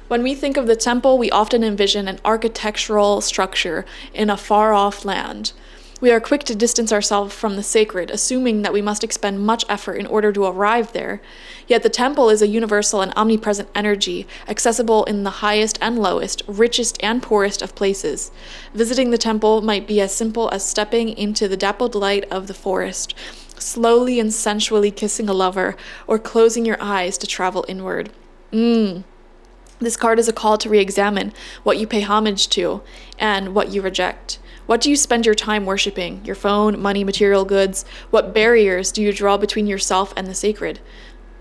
When we think of the temple, we often envision an architectural structure in a far-off land. We are quick to distance ourselves from the sacred, assuming that we must expend much effort in order to arrive there. Yet the temple is a universal and omnipresent energy, accessible in the highest and lowest, richest and poorest of places. Visiting the temple might be as simple as stepping into the dappled light of the forest, slowly and sensually kissing a lover, or closing your eyes to travel inward. This card is a call to re-examine what you pay homage to and what you reject. What do you spend your time worshiping? Your phone, money, material goods? What barriers do you draw between yourself and the sacred?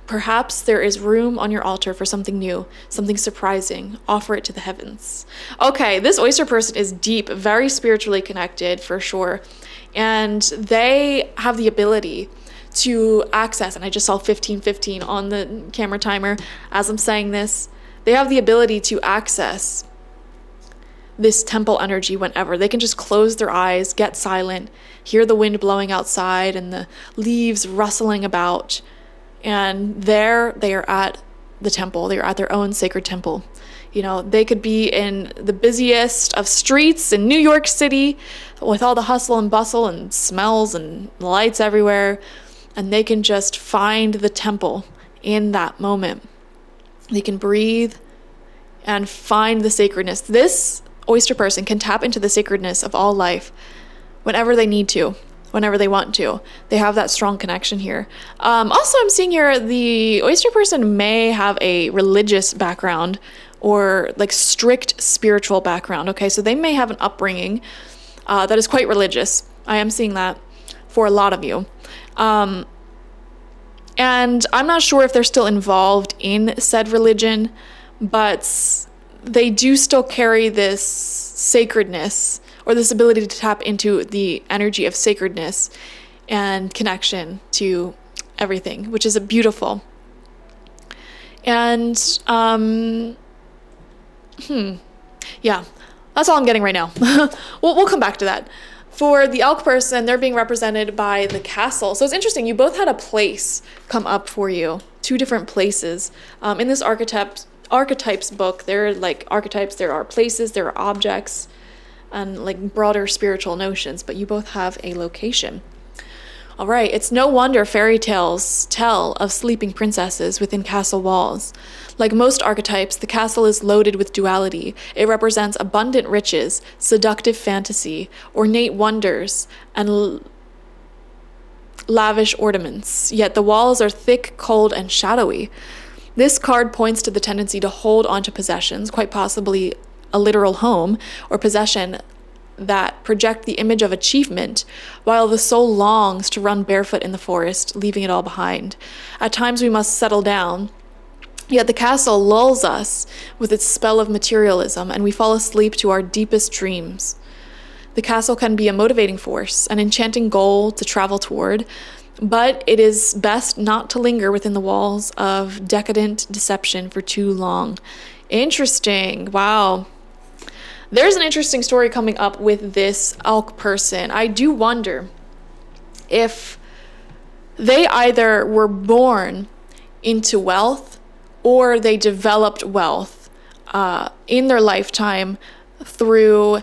Perhaps there is room on your altar for something new, something surprising. Offer it to the heavens. Okay, this oyster person is deep, very spiritually connected for sure. And they have the ability to access, and I just saw 1515 on the camera timer as I'm saying this, they have the ability to access this temple energy whenever. They can just close their eyes, get silent, hear the wind blowing outside and the leaves rustling about. And there they are at the temple. They are at their own sacred temple. You know, they could be in the busiest of streets in New York City with all the hustle and bustle and smells and lights everywhere. And they can just find the temple in that moment. They can breathe and find the sacredness. This oyster person can tap into the sacredness of all life whenever they need to, whenever they want to. They have that strong connection here. Also, I'm seeing here the oyster person may have a religious background or like strict spiritual background. Okay, so they may have an upbringing that is quite religious. I am seeing that for a lot of you. And I'm not sure if they're still involved in said religion, but they do still carry this sacredness or this ability to tap into the energy of sacredness and connection to everything, which is beautiful. And, yeah, that's all I'm getting right now. We'll come back to that. For the elk person, they're being represented by the castle. So it's interesting. You both had a place come up for you, two different places. In this archetypes book, there are like archetypes, there are places, there are objects, and like broader spiritual notions, but you both have a location. All right, it's no wonder fairy tales tell of sleeping princesses within castle walls. Like most archetypes, the castle is loaded with duality. It represents abundant riches, seductive fantasy, ornate wonders, and lavish ornaments. Yet the walls are thick, cold, and shadowy. This card points to the tendency to hold onto possessions, quite possibly a literal home or possession that project the image of achievement, while the soul longs to run barefoot in the forest, leaving it all behind. At times we must settle down, yet the castle lulls us with its spell of materialism, and we fall asleep to our deepest dreams. The castle can be a motivating force, an enchanting goal to travel toward, but it is best not to linger within the walls of decadent deception for too long. Interesting. Wow. There's an interesting story coming up with this elk person. I do wonder if they either were born into wealth or they developed wealth in their lifetime through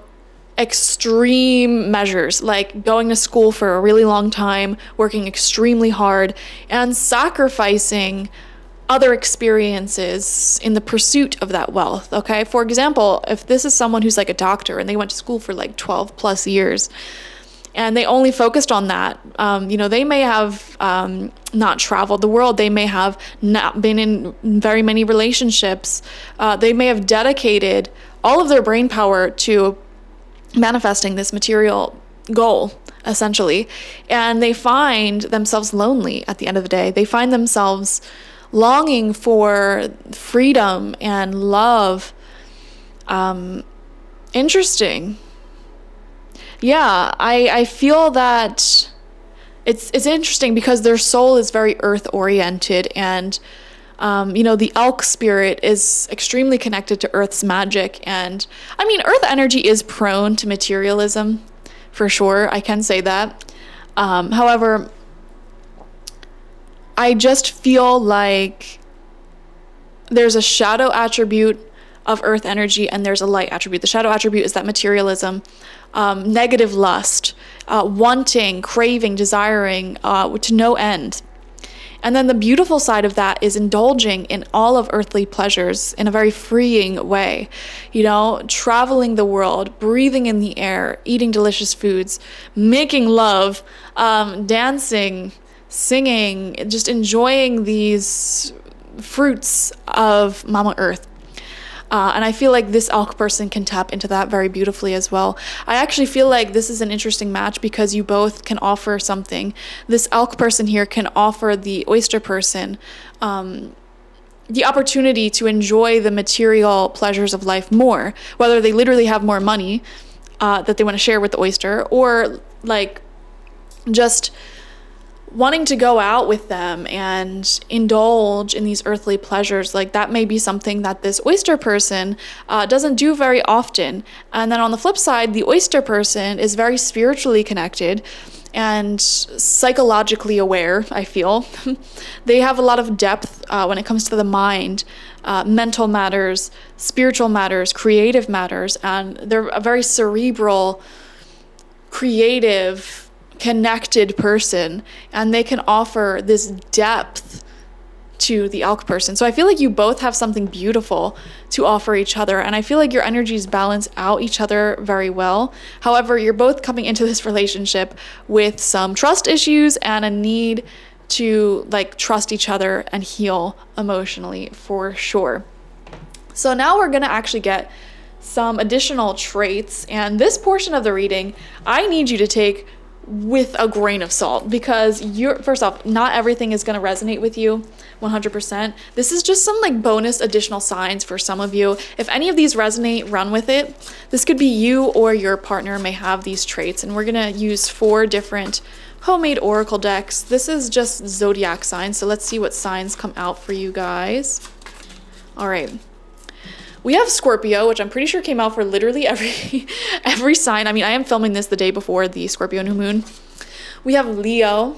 extreme measures, like going to school for a really long time, working extremely hard, and sacrificing other experiences in the pursuit of that wealth. Okay, for example, if this is someone who's like a doctor and they went to school for like 12 plus years and they only focused on that, they may have not traveled the world, they may have not been in very many relationships, they may have dedicated all of their brain power to manifesting this material goal, essentially, and they find themselves lonely at the end of the day. They find themselves longing for freedom and love. Interesting. Yeah, I feel that it's interesting because their soul is very earth oriented, and the elk spirit is extremely connected to Earth's magic. And I mean, Earth energy is prone to materialism, for sure. I can say that. However, I just feel like there's a shadow attribute of earth energy, and there's a light attribute. The shadow attribute is that materialism, negative lust, wanting, craving, desiring to no end. And then the beautiful side of that is indulging in all of earthly pleasures in a very freeing way. You know, traveling the world, breathing in the air, eating delicious foods, making love, dancing, singing, just enjoying these fruits of Mama Earth. And I feel like this elk person can tap into that very beautifully as well. I actually feel like this is an interesting match because you both can offer something. This elk person here can offer the oyster person the opportunity to enjoy the material pleasures of life more, whether they literally have more money that they want to share with the oyster, or like just wanting to go out with them and indulge in these earthly pleasures. Like that may be something that this oyster person doesn't do very often. And then on the flip side, the oyster person is very spiritually connected and psychologically aware, I feel. They have a lot of depth when it comes to the mind, mental matters, spiritual matters, creative matters, and they're a very cerebral, creative, connected person, and they can offer this depth to the elk person. So I feel like you both have something beautiful to offer each other, and I feel like your energies balance out each other very well. However, you're both coming into this relationship with some trust issues and a need to like trust each other and heal emotionally for sure. So now we're gonna actually get some additional traits, and this portion of the reading I need you to take with a grain of salt, because first off, not everything is going to resonate with you 100%. This is just some like bonus additional signs for some of you. If any of these resonate, run with it. This could be you or your partner may have these traits, and we're going to use 4 different homemade oracle decks. This is just zodiac signs, so let's see what signs come out for you guys. All right. We have Scorpio, which I'm pretty sure came out for literally every sign. I mean, I am filming this the day before the Scorpio new moon. We have Leo,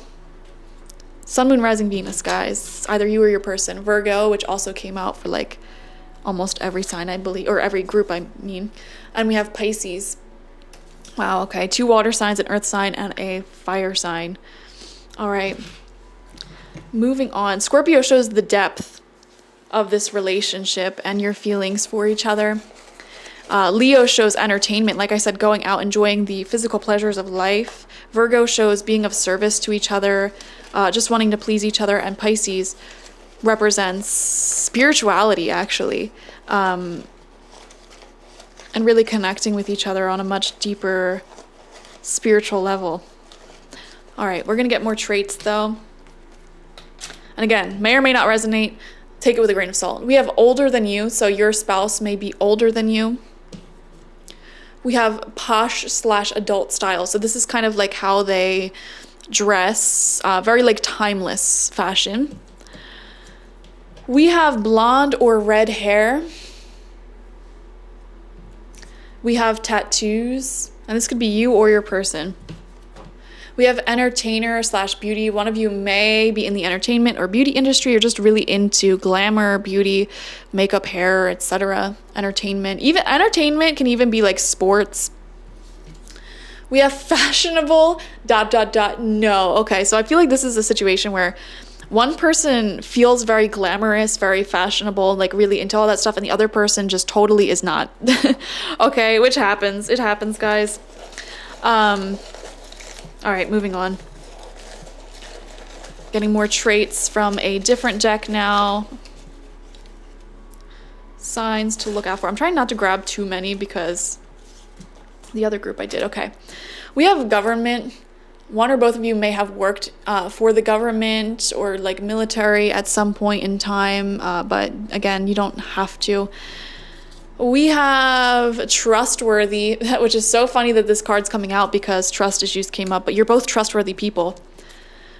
Sun, Moon, Rising, Venus, guys. Either you or your person. Virgo, which also came out for like almost every sign, I believe, or every group, I mean. And we have Pisces. Wow, okay. 2 water signs, an earth sign, and a fire sign. All right. Moving on. Scorpio shows the depth of this relationship and your feelings for each other. Leo shows entertainment, like I said, going out, enjoying the physical pleasures of life. Virgo shows being of service to each other, just wanting to please each other. And Pisces represents spirituality, actually, and really connecting with each other on a much deeper spiritual level. All right, we're gonna get more traits though. And again, may or may not resonate. Take it with a grain of salt. We have older than you, so your spouse may be older than you. We have posh/adult style. So this is kind of like how they dress, very like timeless fashion. We have blonde or red hair. We have tattoos, and this could be you or your person. We have entertainer/beauty. One of you may be in the entertainment or beauty industry, or just really into glamour, beauty, makeup, hair, etc. Entertainment. Even entertainment can even be like sports. We have fashionable ... No. Okay, so I feel like this is a situation where one person feels very glamorous, very fashionable, like really into all that stuff, and the other person just totally is not. Okay, which happens. It happens, guys. All right, moving on. Getting more traits from a different deck now. Signs to look out for. I'm trying not to grab too many because the other group I did. Okay. We have government. One or both of you may have worked for the government or like military at some point in time, but again, you don't have to. We have trustworthy, which is so funny that this card's coming out because trust issues came up, but you're both trustworthy people.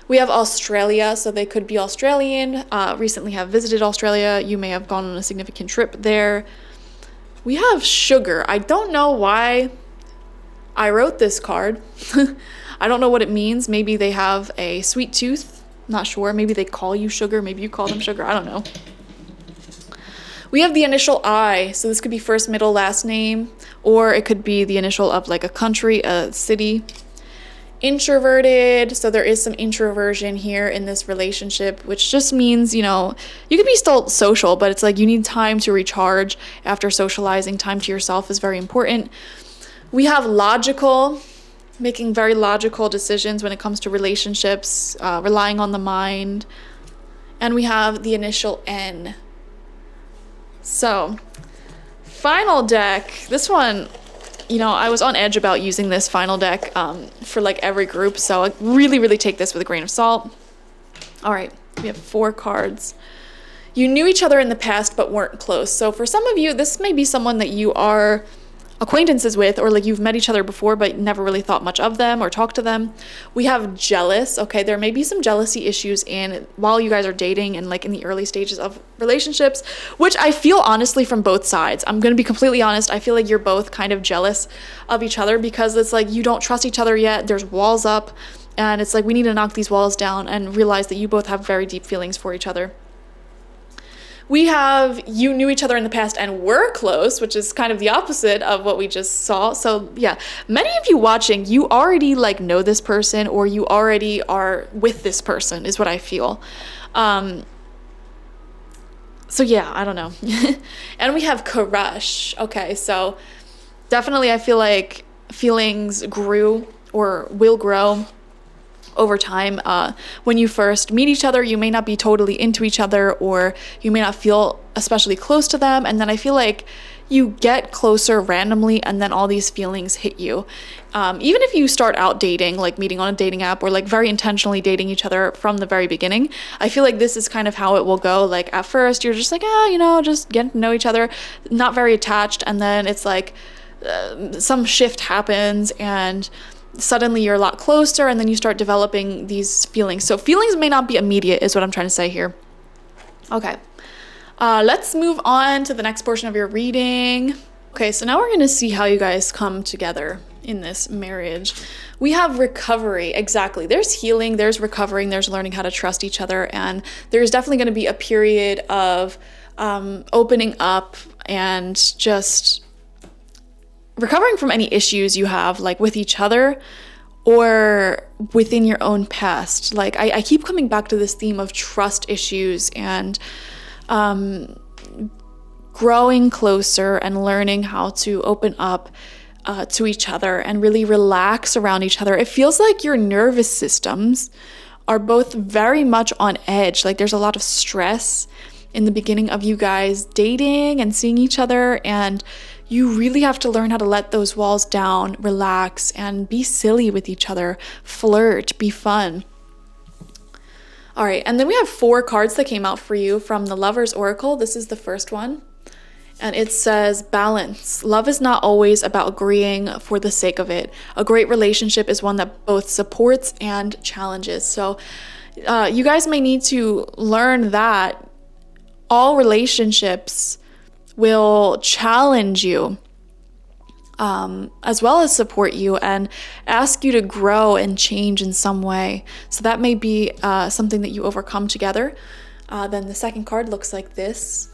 We have Australia, so they could be Australian, recently have visited Australia. You may have gone on a significant trip there. We have sugar. I don't know why I wrote this card. I don't know what it means. Maybe they have a sweet tooth. Not sure. Maybe they call you sugar. Maybe you call them sugar. I don't know. We have the initial I, so this could be first, middle, last name, or it could be the initial of like a country, a city. Introverted, so there is some introversion here in this relationship, which just means, you know, you could be still social, but it's like you need time to recharge after socializing. Time to yourself is very important. We have logical, making very logical decisions when it comes to relationships, relying on the mind. And we have the initial N. So, final deck, this one, you know, I was on edge about using this final deck for like every group, so I really take this with a grain of salt. All right, we have 4 cards. You knew each other in the past but weren't close. So for some of you, this may be someone that you are acquaintances with, or like you've met each other before but never really thought much of them or talked to them. We have jealous. Okay, there may be some jealousy issues while you guys are dating and like in the early stages of relationships, which I feel honestly from both sides. I'm gonna be completely honest. I feel like you're both kind of jealous of each other because it's like you don't trust each other yet. There's walls up, and it's like we need to knock these walls down and realize that you both have very deep feelings for each other. We have you knew each other in the past and were close, which is kind of the opposite of what we just saw. So yeah, many of you watching, you already like know this person, or you already are with this person is what I feel. So yeah, I don't know. And we have crush. Okay, so definitely I feel like feelings grew or will grow over time. When you first meet each other, you may not be totally into each other, or you may not feel especially close to them, and then I feel like you get closer randomly and then all these feelings hit you. Even if you start out dating, like meeting on a dating app, or like very intentionally dating each other from the very beginning, I feel like this is kind of how it will go. Like at first you're just like, you know, just getting to know each other, not very attached, and then it's like some shift happens and suddenly you're a lot closer, and then you start developing these feelings. So feelings may not be immediate is what I'm trying to say here. Okay, let's move on to the next portion of your reading. Okay, so now we're going to see how you guys come together in this marriage. We have recovery. Exactly. There's healing, there's recovering, there's learning how to trust each other, and there's definitely going to be a period of opening up and just recovering from any issues you have, like with each other or within your own past. Like I keep coming back to this theme of trust issues and growing closer and learning how to open up to each other and really relax around each other. It feels like your nervous systems are both very much on edge. Like there's a lot of stress in the beginning of you guys dating and seeing each other, and you really have to learn how to let those walls down, relax, and be silly with each other, flirt, be fun. All right, and then we have 4 cards that came out for you from the Lover's Oracle. This is the first one, and it says balance. Love is not always about agreeing for the sake of it. A great relationship is one that both supports and challenges. So you guys may need to learn that all relationships will challenge you as well as support you and ask you to grow and change in some way. So that may be something that you overcome together. Then the second card looks like this,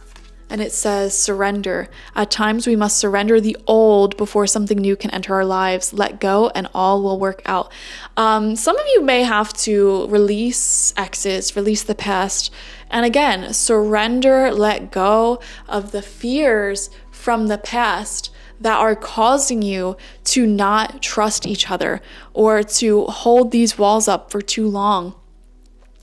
and it says surrender. At times we must surrender the old before something new can enter our lives. Let go and all will work out. Some of you may have to release exes, release the past, and again, surrender, let go of the fears from the past that are causing you to not trust each other or to hold these walls up for too long.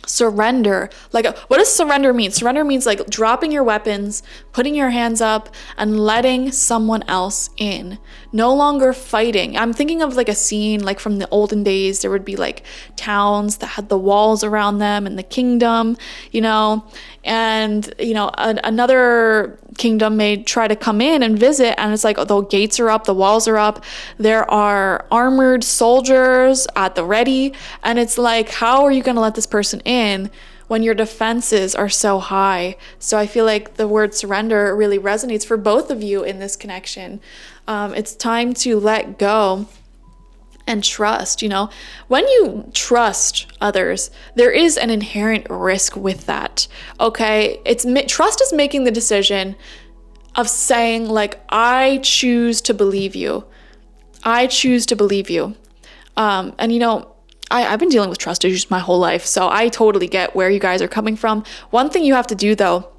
Surrender. Like, what does surrender mean? Surrender means like dropping your weapons, putting your hands up, and letting someone else in. No longer fighting. I'm thinking of like a scene like from the olden days. There would be like towns that had the walls around them and the kingdom, you know, and you know, another kingdom may try to come in and visit, and it's like the gates are up, the walls are up, there are armored soldiers at the ready, and it's like, how are you going to let this person in when your defenses are so high? So I feel like the word surrender really resonates for both of you in this connection. It's time to let go and trust. You know, when you trust others, there is an inherent risk with that. Okay, trust is making the decision of saying like, I choose to believe you. I choose to believe you. And you know, I've been dealing with trust issues my whole life, so I totally get where you guys are coming from. One thing you have to do though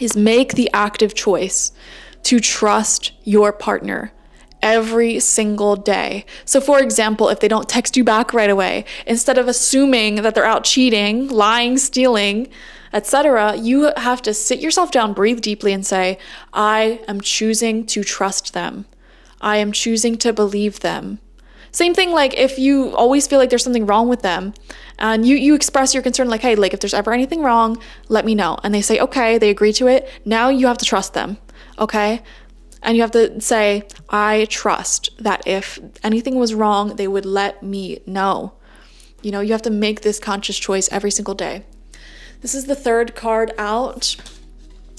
is make the active choice to trust your partner every single day. So for example, if they don't text you back right away, instead of assuming that they're out cheating, lying, stealing, etc., you have to sit yourself down, breathe deeply, and say, I am choosing to trust them. I am choosing to believe them. Same thing, like if you always feel like there's something wrong with them and you express your concern, like, hey, like if there's ever anything wrong, let me know. And they say, okay, they agree to it. Now you have to trust them, okay? And you have to say, I trust that if anything was wrong, they would let me know. You know, you have to make this conscious choice every single day. This is the third card out.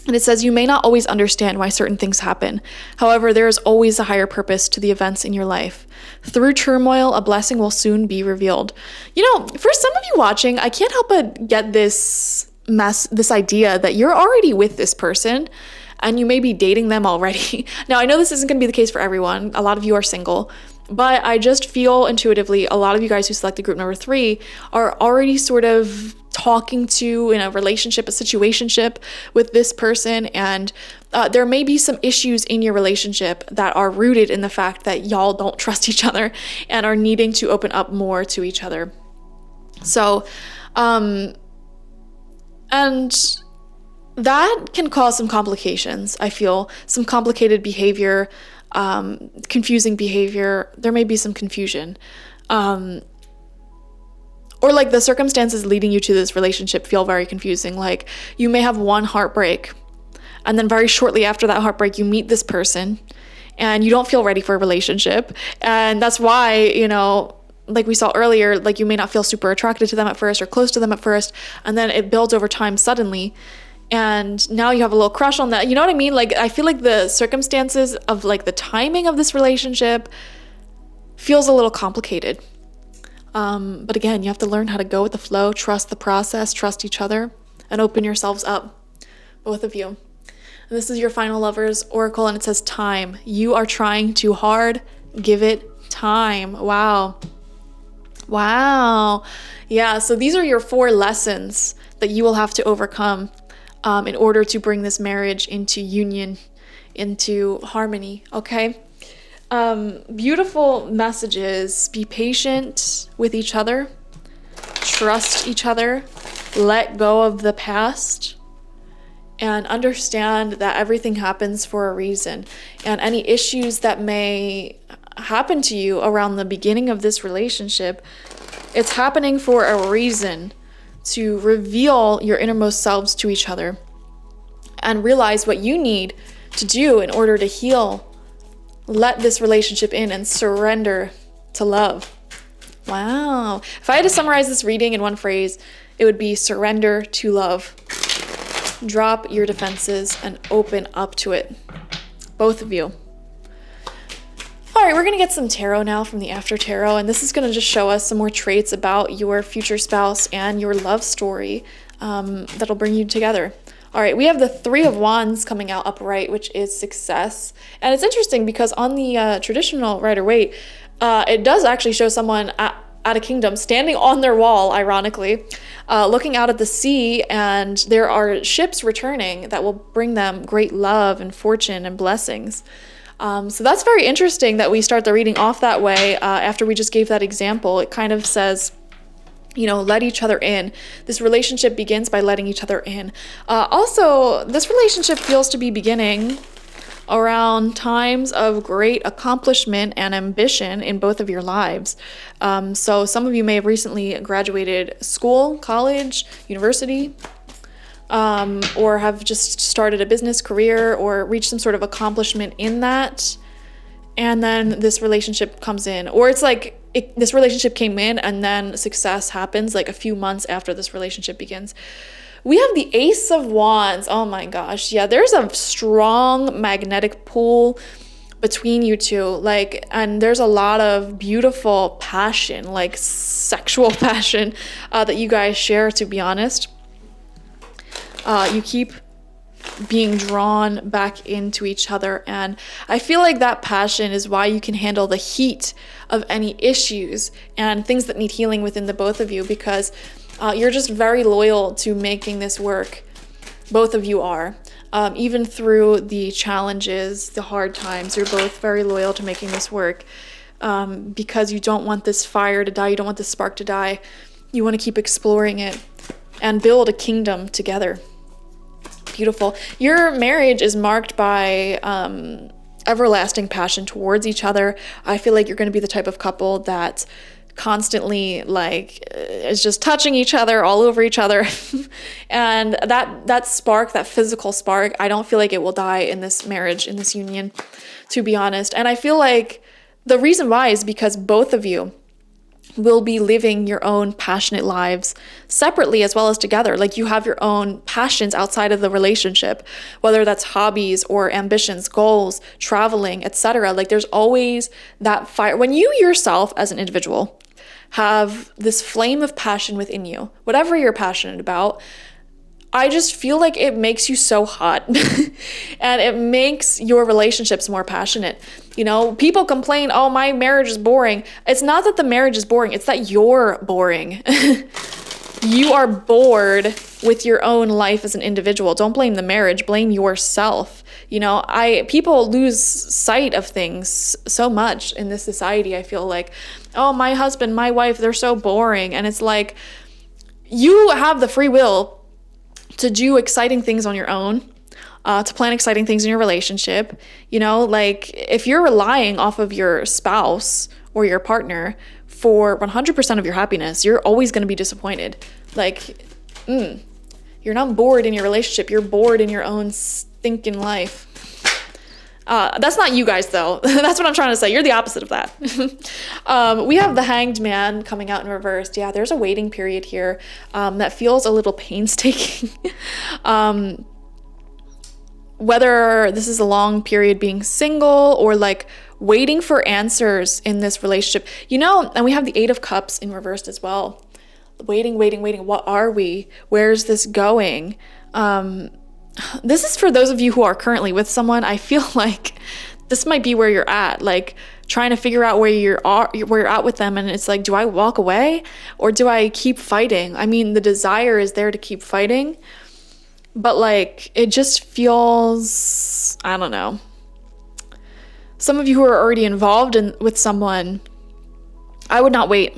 And it says, you may not always understand why certain things happen. However, there is always a higher purpose to the events in your life. Through turmoil, a blessing will soon be revealed. You know, for some of you watching, I can't help but get this idea that you're already with this person and you may be dating them already. Now, I know this isn't going to be the case for everyone. A lot of you are single. But I just feel intuitively a lot of you guys who selected group number 3 are already sort of talking to, in a relationship, a situationship with this person, and there may be some issues in your relationship that are rooted in the fact that y'all don't trust each other and are needing to open up more to each other. So, and that can cause some complications, I feel, some complicated behavior, confusing behavior. There may be some confusion. Or like the circumstances leading you to this relationship feel very confusing. Like you may have one heartbreak and then very shortly after that heartbreak, you meet this person and you don't feel ready for a relationship. And that's why, you know, like we saw earlier, like you may not feel super attracted to them at first or close to them at first. And then it builds over time suddenly. And now you have a little crush on that. You know what I mean? Like, I feel like the circumstances of like the timing of this relationship feels a little complicated. But again, you have to learn how to go with the flow, trust the process, trust each other, and open yourselves up, both of you. And this is your final lovers oracle, and it says time. You are trying too hard. Give it time. Wow. Wow. Yeah, so these are your 4 lessons that you will have to overcome in order to bring this marriage into union, into harmony, okay? Beautiful messages. Be patient with each other. Trust each other. Let go of the past. And understand that everything happens for a reason. And any issues that may happen to you around the beginning of this relationship, it's happening for a reason, to reveal your innermost selves to each other and realize what you need to do in order to heal. Let this relationship in and surrender to love. Wow. If I had to summarize this reading in one phrase, it would be surrender to love. Drop your defenses and open up to it. Both of you. All right, we're going to get some tarot now from the After Tarot, and this is going to just show us some more traits about your future spouse and your love story that'll bring you together. All right, we have the 3 of Wands coming out upright, which is success. And it's interesting because on the traditional Rider-Waite, it does actually show someone at a kingdom standing on their wall, ironically, looking out at the sea, and there are ships returning that will bring them great love and fortune and blessings. So that's very interesting that we start the reading off that way after we just gave that example. It kind of says, you know, let each other in. This relationship begins by letting each other in. Also, this relationship feels to be beginning around times of great accomplishment and ambition in both of your lives. So some of you may have recently graduated school, college, university, or have just started a business career or reached some sort of accomplishment in that. And then this relationship comes in, or it's like this relationship came in and then success happens like a few months after this relationship begins. We have the Ace of Wands. Oh my gosh. Yeah, there's a strong magnetic pull between you two. Like, and there's a lot of beautiful passion, like sexual passion that you guys share, to be honest. You keep being drawn back into each other. And I feel like that passion is why you can handle the heat of any issues and things that need healing within the both of you, because you're just very loyal to making this work. Both of you are. Even through the challenges, the hard times, you're both very loyal to making this work, because you don't want this fire to die. You don't want this spark to die. You want to keep exploring it and build a kingdom together. Beautiful. Your marriage is marked by everlasting passion towards each other. I feel like you're going to be the type of couple that constantly is just touching each other, all over each other. And that spark, that physical spark, I don't feel like it will die in this marriage, in this union, to be honest. And I feel like the reason why is because both of you will be living your own passionate lives separately as well as together. Like, you have your own passions outside of the relationship, whether that's hobbies or ambitions, goals, traveling, etc. Like, there's always that fire. When you yourself as an individual have this flame of passion within you, whatever you're passionate about, I just feel like it makes you so hot and it makes your relationships more passionate. You know, people complain, oh, my marriage is boring. It's not that the marriage is boring. It's that you're boring. You are bored with your own life as an individual. Don't blame the marriage, blame yourself. You know, people lose sight of things so much in this society. I feel like, oh, my husband, my wife, they're so boring. And it's like, you have the free will to do exciting things on your own, to plan exciting things in your relationship. You know, like, if you're relying off of your spouse or your partner for 100% of your happiness, you're always going to be disappointed. Like, you're not bored in your relationship. You're bored in your own stinking life. That's not you guys, though. That's what I'm trying to say. You're the opposite of that. We have the Hanged Man coming out in reverse. Yeah, there's a waiting period here that feels a little painstaking. Whether this is a long period being single or like waiting for answers in this relationship. You know, and we have the Eight of Cups in reversed as well. Waiting. What are we? Where's this going? This is for those of you who are currently with someone. I feel like this might be where you're at, like trying to figure out where you're at with them. And it's like, do I walk away or do I keep fighting? I mean, the desire is there to keep fighting, but like, it just feels, I don't know. Some of you who are already involved with someone, I would not wait.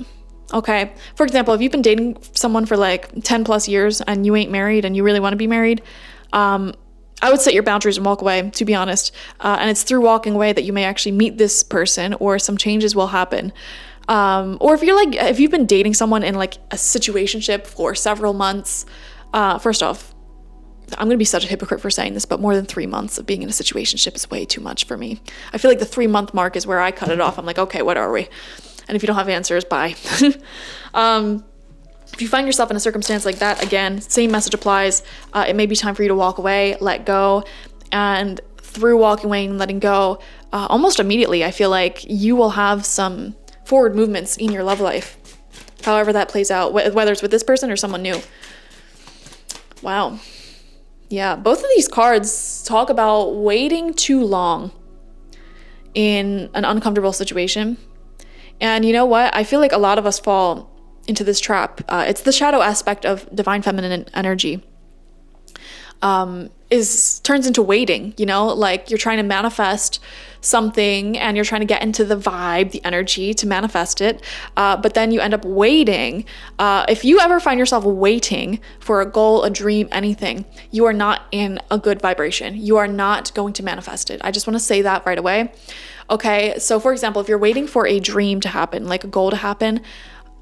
Okay. For example, if you've been dating someone for like 10 plus years and you ain't married and you really want to be married, I would set your boundaries and walk away, to be honest. And it's through walking away that you may actually meet this person or some changes will happen. Or if you've been dating someone in like a situationship for several months, first off, I'm going to be such a hypocrite for saying this, but more than 3 months of being in a situationship is way too much for me. I feel like the 3-month mark is where I cut it off. I'm like, okay, what are we? And if you don't have answers, bye. If you find yourself in a circumstance like that, again, same message applies. It may be time for you to walk away, let go. And through walking away and letting go, almost immediately, I feel like you will have some forward movements in your love life. However that plays out, whether it's with this person or someone new. Wow. Yeah, both of these cards talk about waiting too long in an uncomfortable situation. And you know what? I feel like a lot of us fall into this trap. It's the shadow aspect of divine feminine energy. Turns into waiting, you know, like you're trying to manifest something and you're trying to get into the vibe, the energy to manifest it. But then you end up waiting. If you ever find yourself waiting for a goal, a dream, anything, you are not in a good vibration. You are not going to manifest it. I just want to say that right away. Okay. So for example, if you're waiting for a dream to happen, like a goal to happen,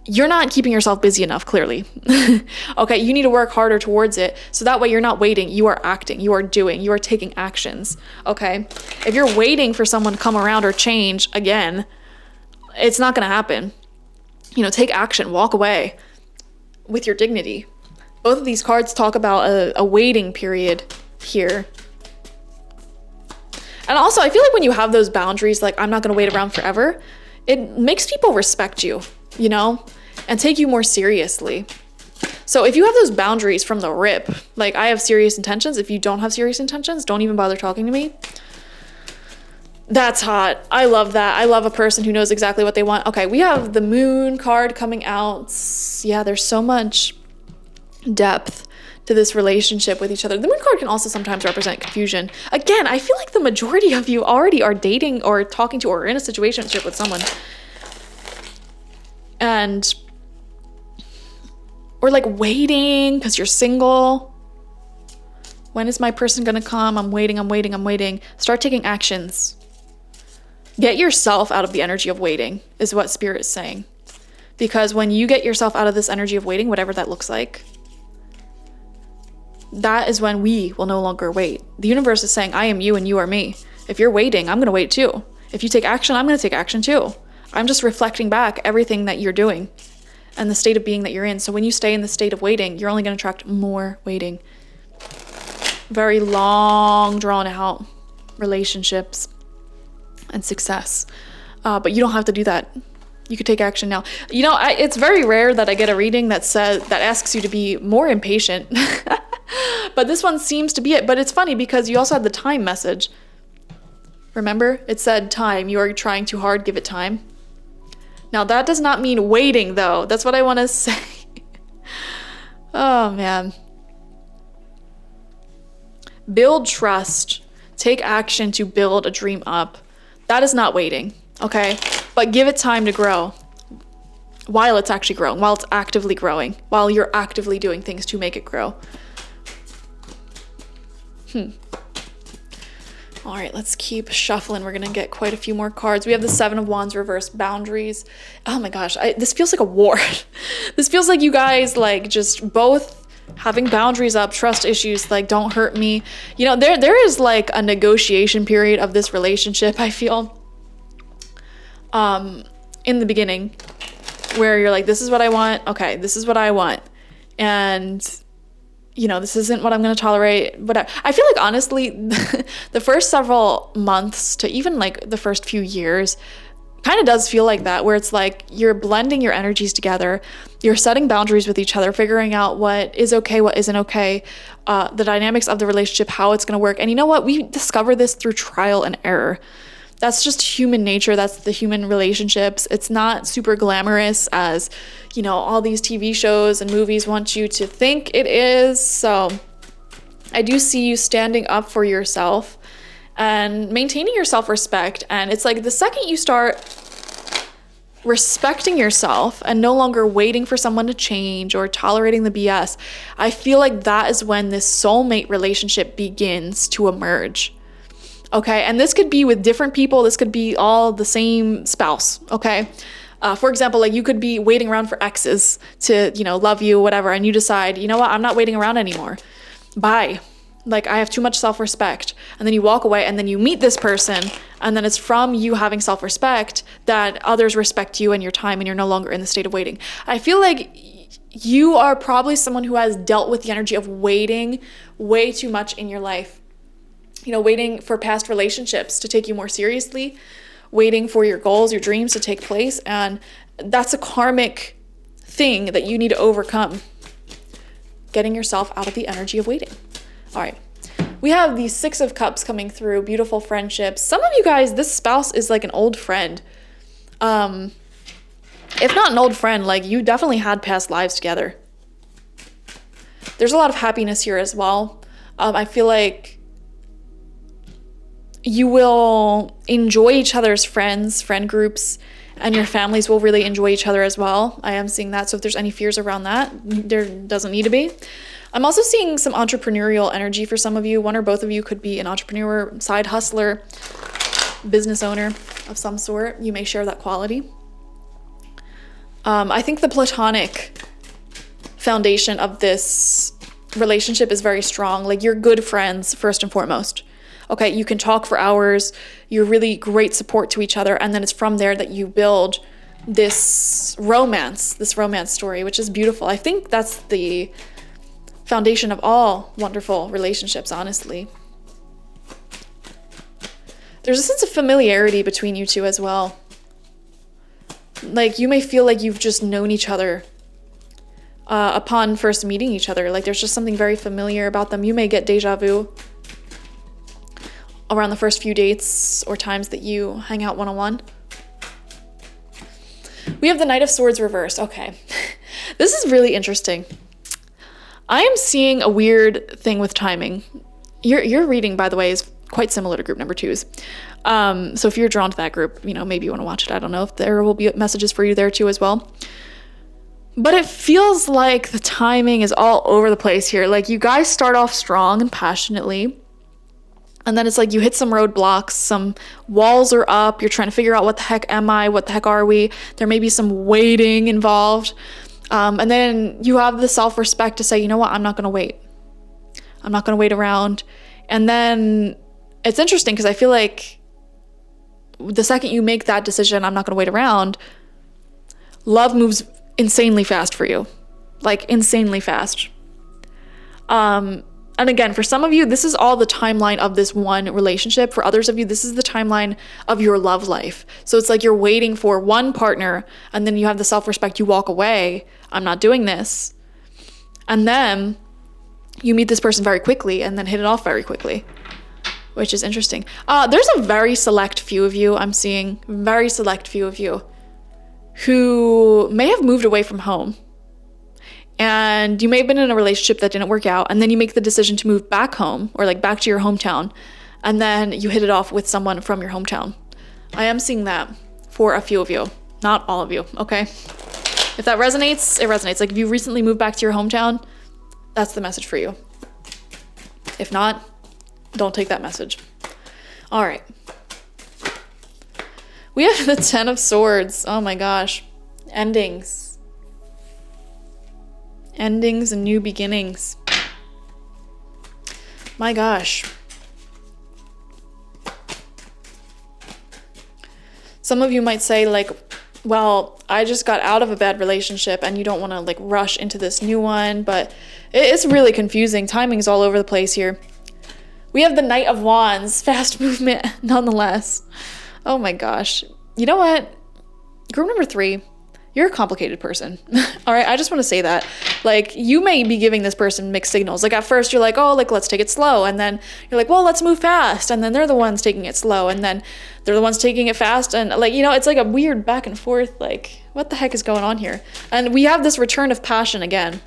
you're not keeping yourself busy enough, clearly. Okay, you need to work harder towards it. So that way you're not waiting, you are acting, you are doing, you are taking actions. Okay, if you're waiting for someone to come around or change again, it's not gonna happen. You know, take action, walk away with your dignity. Both of these cards talk about a waiting period here. And also, I feel like when you have those boundaries, like I'm not gonna wait around forever, it makes people respect you, you know, and take you more seriously. So if you have those boundaries from the rip, like I have serious intentions. If you don't have serious intentions, don't even bother talking to me. That's hot. I love that. I love a person who knows exactly what they want. Okay, we have the moon card coming out. Yeah, there's so much depth to this relationship with each other. The moon card can also sometimes represent confusion. Again, I feel like the majority of you already are dating or talking to or in a situationship with someone. And or like waiting because you're single. When is my person gonna come? I'm waiting. Start taking actions. Get yourself out of the energy of waiting is what Spirit is saying. Because when you get yourself out of this energy of waiting, whatever that looks like, that is when we will no longer wait. The universe is saying, I am you and you are me. If you're waiting, I'm gonna wait too. If you take action, I'm gonna take action too. I'm just reflecting back everything that you're doing and the state of being that you're in. So when you stay in the state of waiting, you're only gonna attract more waiting. Very long, drawn out relationships and success. But you don't have to do that. You could take action now. You know, it's very rare that I get a reading that asks you to be more impatient. But this one seems to be it. But it's funny because you also had the time message. Remember? It said time. You are trying too hard. Give it time. Now, that does not mean waiting, though. That's what I want to say. Oh, man. Build trust. Take action to build a dream up. That is not waiting, okay? But give it time to grow while it's actually growing, while it's actively growing, while you're actively doing things to make it grow. All right, let's keep shuffling. We're gonna get quite a few more cards. We have the Seven of Wands reverse, boundaries. Oh my gosh, this feels like a war. This feels like you guys like just both having boundaries up, trust issues, like don't hurt me. You know, there is like a negotiation period of this relationship, I feel. In the beginning, where you're like, this is what I want. Okay, this is what I want. And you know, this isn't what I'm going to tolerate. But I feel like, honestly, the first several months to even like the first few years kind of does feel like that, where it's like you're blending your energies together. You're setting boundaries with each other, figuring out what is okay, what isn't okay, the dynamics of the relationship, how it's going to work. And you know what? We discover this through trial and error. That's just human nature. That's the human relationships. It's not super glamorous as, you know, all these TV shows and movies want you to think it is. So I do see you standing up for yourself and maintaining your self-respect. And it's like the second you start respecting yourself and no longer waiting for someone to change or tolerating the BS, I feel like that is when this soulmate relationship begins to emerge. Okay, and this could be with different people. This could be all the same spouse, okay? For example, like you could be waiting around for exes to, you know, love you, whatever, and you decide, you know what, I'm not waiting around anymore. Bye. Like, I have too much self-respect. And then you walk away and then you meet this person, and then it's from you having self-respect that others respect you and your time, and you're no longer in the state of waiting. I feel like you are probably someone who has dealt with the energy of waiting way too much in your life. You know, waiting for past relationships to take you more seriously, waiting for your goals, your dreams to take place. And that's a karmic thing that you need to overcome. Getting yourself out of the energy of waiting. All right. We have the Six of Cups coming through, beautiful friendships. Some of you guys, this spouse is like an old friend. If not an old friend, like you definitely had past lives together. There's a lot of happiness here as well. I feel like you will enjoy each other's friend groups, and your families will really enjoy each other as well. I am seeing that. So if there's any fears around that, there doesn't need to be. I'm also seeing some entrepreneurial energy for some of you. One or both of you could be an entrepreneur, side hustler, business owner of some sort. You may share that quality. I think the platonic foundation of this relationship is very strong. Like, you're good friends first and foremost. Okay, you can talk for hours. You're really great support to each other. And then it's from there that you build this romance story, which is beautiful. I think that's the foundation of all wonderful relationships, honestly. There's a sense of familiarity between you two as well. Like, you may feel like you've just known each other upon first meeting each other. Like there's just something very familiar about them. You may get deja vu around the first few dates or times that you hang out one-on-one. We have the Knight of Swords reversed. Okay. This is really interesting. I am seeing a weird thing with timing. Your reading, by the way, is quite similar to group number 2's. So if you're drawn to that group, maybe you want to watch it. I don't know if there will be messages for you there too as well. But it feels like the timing is all over the place here. Like you guys start off strong and passionately. And then it's like you hit some roadblocks, some walls are up. You're trying to figure out what the heck am I? What the heck are we? There may be some waiting involved. And then you have the self-respect to say, you know what? I'm not going to wait. I'm not going to wait around. And then it's interesting because I feel like the second you make that decision, I'm not going to wait around, love moves insanely fast for you. Like insanely fast. And again, for some of you, this is all the timeline of this one relationship. For others of you, this is the timeline of your love life. So it's like you're waiting for one partner and then you have the self-respect, you walk away. I'm not doing this. And then you meet this person very quickly and then hit it off very quickly, which is interesting. There's a very select few of you I'm seeing, very select few of you who may have moved away from home. And you may have been in a relationship that didn't work out, and then you make the decision to move back home or like back to your hometown, and then you hit it off with someone from your hometown. I am seeing that for a few of you, not all of you, okay? If that resonates, it resonates. Like if you recently moved back to your hometown, that's the message for you. If not, don't take that message. All right. We have the Ten of Swords. Oh my gosh. Endings and new beginnings. My gosh. Some of you might say like, well, I just got out of a bad relationship and you don't want to like rush into this new one, but it's really confusing. Timing's all over the place here. We have the Knight of Wands, fast movement nonetheless. Oh my gosh. You know what? Group number 3, you're a complicated person. All right, I just want to say that. Like, you may be giving this person mixed signals. Like, at first you're like, oh, like, let's take it slow. And then you're like, well, let's move fast. And then they're the ones taking it slow. And then they're the ones taking it fast. And, like, it's like a weird back and forth. Like, what the heck is going on here? And we have this return of passion again.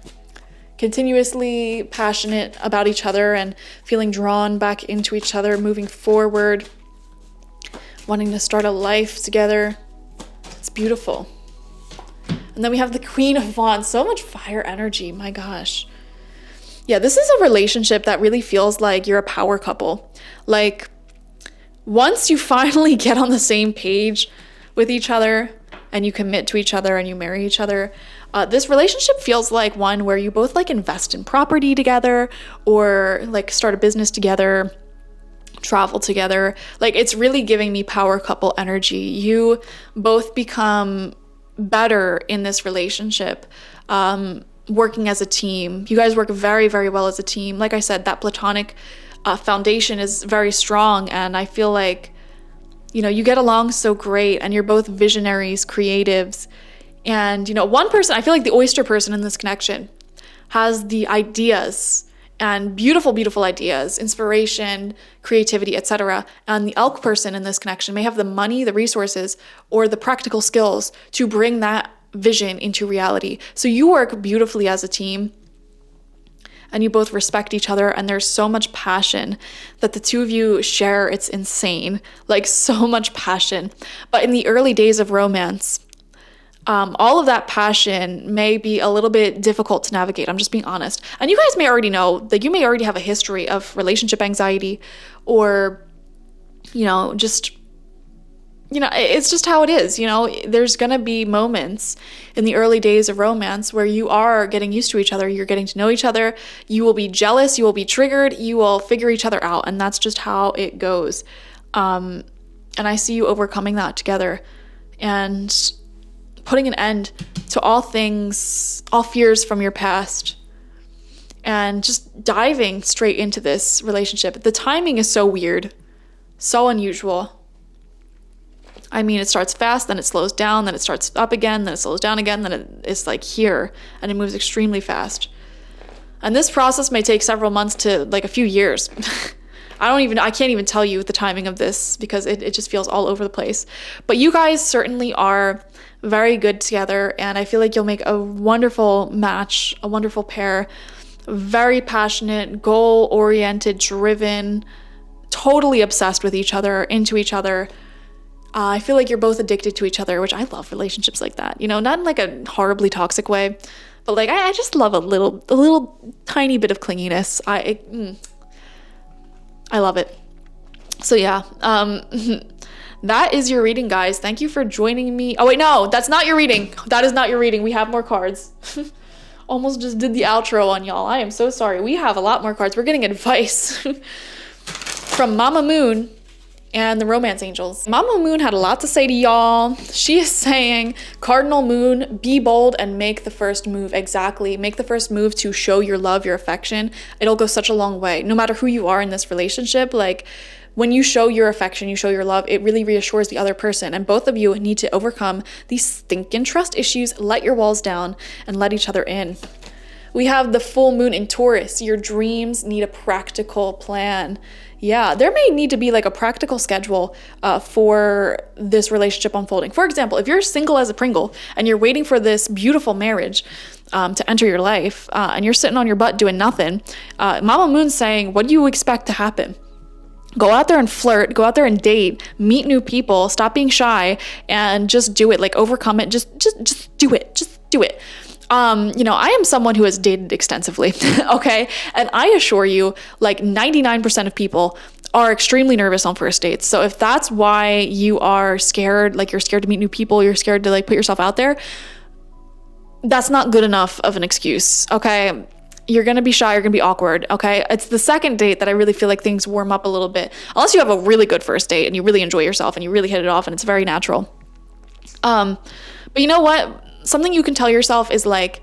Continuously passionate about each other and feeling drawn back into each other, moving forward, wanting to start a life together. It's beautiful. And then we have the Queen of Wands. So much fire energy. My gosh. Yeah, this is a relationship that really feels like you're a power couple. Like, once you finally get on the same page with each other and you commit to each other and you marry each other, this relationship feels like one where you both like invest in property together or like start a business together, travel together. Like, it's really giving me power couple energy. You both become better in this relationship, working as a team. You guys work very, very well as a team. Like I said, that platonic foundation is very strong, and I feel like, you get along so great, and you're both visionaries, creatives, and, one person, I feel like the oyster person in this connection has the ideas and beautiful, beautiful ideas, inspiration, creativity, etc. And the elk person in this connection may have the money, the resources, or the practical skills to bring that vision into reality. So you work beautifully as a team and you both respect each other, and there's so much passion that the two of you share. It's insane, like so much passion. But in the early days of romance, all of that passion may be a little bit difficult to navigate. I'm just being honest. And you guys may already know, like, you may already have a history of relationship anxiety, or, just, it's just how it is. There's going to be moments in the early days of romance where you are getting used to each other. You're getting to know each other. You will be jealous. You will be triggered. You will figure each other out. And that's just how it goes. And I see you overcoming that together and putting an end to all things, all fears from your past, and just diving straight into this relationship. The timing is so weird, so unusual. I mean, it starts fast, then it slows down, then it starts up again, then it slows down again, then it's like here, and it moves extremely fast. And this process may take several months to like a few years. I can't even tell you the timing of this because it just feels all over the place. But you guys certainly are very good together, and I feel like you'll make a wonderful match, a wonderful pair. Very passionate, goal-oriented, driven, totally obsessed with each other, into each other. I feel like you're both addicted to each other, which I love relationships like that. You know, not in like a horribly toxic way, but like I just love a little tiny bit of clinginess. I love it. So yeah, that is your reading, guys. Thank you for joining me. Oh wait, no, that's not your reading. That is not your reading. We have more cards. Almost just did the outro on y'all. I am so sorry. We have a lot more cards. We're getting advice from Mama Moon and the Romance Angels. Mama Moon had a lot to say to y'all. She is saying, Cardinal Moon, be bold and make the first move. Exactly. Make the first move to show your love, your affection. It'll go such a long way. No matter who you are in this relationship, like when you show your affection, you show your love, it really reassures the other person. And both of you need to overcome these stinking trust issues, let your walls down, and let each other in. We have the full moon in Taurus. Your dreams need a practical plan. Yeah, there may need to be like a practical schedule for this relationship unfolding. For example, if you're single as a Pringle and you're waiting for this beautiful marriage to enter your life and you're sitting on your butt doing nothing, Mama Moon's saying, what do you expect to happen? Go out there and flirt, go out there and date, meet new people, stop being shy, and just do it. Like overcome it. Just do it. Just do it. You know, I am someone who has dated extensively, okay? And I assure you, like 99% of people are extremely nervous on first dates. So if that's why you are scared, like you're scared to meet new people, you're scared to like put yourself out there, that's not good enough of an excuse, okay? You're gonna be shy, you're gonna be awkward, okay? It's the second date that I really feel like things warm up a little bit, unless you have a really good first date and you really enjoy yourself and you really hit it off and it's very natural. But you know what? Something you can tell yourself is like,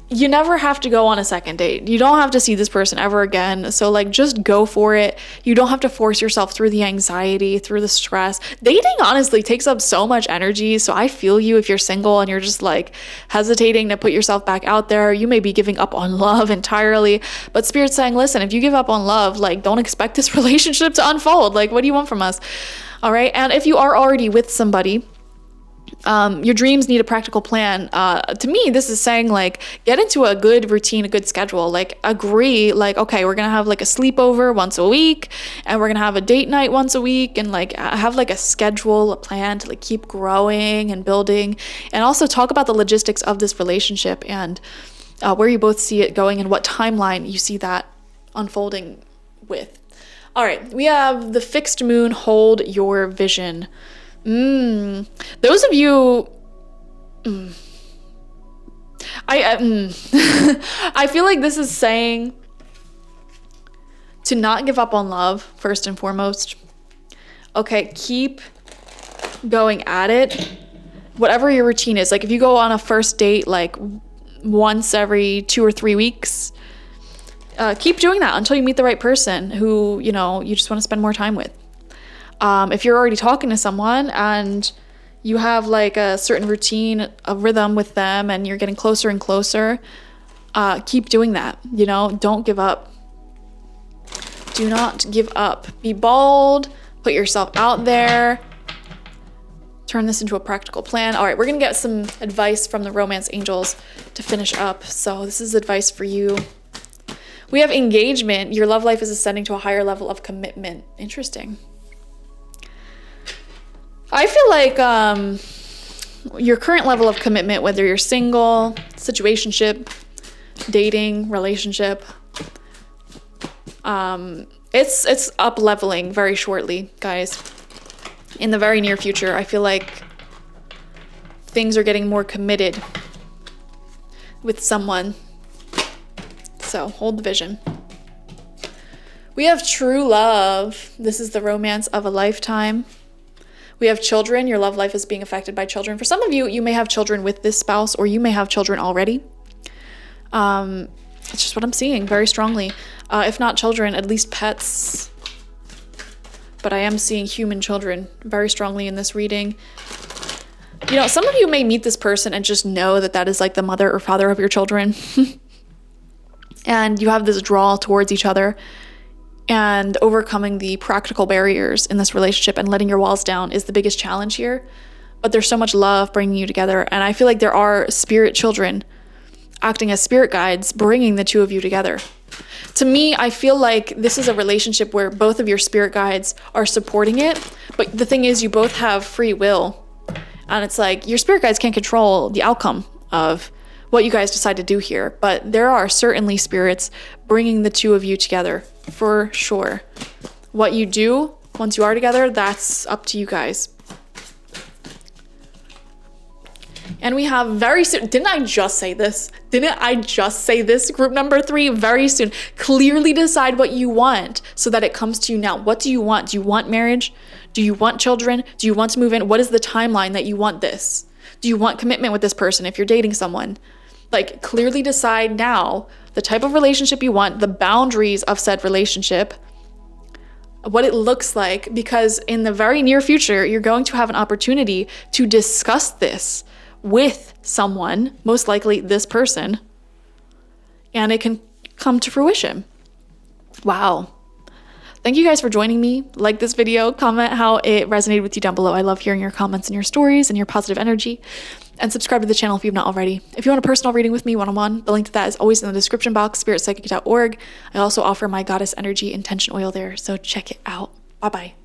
you never have to go on a second date. You don't have to see this person ever again. So like, just go for it. You don't have to force yourself through the anxiety, through the stress. Dating honestly takes up so much energy. So I feel you if you're single and you're just like hesitating to put yourself back out there. You may be giving up on love entirely, but Spirit's saying, listen, if you give up on love, like don't expect this relationship to unfold. Like, what do you want from us? All right. And if you are already with somebody, your dreams need a practical plan. To me, this is saying like, get into a good routine, a good schedule, like agree, like, okay, we're going to have like a sleepover once a week and we're going to have a date night once a week and like have like a schedule, a plan to like keep growing and building, and also talk about the logistics of this relationship and where you both see it going and what timeline you see that unfolding with. All right, we have the fixed moon, hold your vision. Those of you, I feel like this is saying to not give up on love, first and foremost. Okay, keep going at it. Whatever your routine is, like if you go on a first date like once every 2 or 3 weeks, keep doing that until you meet the right person who, you know, you just want to spend more time with. If you're already talking to someone and you have like a certain routine, a rhythm with them, and you're getting closer and closer, keep doing that. You know, don't give up. Do not give up. Be bold. Put yourself out there. Turn this into a practical plan. All right, we're going to get some advice from the Romance Angels to finish up. So this is advice for you. We have engagement. Your love life is ascending to a higher level of commitment. Interesting. I feel like your current level of commitment, whether you're single, situationship, dating, relationship, it's up leveling very shortly, guys. In the very near future, I feel like things are getting more committed with someone. So hold the vision. We have true love. This is the romance of a lifetime. We have children. Your love life is being affected by children. For some of you, you may have children with this spouse, or you may have children already. It's just what I'm seeing very strongly. If not children, at least pets. but I am seeing human children very strongly in this reading. You know, some of you may meet this person and just know that that is like the mother or father of your children. And you have this draw towards each other, and overcoming the practical barriers in this relationship and letting your walls down is the biggest challenge here. But there's so much love bringing you together. And I feel like there are spirit children acting as spirit guides, bringing the two of you together. To me, I feel like this is a relationship where both of your spirit guides are supporting it. But the thing is, you both have free will. And it's like your spirit guides can't control the outcome of what you guys decide to do here. But there are certainly spirits bringing the two of you together, for sure. What you do once you are together, that's up to you guys. And we have very soon, didn't I just say this? Group number 3, very soon. Clearly decide what you want so that it comes to you now. What do you want? Do you want marriage? Do you want children? Do you want to move in? What is the timeline that you want this? Do you want commitment with this person if you're dating someone? Like, clearly decide now the type of relationship you want, the boundaries of said relationship, what it looks like, because in the very near future, you're going to have an opportunity to discuss this with someone, most likely this person, and it can come to fruition. Wow. Thank you guys for joining me. Like this video, comment how it resonated with you down below. I love hearing your comments and your stories and your positive energy. And subscribe to the channel if you've not already. If you want a personal reading with me one-on-one, the link to that is always in the description box, spiritpsychic.org. I also offer my goddess energy intention oil there, so check it out. Bye-bye.